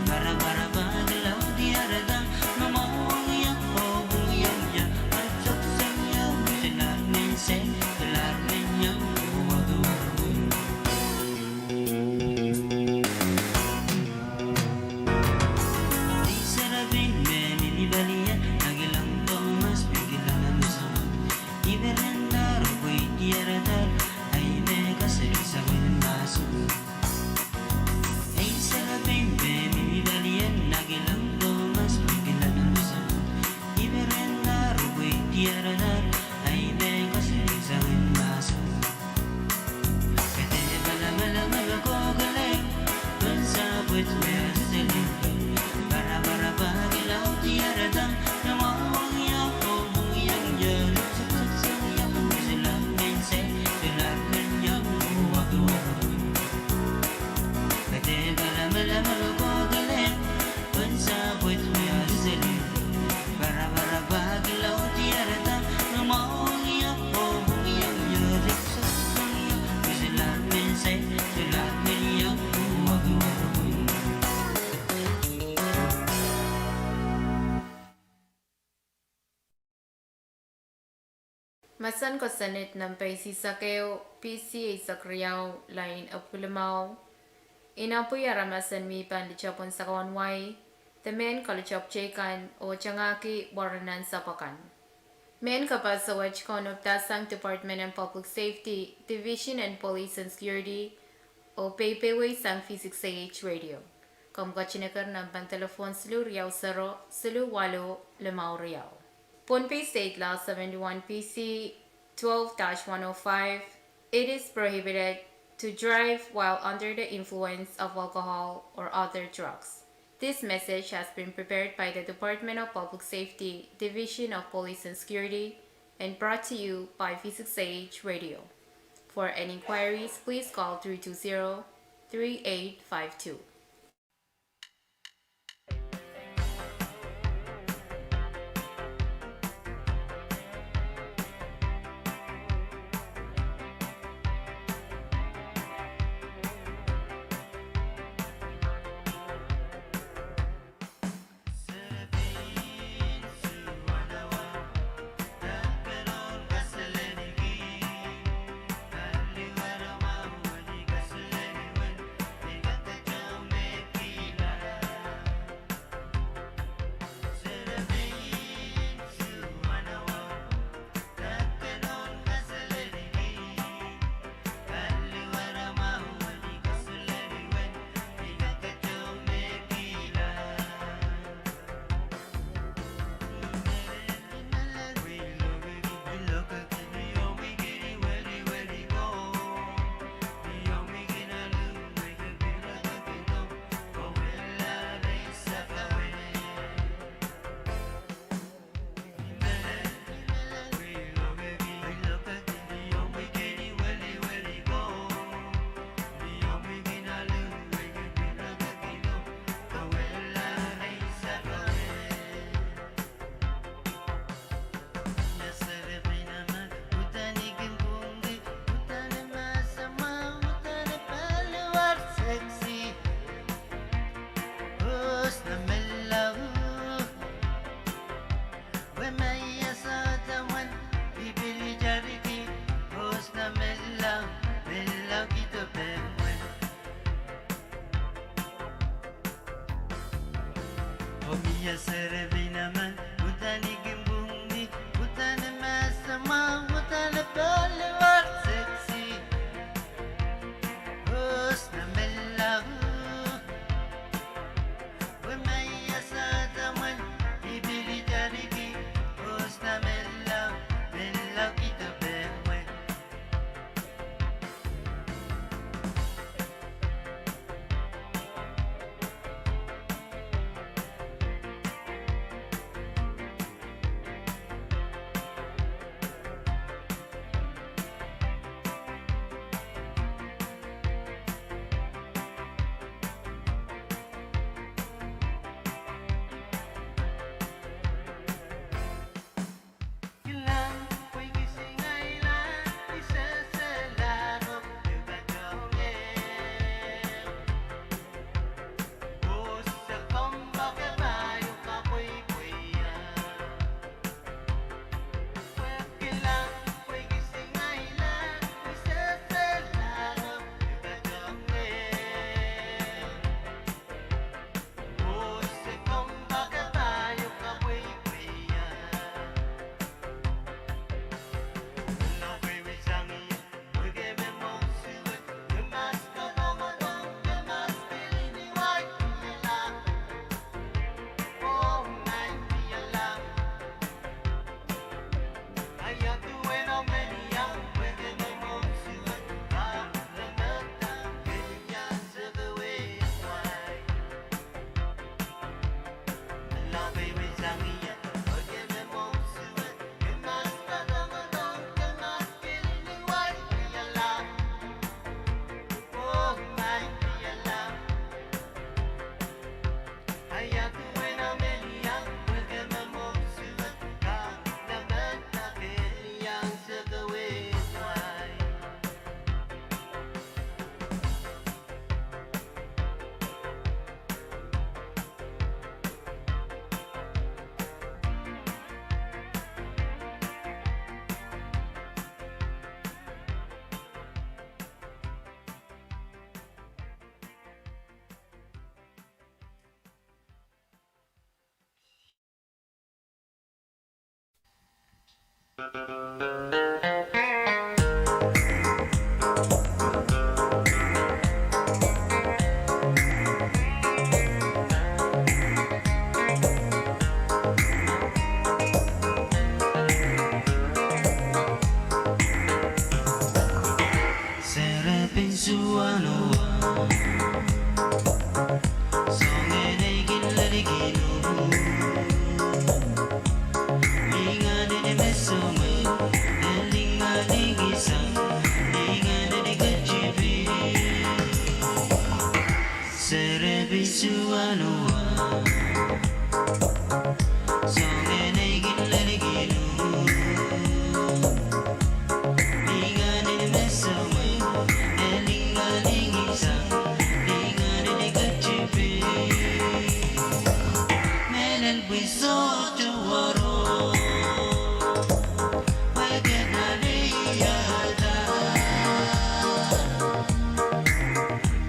bara bara baglau tiara da mama ya oh ya ya hari sang ya selar mense selar menyam wadu wadu di sarabin meni balia nagilang Thomas bigilang anusan iberenda roy diarada ay mega sa maso ay sarabin meni balia nagilang Thomas bigilang anusan iberenda roy diarada ay mega sa maso kete bala bala magagogale bersabut biasali bara bara bagilau tiara dang namawang ya omong yang jadi sukses yang selang mense selang menyang waktu kete bala bala magagogale bersabut biasali bara bara bagilau tiara dang namawang ya omong yang jadi sukses yang selang mense selang menyang waktu Masan ko sanit ng paisisakeo PCA sakriyaw lain apulamaw. Inapoy aramasan mi pan lichapon sa kawanway. Temen kalichap chekan o changaki waranan sapakan. Men kapag sa wachkon of Tasang Department of Public Safety, Division and Police and Security o Pohnpei sang V6AH Radio. Kamka chinakar ng pantelefon selu riyaw saro selu walo lamaw riyaw. Pohnpei State Law 71 PC 12-105. It is prohibited to drive while under the influence of alcohol or other drugs. This message has been prepared by the Department of Public Safety, Division of Police and Security, and brought to you by V6AH Radio. For any inquiries, please call 320-3852.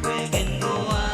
We're gonna go out,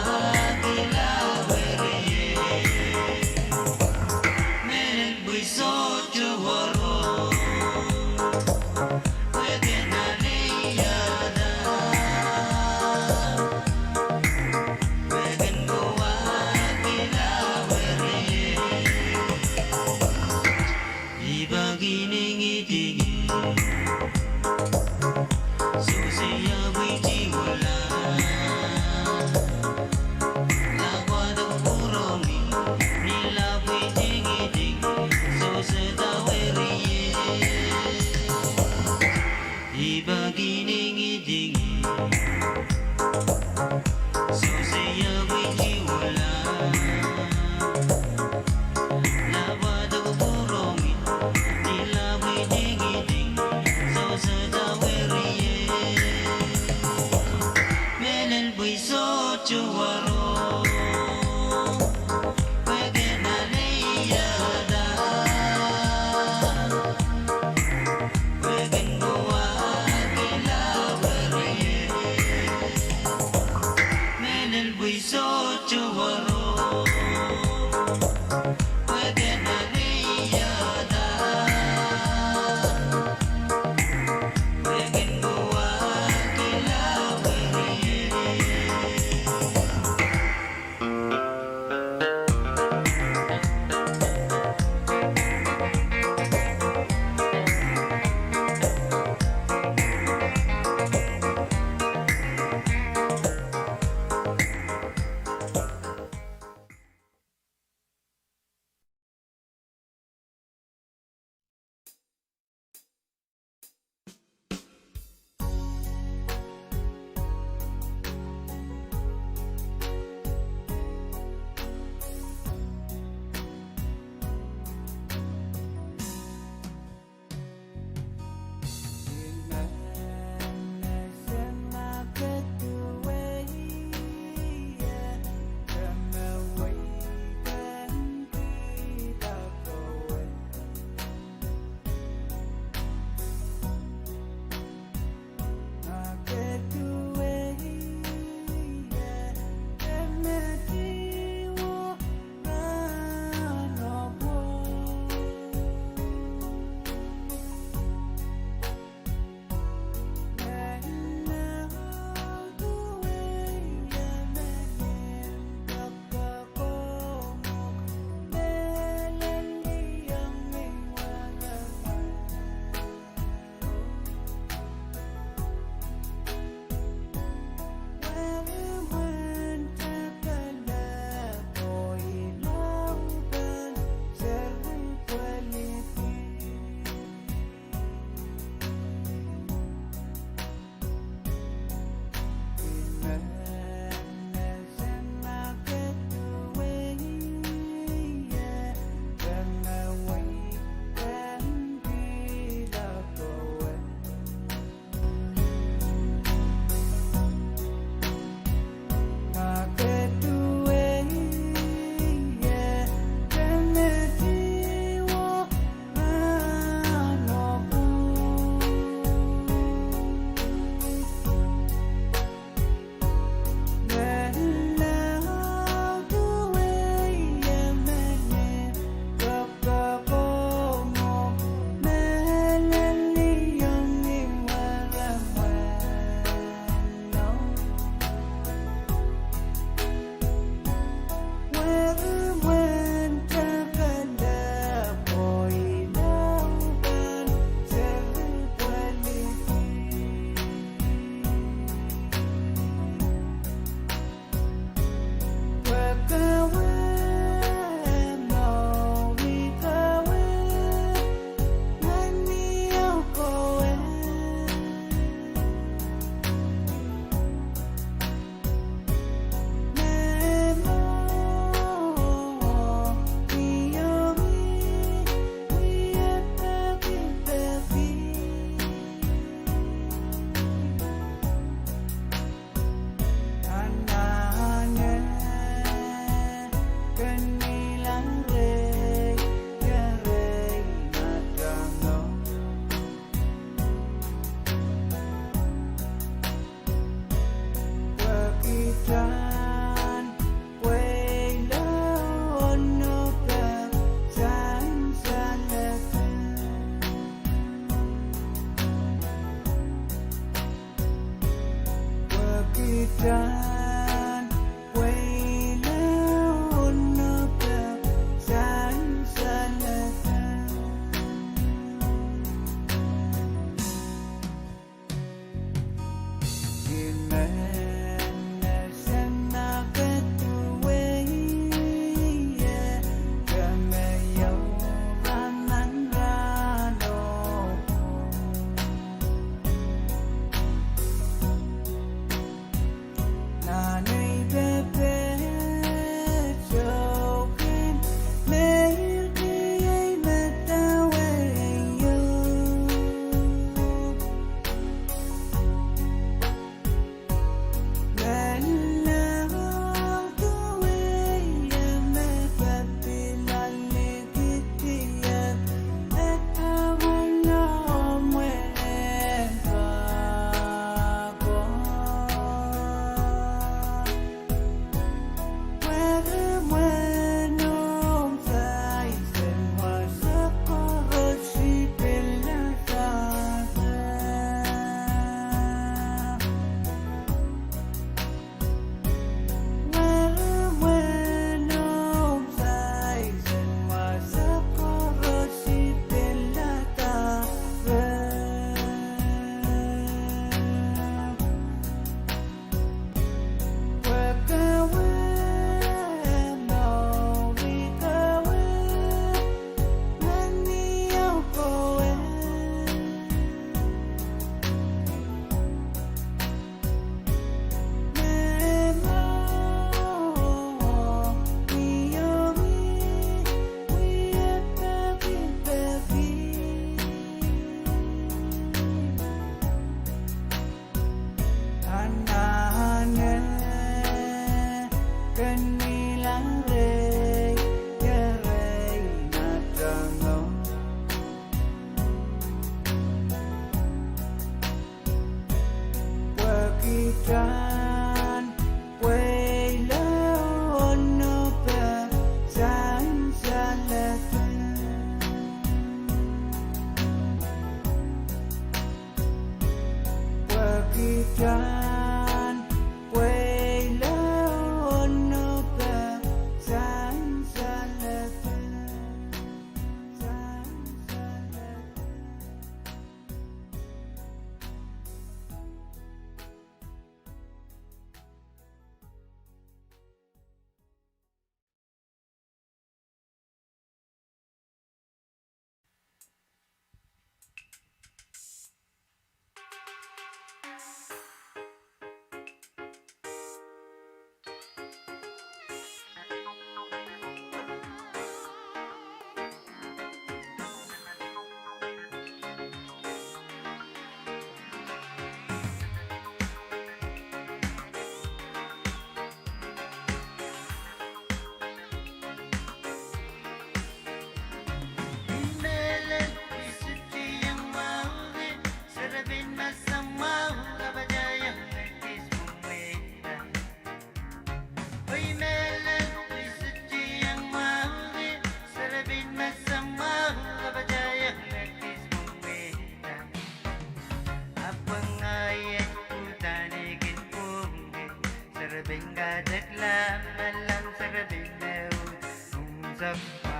giấc mơ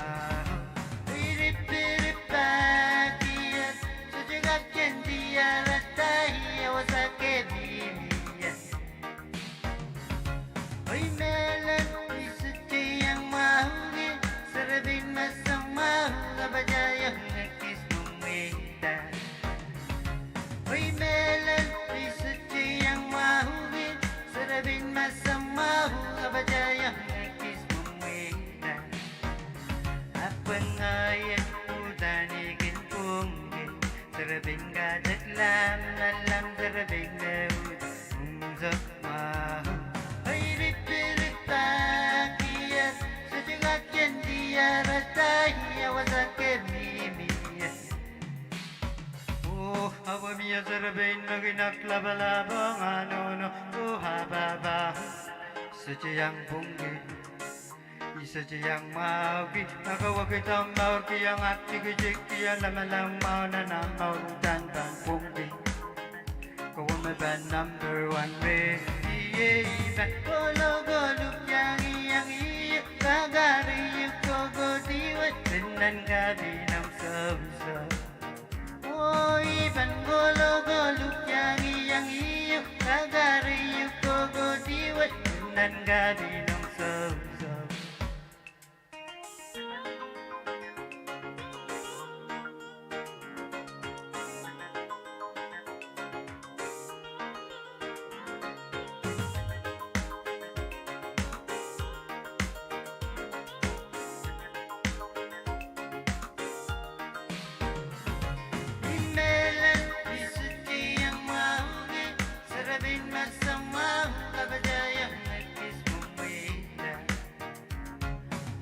Iripiripatia Sujugat kendia ratahia wasake bimia Oi melan isuti yang mahugi Serabin masang mahu Abajayang nakis mumita Oi melan isuti yang mahugi Serabin masang mahu Abajayang nakis mumita Apa ngayon Udanikin Pwuhng Serabin gadat lam Nalam serabin daud Umzak mahu Oi ripiripakiyat Sujugat kendia ratahia wasake mimia Oh, awa miya serabin Naginaklabalabang ano Oh, hababa Sadyang Pwuhng Isadyang maugi Nakawag itang maur Kiyang at tigijik Kiyang lamalang mau na namaur Dan bang Pwuhng Kawang ban number 1 Rediyeban Golo-golo yang iyang iyo Kagari yung kogo diwat Tinan gabi ng saw-saw Oh, iban golo-golo yang iyang iyo Kagari yung kogo diwat Tinan gabi ng saw-saw Imelan isuti yang mahugi Serabin masang mahu Kabadayang nakis mumita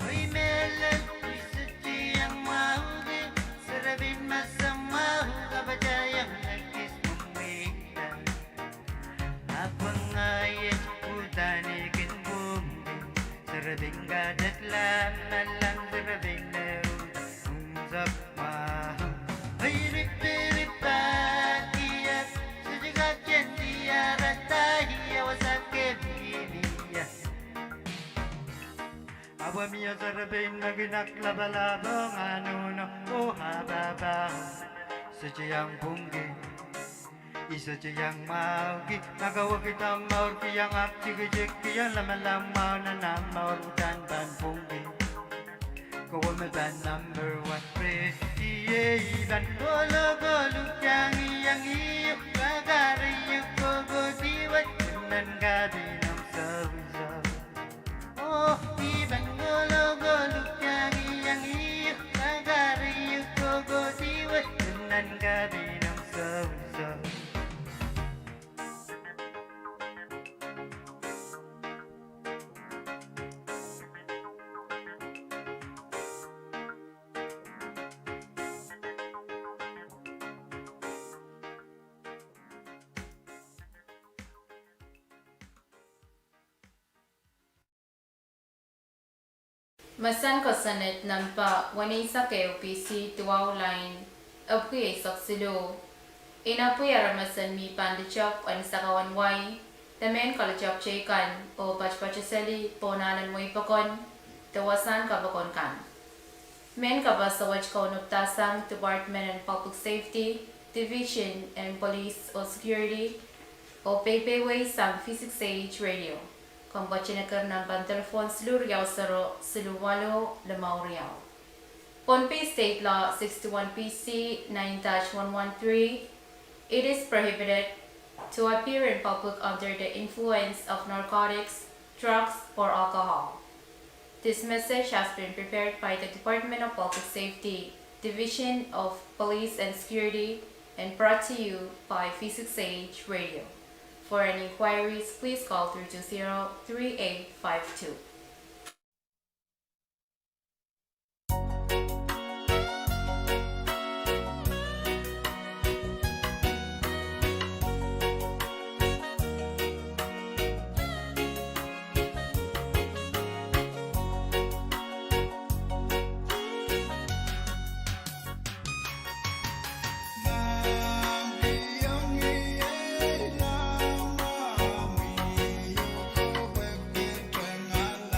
Imelan isuti yang mahugi Serabin masang mahu Kabadayang nakis mumita Apa ngayon Udanikin Pwuhng Serabin gadat lam Nalang serabin daud Umzak mahu Iripiripakiyat Sujugat kendia ratahia wasake bimia Awa miya serabin Naginaklabalabang ano Oh hababa Sadyang Pwuhng Isadyang maugi Nakawag itang maur Kiyang at tigijik Kiyang lamalang mau na namaur Dan ban Pwuhng Kawang ban number 1 Rediyeban Golo-golo yang iyang iyo Kagari yung kogo diwat Tinan gabi ng saw-saw Oh, iban golo-golo yang iyang iyo Kagari yung kogo diwat Tinan gabi ng saw-saw Masan ko sanit nampa wani sa KAPWARESOU tuwaw line apuy saksilo. Inapuy aramasan mi pandichok an sakawan way tamen kalachok chaykan o pachpachasali ponanan mo ipakon tawasan kabakon kan. Men kabasawaj ko nuptasang Department and Public Safety, Division and Police o Security o Pohnpei sang V6AH Radio. Kung bachinakar ng pantelefon seluruh Riau Saro, Siluwalo, Lamau Riau. Pohnpei State Law 61 PC 9-113, it is prohibited to appear in public under the influence of narcotics, drugs, or alcohol. This message has been prepared by the Department of Public Safety, Division of Police and Security, and brought to you by V6AH Radio. For any inquiries, please call 320-3852. Nam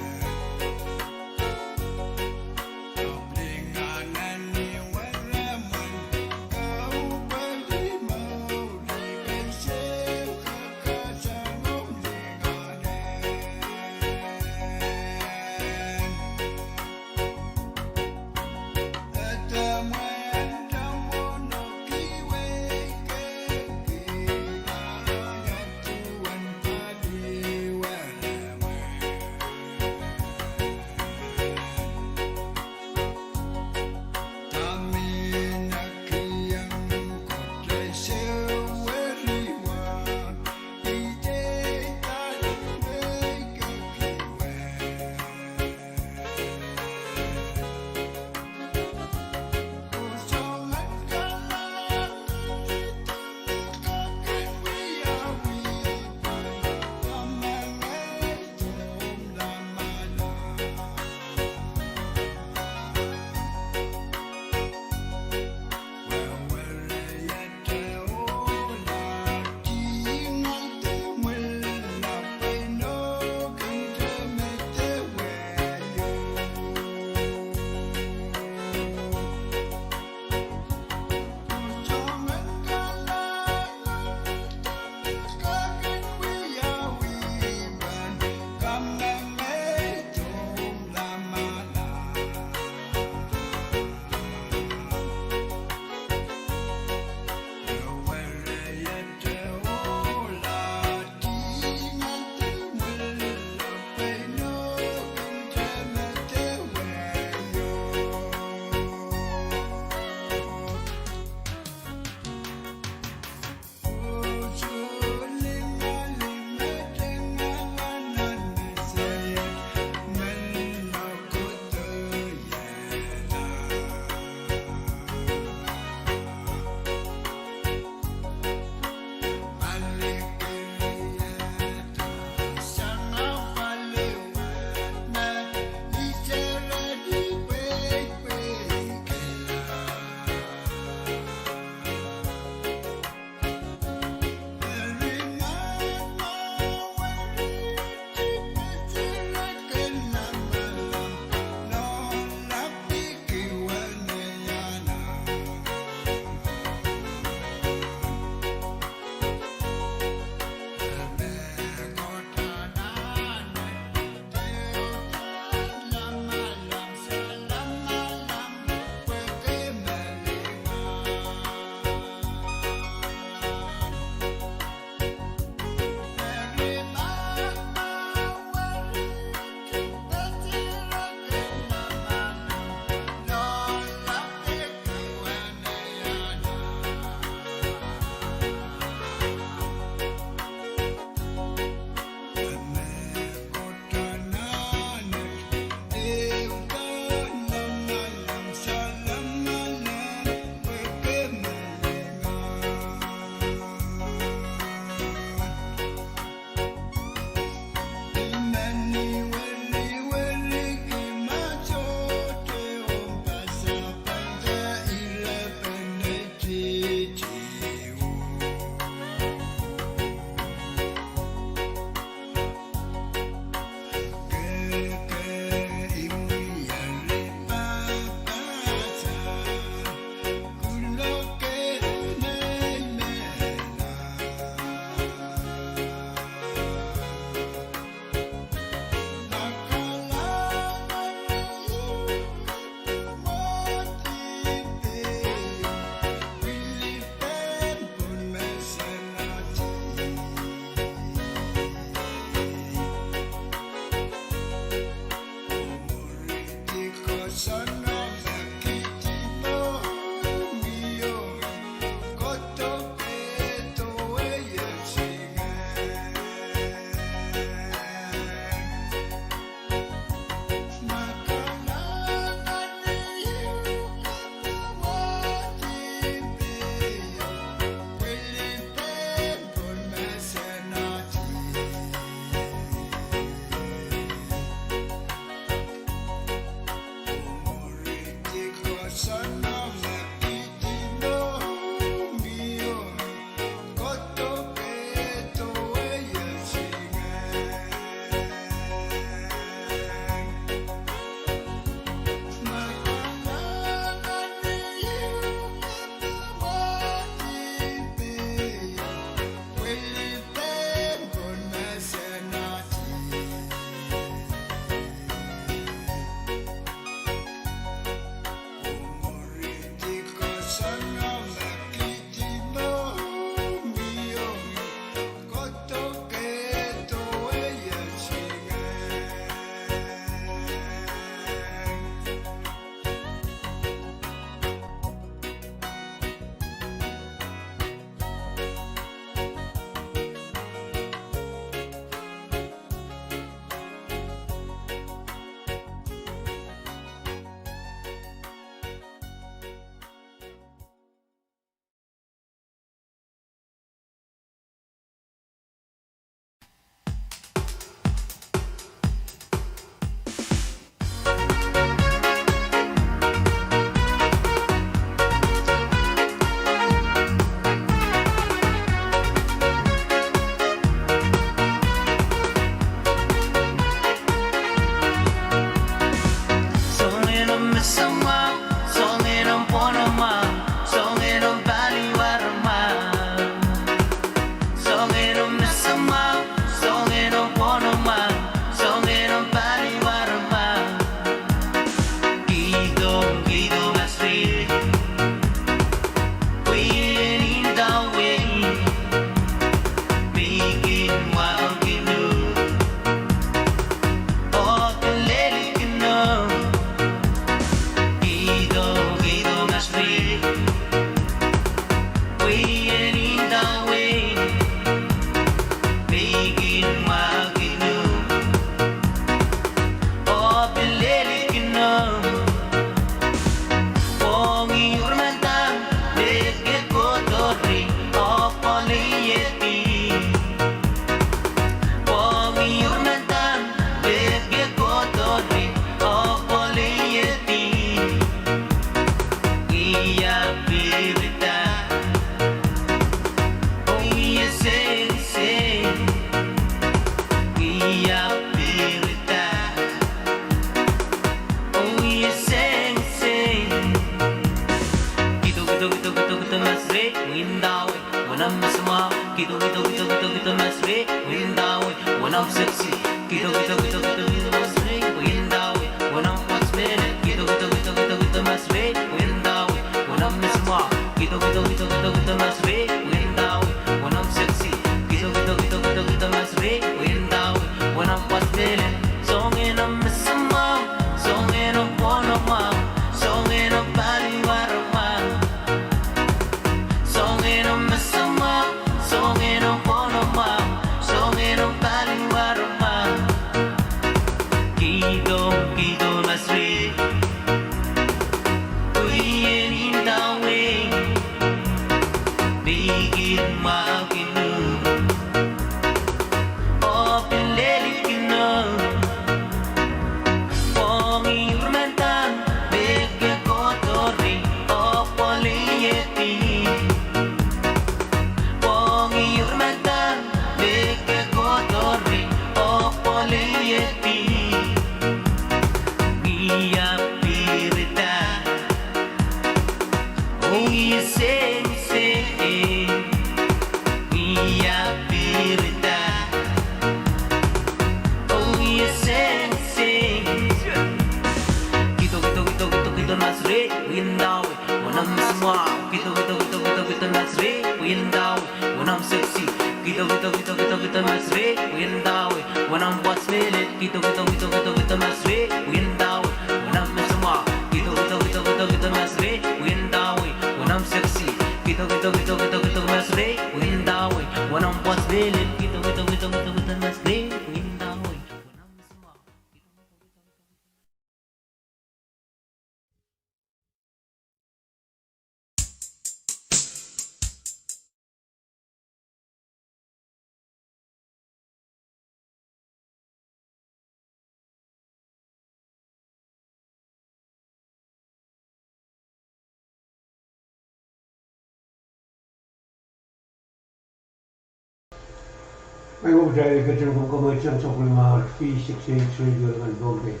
May magdali ka dyan kung kamaysan sa kulmahal V6AH Radio ng Pohnpei.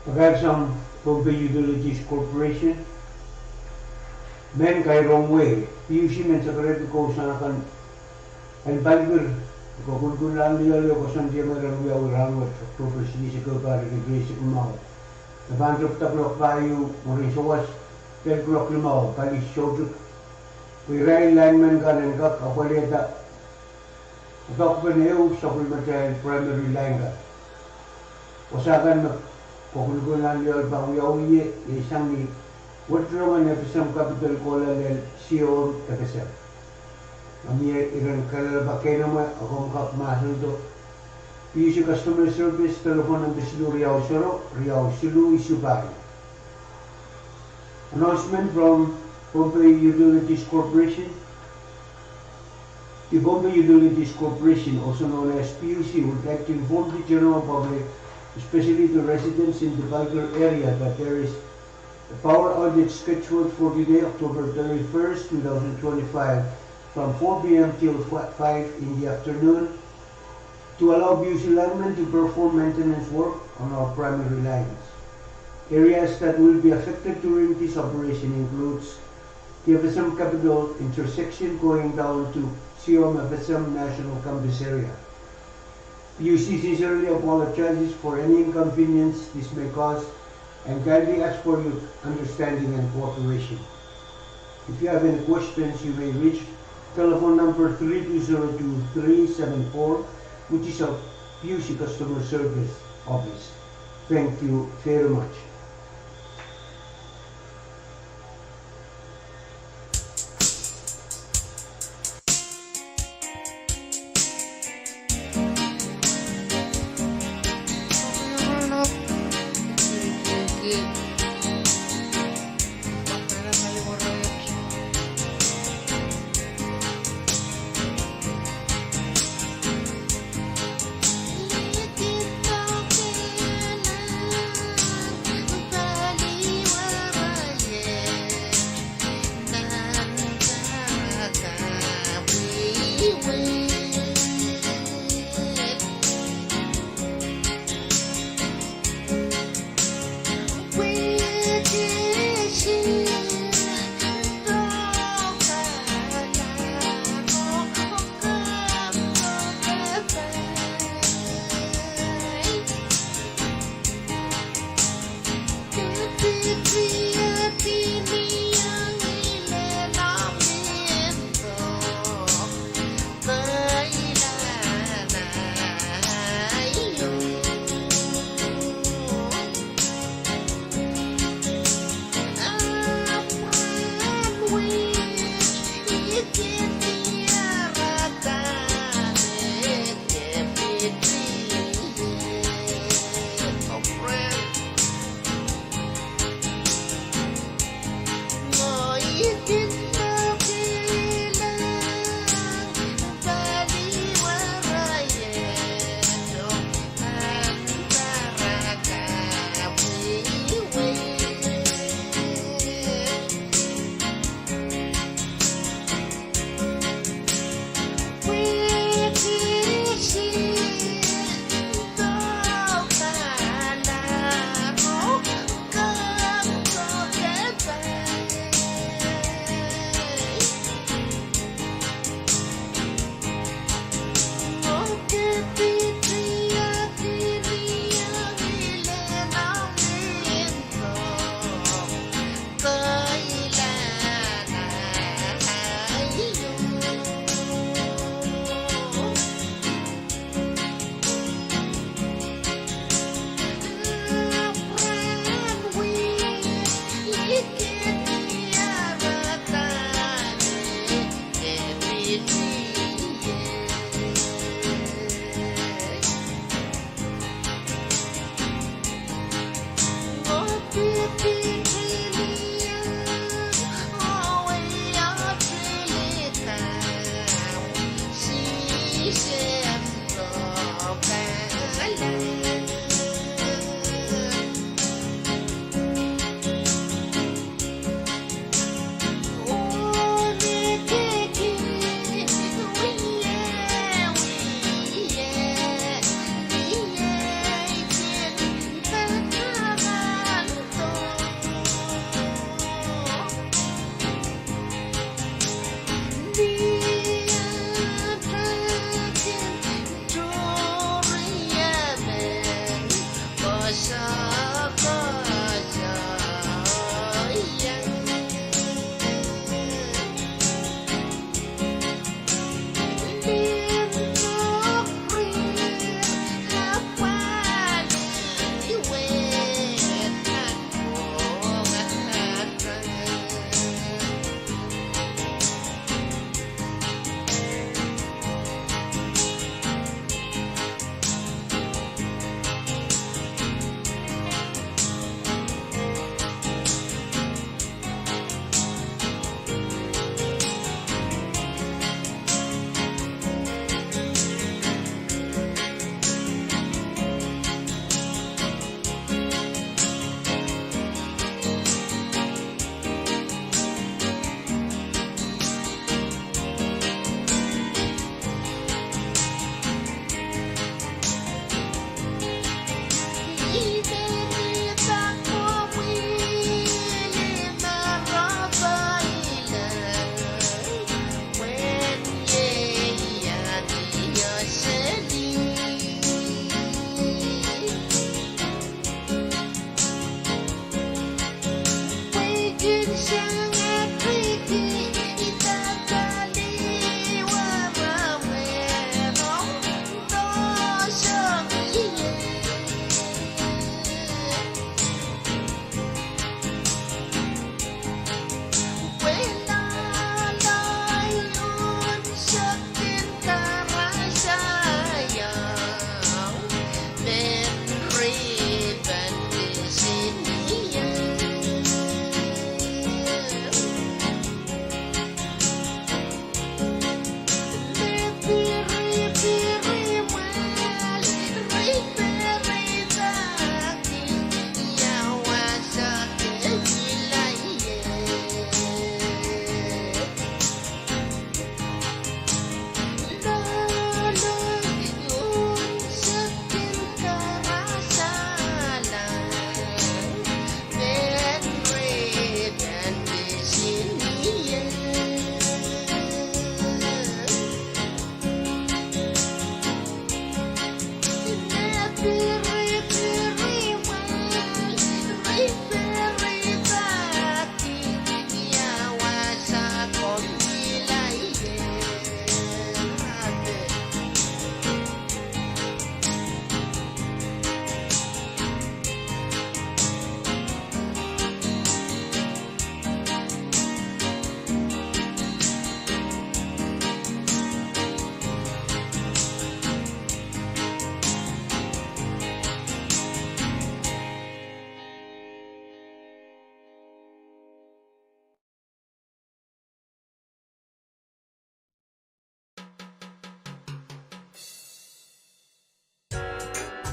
Pagkasang Pohnpei Utilities Corporation, men kay wrong way, PUC men sa karete ko sa akan ang balgur, kung lang nilalo ko sa diya marangya o rangwat sa prophecy sa kapari ni Grace Kumaw. Nabandrop taplok payo, muring sawas, 10 o'clock lumaw, kalis syotuk, Rail lineman ka ng kak, kapalita. Ikaw pa niyo sa kulmatay primary line ka. Usakan na kukulkulan niyo al-Pawyaw isang ni Wotrongan na pisang capital kola ng Sion Takasar. Amir iran kalalabakay naman akong kapmasan to. PUC Customer Service, telephone ng Bisilu Riau Soro, Riau Silu Isupari. Announcement from Pohnpei Utilities Corporation. The Pohnpei Utilities Corporation, also known as PUC, would like to inform the general public, especially the residents in the Kadkadaur area, that there is a power outage scheduled for today, October 31st, 2025, from 4 p.m. till 5 in the afternoon, to allow PUC linemen to perform maintenance work on our primary lines. Areas that will be affected during this operation includes the FSMTC intersection going down to FSM National Campus area. PUC sincerely apologizes for any inconvenience this may cause and kindly ask for your understanding and cooperation. If you have any questions, you may reach telephone number 3202-374, which is a PUC Customer Service Office. Thank you very much.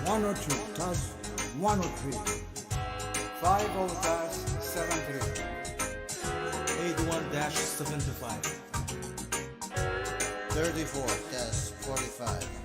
103-103 50-73 81-75 34-45.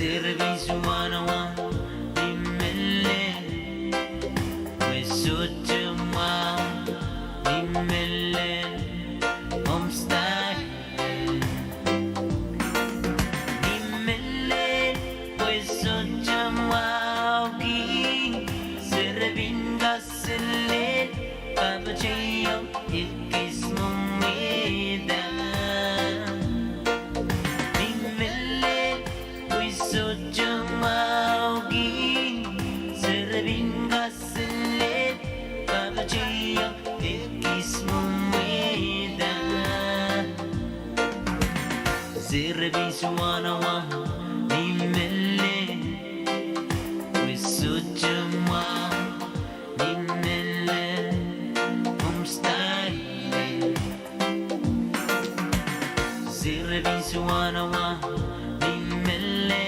serviço manawa nimelle Wesutuma nimelle Homestay nimelle Wesutuma Ugi Servin gasilin Papachayo ikis mumida nimelle Wesutuma Ugi Servin gasilin Papachayo ikis mumida Serviço anawa nimelle Wesutuma nimelle Homestay Serviço anawa nimelle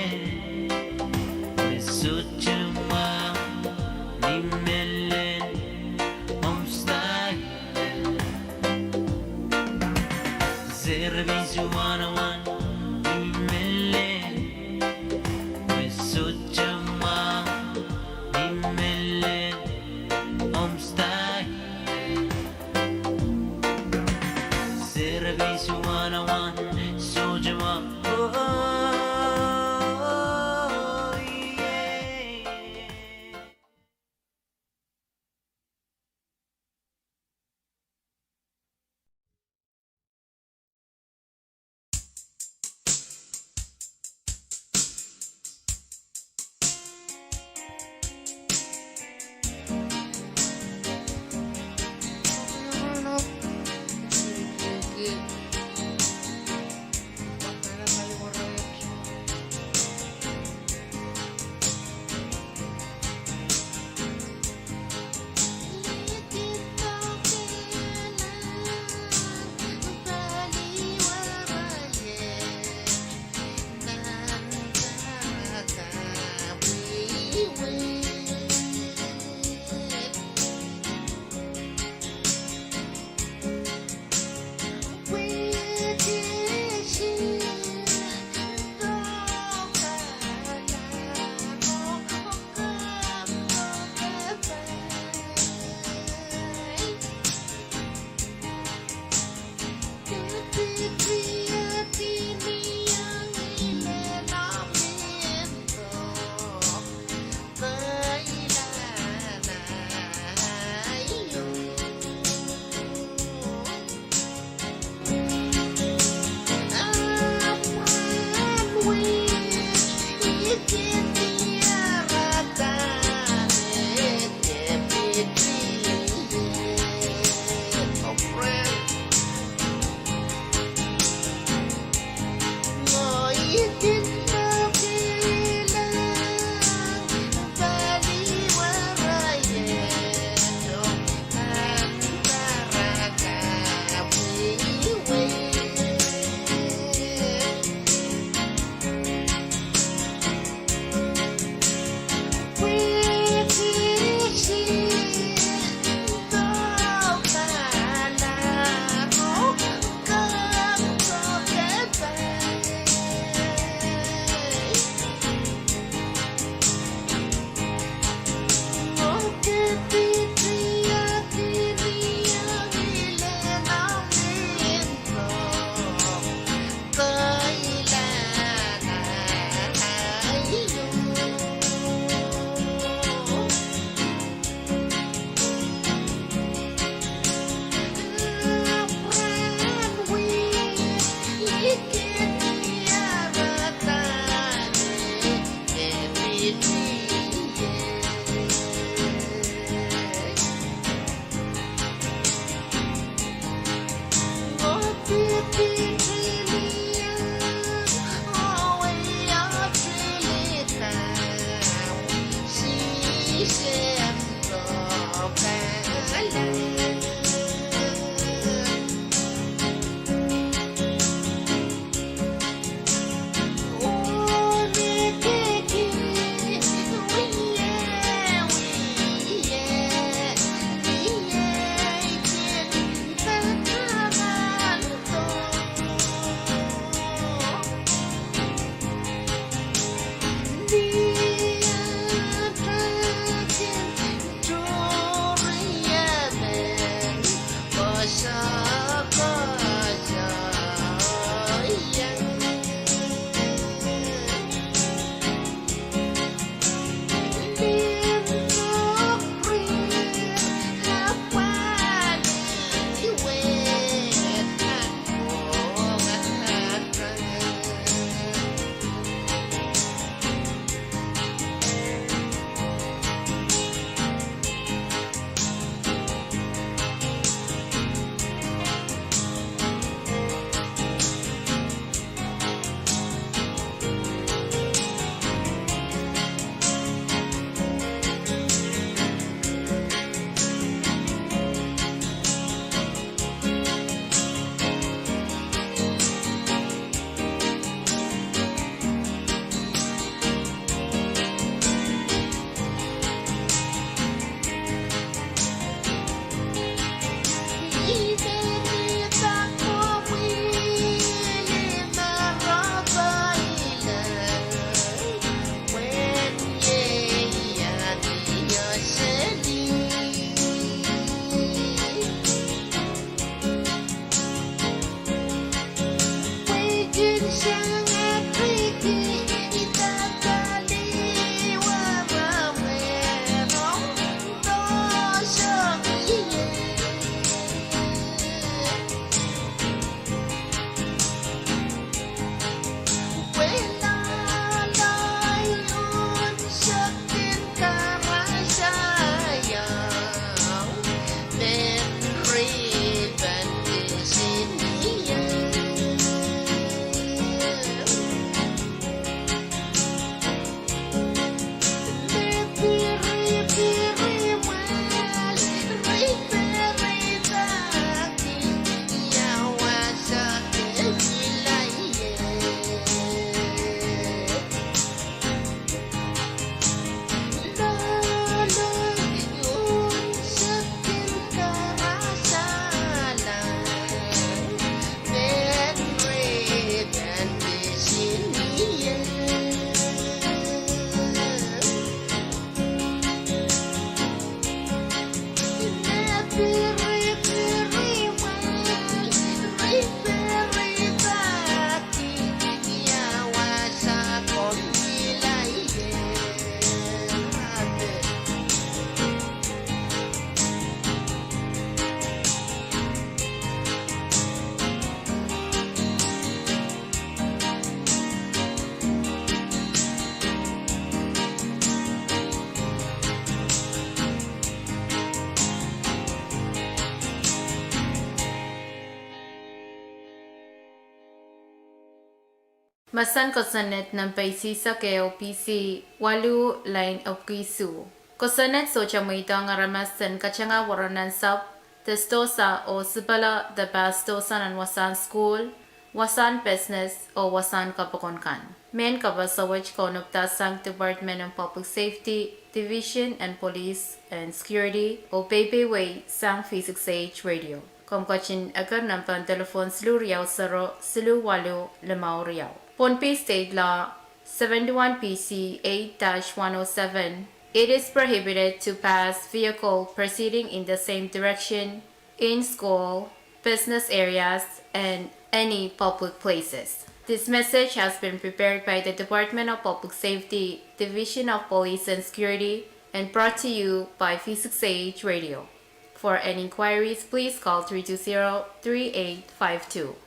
Masan kosanet ng V6AH PC walu line of kisu. Kosanet so chamuito ang aramasan kachanga waranan sap testosa o sibala the bastosa ng wasan school, wasan business o wasan kapakonkan. Men kabasawaj konuptasang Department of Public Safety, Division and Police and Security o PPWA sang V6AH Radio. Komkachin agar ng pan-telefon silu riyaw saro silu walu limao riyaw. Pohnpei State Law 71 PC 8-107. It is prohibited to pass vehicle proceeding in the same direction in school, business areas, and any public places. This message has been prepared by the Department of Public Safety, Division of Police and Security, and brought to you by V6AH Radio. For any inquiries, please call 320-3852.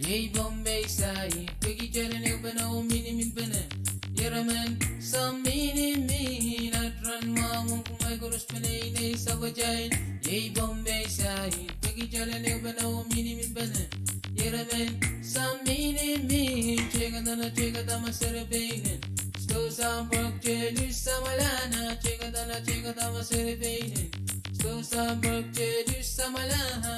Yay Bombay sai Piggy Jalen Ubano Mini Min Bene Yeraman Some Mini Min at Run Mom my Gurus Penene Savajain Yay Bombay sai Piggy Jalen Ubano Mini Min Bene Yeraman Some Mini Min Chegadana Chegadama Serebane Sto Sam Brook Jedu Samalana Chegadama Serebane Sto Sam Brook Jedu Samalana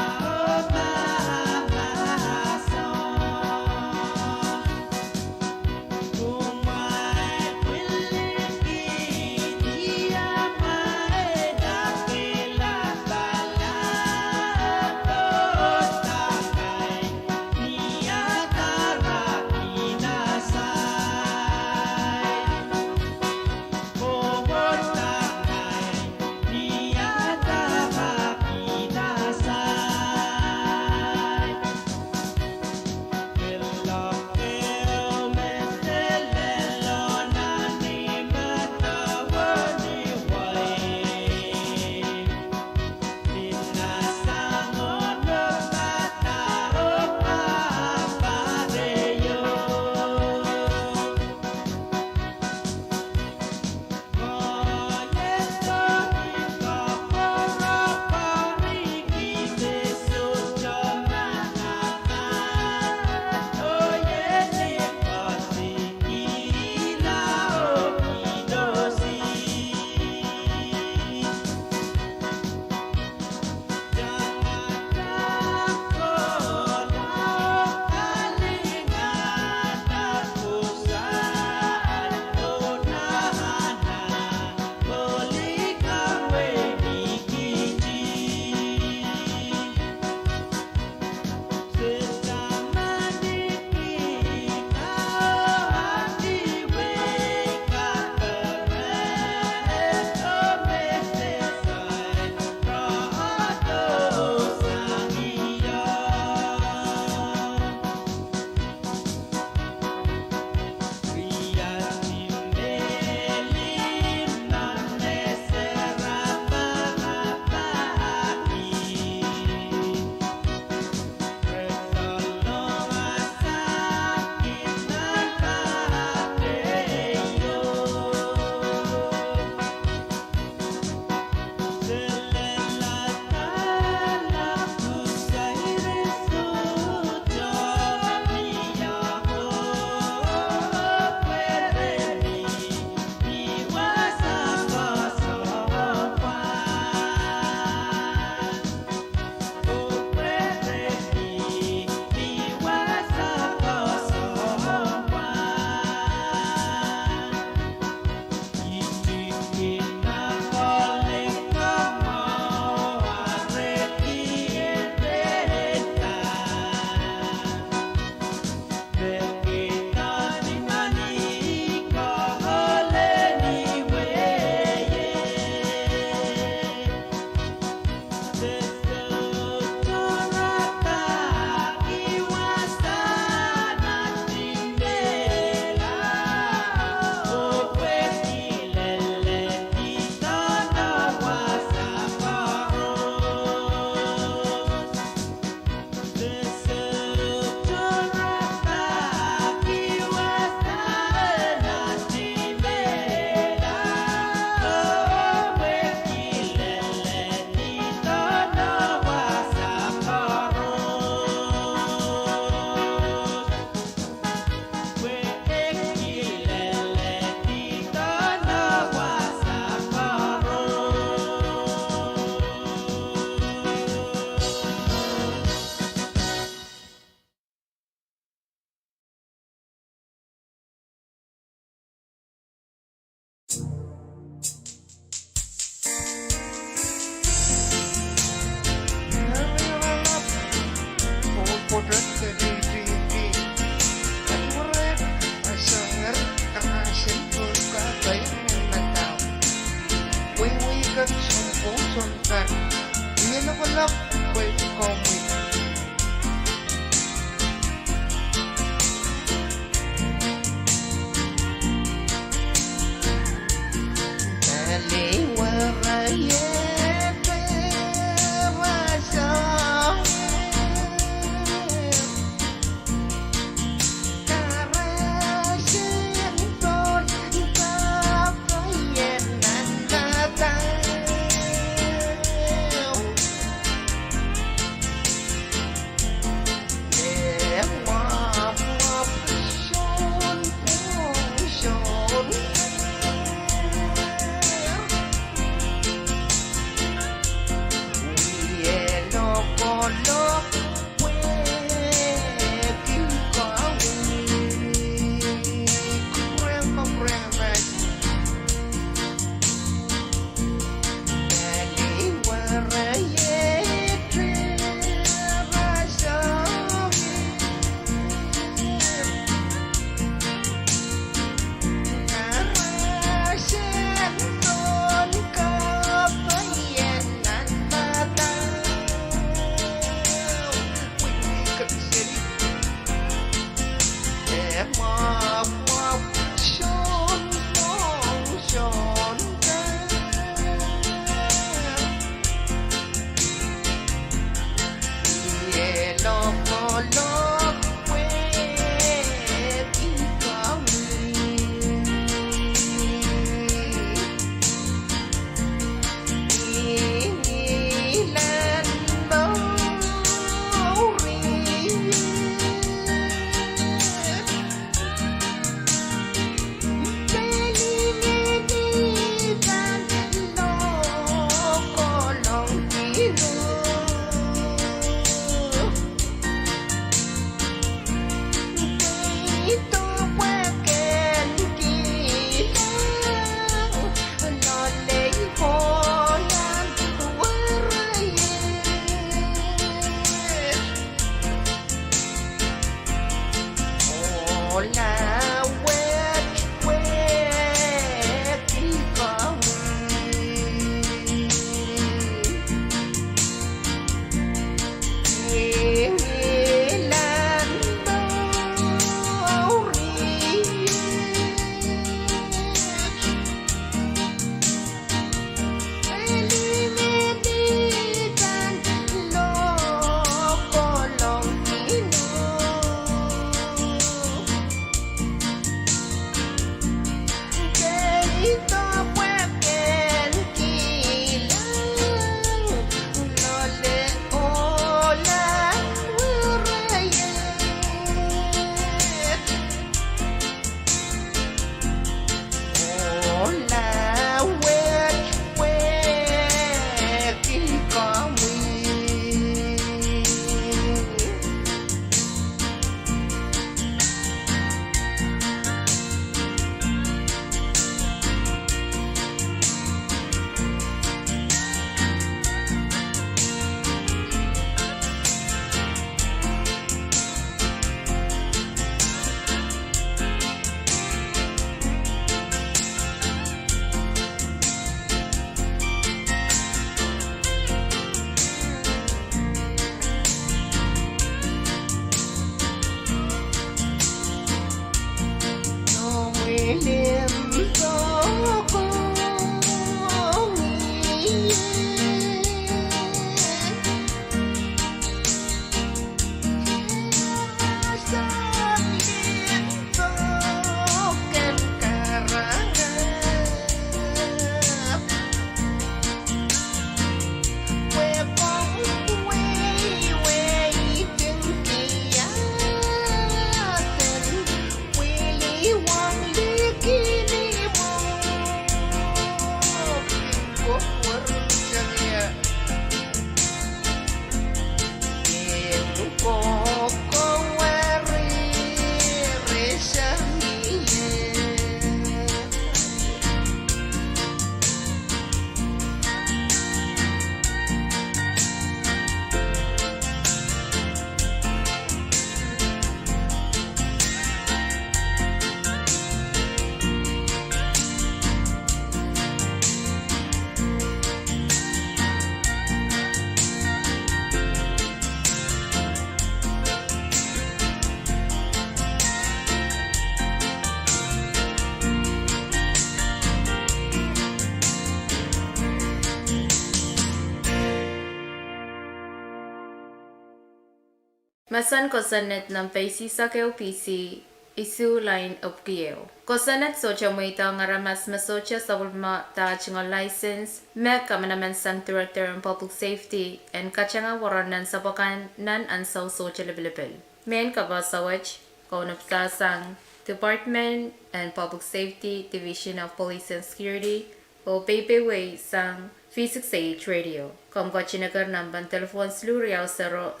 Masan kosanet ng V6AH PC isu line of kiyo. Kosanet socha mo ito nga ramas masocha sa ulma ta chinga license me kamanaman sang Director of Public Safety and kachanga waranan sa pakan nan ansaw socha level. Men kabasawach kaunapsa sang Department and Public Safety Division of Police and Security o Pohnpei sang V6AH Radio. Kung kachinagar ng telephone slu riyaw 0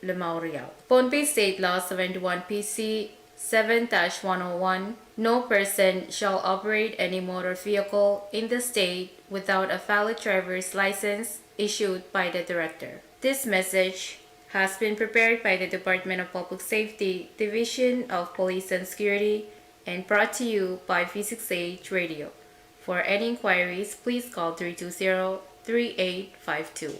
Limau Riau. Pohnpei State Law 71 PC 7-101. No person shall operate any motor vehicle in the state without a valid driver's license issued by the director. This message has been prepared by the Department of Public Safety, Division of Police and Security, and brought to you by V6AH Radio. For any inquiries, please call 320-3852.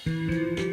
Thank